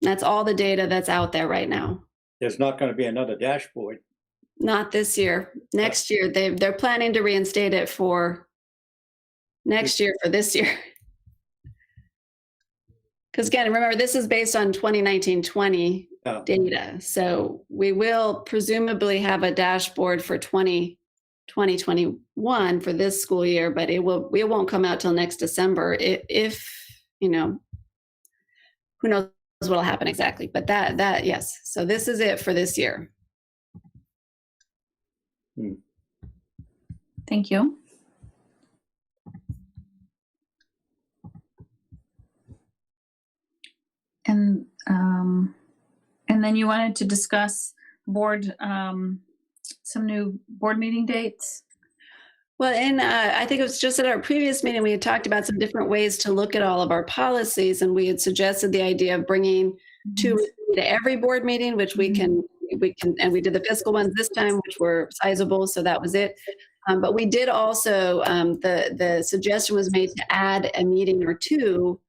That's all the data that's out there right now. There's not going to be another dashboard. Not this year. Next year, they're planning to reinstate it for next year for this year. Because again, remember, this is based on 2019-20 data. So we will presumably have a dashboard for 2021 for this school year, but it won't come out till next December. If you know, who knows what'll happen exactly, but that yes. So this is it for this year. Thank you. And then you wanted to discuss board, some new board meeting dates. Well, I think it was just at our previous meeting, we had talked about some different ways to look at all of our policies, and we had suggested the idea of bringing two to every board meeting, which we can, and we did the fiscal ones this time, which were sizable, so that was it. But we did also, the suggestion was made to add a meeting or two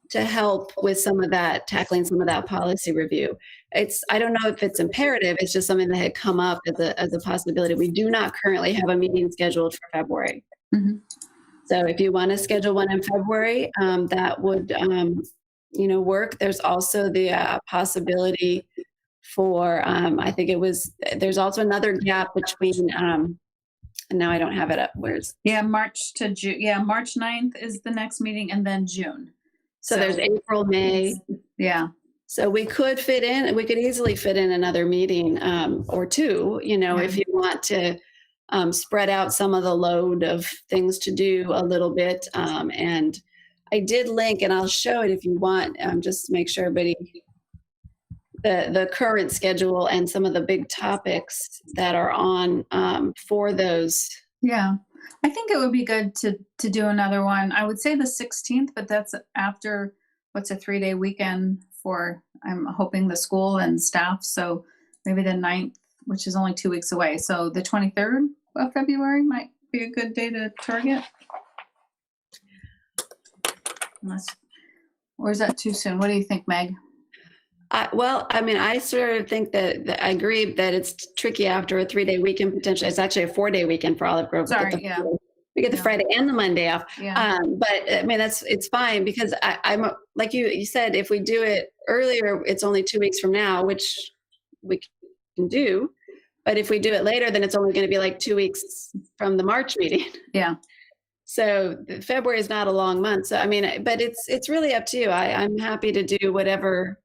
to help with some of that, tackling some of that policy review. I don't know if it's imperative, it's just something that had come up as a possibility. We do not currently have a meeting scheduled for February. So if you want to schedule one in February, that would, work. There's also the possibility for, I think there's also another gap between, and now I don't have it up. March to June. Yeah, March 9th is the next meeting, and then June. So there's April, May. Yeah. So we could easily fit in another meeting or two, if you want to spread out some of the load of things to do a little bit. And I did link, and I'll show it if you want, just to make sure everybody, the current schedule and some of the big topics that are on for those. Yeah. I think it would be good to do another one. I would say the 16th, but that's after what's a 3-day weekend for, I'm hoping the school and staff. So maybe the 9th, which is only 2 weeks away. So the 23rd of February might be a good day to target. Or is that too soon? What do you think, Meg? Well, I mean, I sort of think that I agree that it's tricky after a 3-day weekend potentially. It's actually a 4-day weekend for Olive Grove. Sorry, We get the Yeah. Friday and the Monday off. Yeah. But I mean, it's fine because I'm like you said, if we do it earlier, it's only 2 weeks from now, which we can do. But if we do it later, then it's only going to be like 2 weeks from the March meeting. Yeah. So February is not a long month. So I mean, but it's really up to you. I'm happy to do whatever.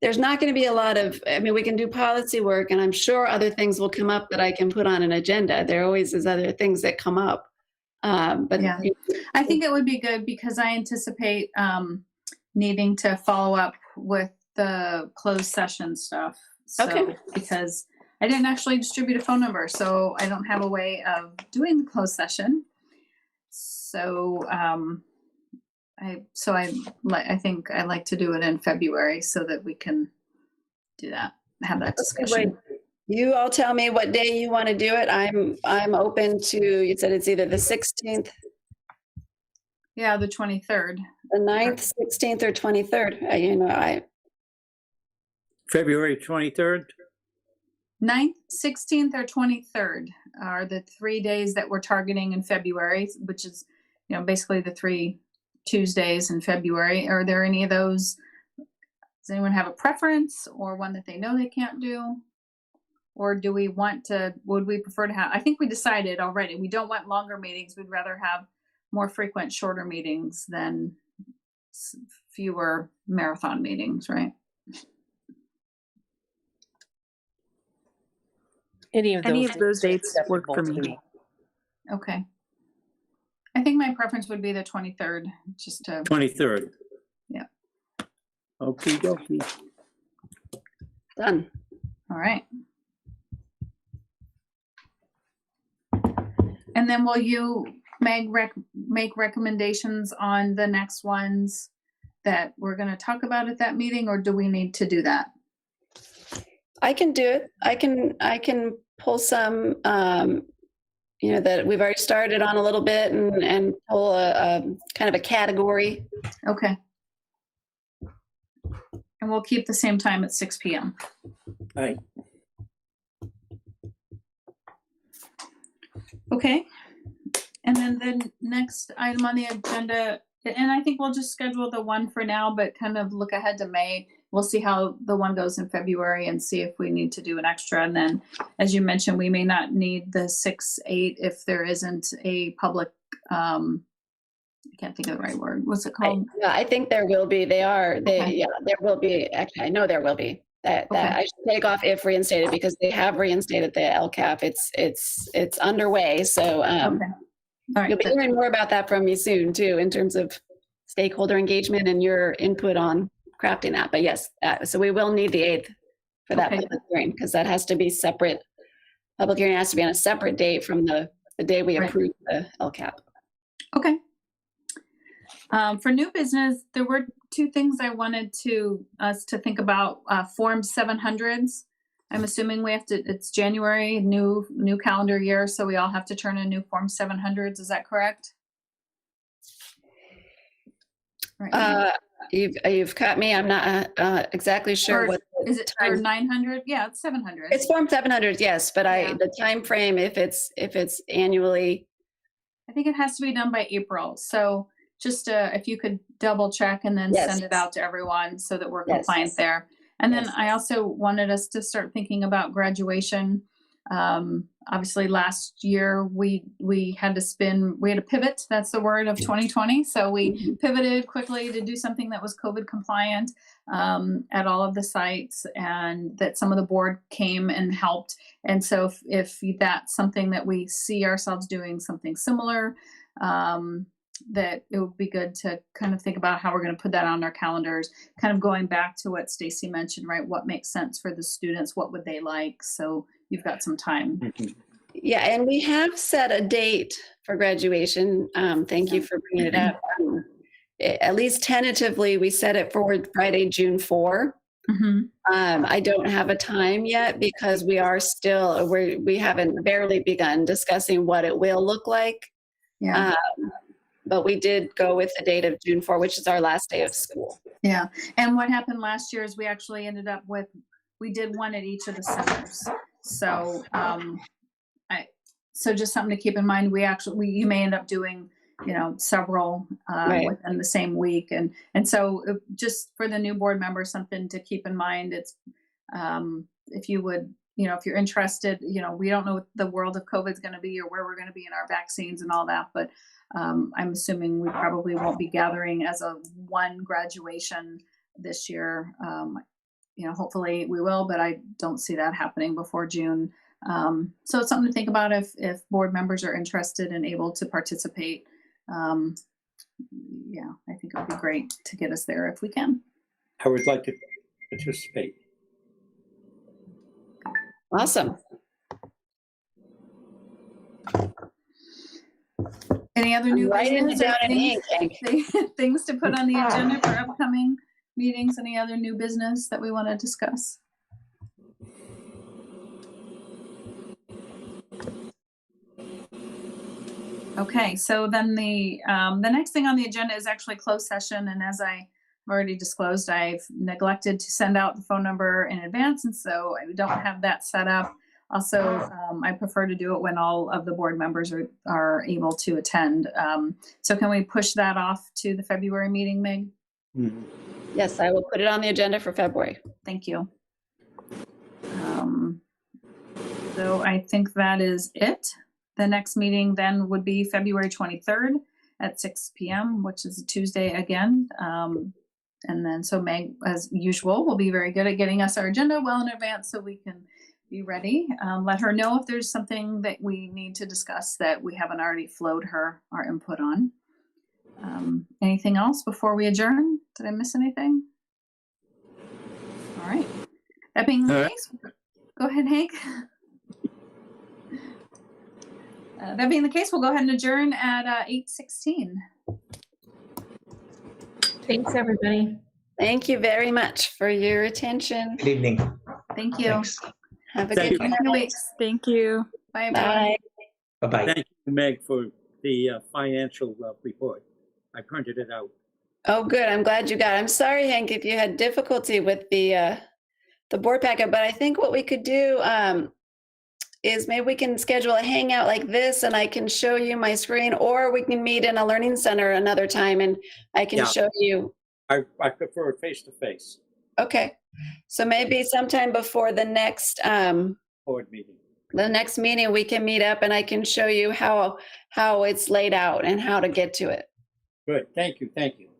There's not going to be a lot of, I mean, we can do policy work and I'm sure other things will come up that I can put on an agenda. There always is other things that come up. But Yeah. I think it would be good because I anticipate needing to follow up with the closed session stuff. So, Okay. Because I didn't actually distribute a phone number, so I don't have a way of doing the closed session. So I think I'd like to do it in February so that we can do that, have that discussion. You all tell me what day you want to do it. I'm open to, you said it's either the 16th, Yeah, the 23rd. the 9th, 16th, or 23rd. February 23rd? 9th, 16th, or 23rd are the 3 days that we're targeting in February, which is, basically the 3 Tuesdays in February. Are there any of those? Does anyone have a preference or one that they know they can't do? Or do we want to, would we prefer to have, I think we decided already, we don't want longer meetings. We'd rather have more frequent, shorter meetings than fewer marathon meetings, right? Any of those dates are work for acceptable to me. Okay. I think my preference would be the 23rd, just to, 23rd. Yeah. Okie dokie. Done. all right. And then will you, Meg, make recommendations on the next ones that we're going to talk about at that meeting, or do we need to do that? I can do it. I can pull some, that we've already started on a little bit and pull a kind of a category. Okay. And we'll keep the same time at 6 p.m. All right. Okay. And then the next item on the agenda, and I think we'll just schedule the one for now, but kind of look ahead to May. We'll see how the one goes in February and see if we need to do an extra. And then, as you mentioned, we may not need the 6-8 if there isn't a public, I can't think of the right word. What's it called? I think there will be. There will be. Actually, I know there will be. That I should take off if reinstated because they have reinstated the LCAP. It's underway. So Okay. All right. you'll be hearing more about that from me soon too, in terms of stakeholder engagement and your input on crafting that. But yes, so we will need the 8th for that public hearing because that has to be separate. Public hearing has to be on a separate date from the day we approve the LCAP. Okay. For new business, there were 2 things I wanted us to think about. Form 700s. I'm assuming we have to. It's January, new calendar year, so we all have to turn in new Form 700s. Is that correct? Right. You've caught me. I'm not exactly sure what is it. Or 900? Yeah, it's 700. It's Form 700, yes, but the time frame, if it's annually, I think it has to be done by April. So just if you could double check and then send it out to everyone so that we're compliant there. And then I also wanted us to start thinking about graduation. Obviously last year we had to pivot. That's the word of 2020. So we pivoted quickly to do something that was COVID compliant at all of the sites, and that some of the board came and helped. And so if that's something that we see ourselves doing something similar, that it would be good to kind of think about how we're going to put that on our calendars, kind of going back to what Stacy mentioned, right? What makes sense for the students? What would they like? So you've got some time. Yeah, and we have set a date for graduation. Thank you for bringing it up. at least tentatively, we set it for Friday, June 4. Mhm. I don't have a time yet because we haven't barely begun discussing what it will look like. Yeah. But we did go with the date of June 4, which is our last day of school. Yeah. And what happened last year is we actually ended up we did one at each of the centers. So, so just something to keep in mind. You may end up doing, several Right. within the same week. And so just for the new board members, something to keep in mind. It's, if you would, if you're interested, we don't know what the world of COVID is going to be or where we're going to be in our vaccines and all that, but I'm assuming we probably won't be gathering as a one graduation this year. Hopefully we will, but I don't see that happening before June. So it's something to think about if board members are interested and able to participate. Yeah, I think it would be great to get us there if we can. I would like to participate. Awesome. Any other new Writing it business or down in ink, Hank. things to put on the agenda for upcoming meetings? Any other new business that we want to discuss? Okay, so then the next thing on the agenda is actually closed session, and as I've already disclosed, I've neglected to send out the phone number in advance, and so I don't have that set up. Also, I prefer to do it when all of the board members are able to attend. So can we push that off to the February meeting, Meg? Mhm. Yes, I will put it on the agenda for February. Thank you. So I think that is it. The next meeting then would be February 23rd at 6 p.m., which is a Tuesday again. And then so Meg, as usual, will be very good at getting us our agenda well in advance so we can be ready. Let her know if there's something that we need to discuss that we haven't already flowed her our input on. Anything else before we adjourn? Did I miss anything? All right. That being the case, go ahead, Hank. That being the case, we'll go ahead and adjourn at 8:16. Thanks, everybody. Thank you very much for your attention. Good evening. Thank you. Thanks. Have a Thank good you. night. Thank you. Bye, everyone. Bye. Bye-bye. Thank you, Meg, for the financial report. I printed it out. Oh, good. I'm glad you got it. I'm sorry, Hank, if you had difficulty with the board packet, but I think what we could do is maybe we can schedule a hangout like this and I can show you my screen, or we can meet in a learning center another time and I can Yeah. show you. I prefer it face-to-face Okay. So maybe sometime before the next board meeting. we can meet up and I can show you how it's laid out and how to get to it. Good. Thank you. Thank you.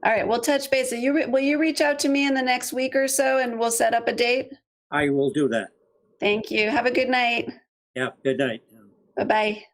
All right, we'll touch base. Will you reach out to me in the next week or so and we'll set up a date? I will do that. Thank you. Have a good night. Yeah. Good night. Bye-bye.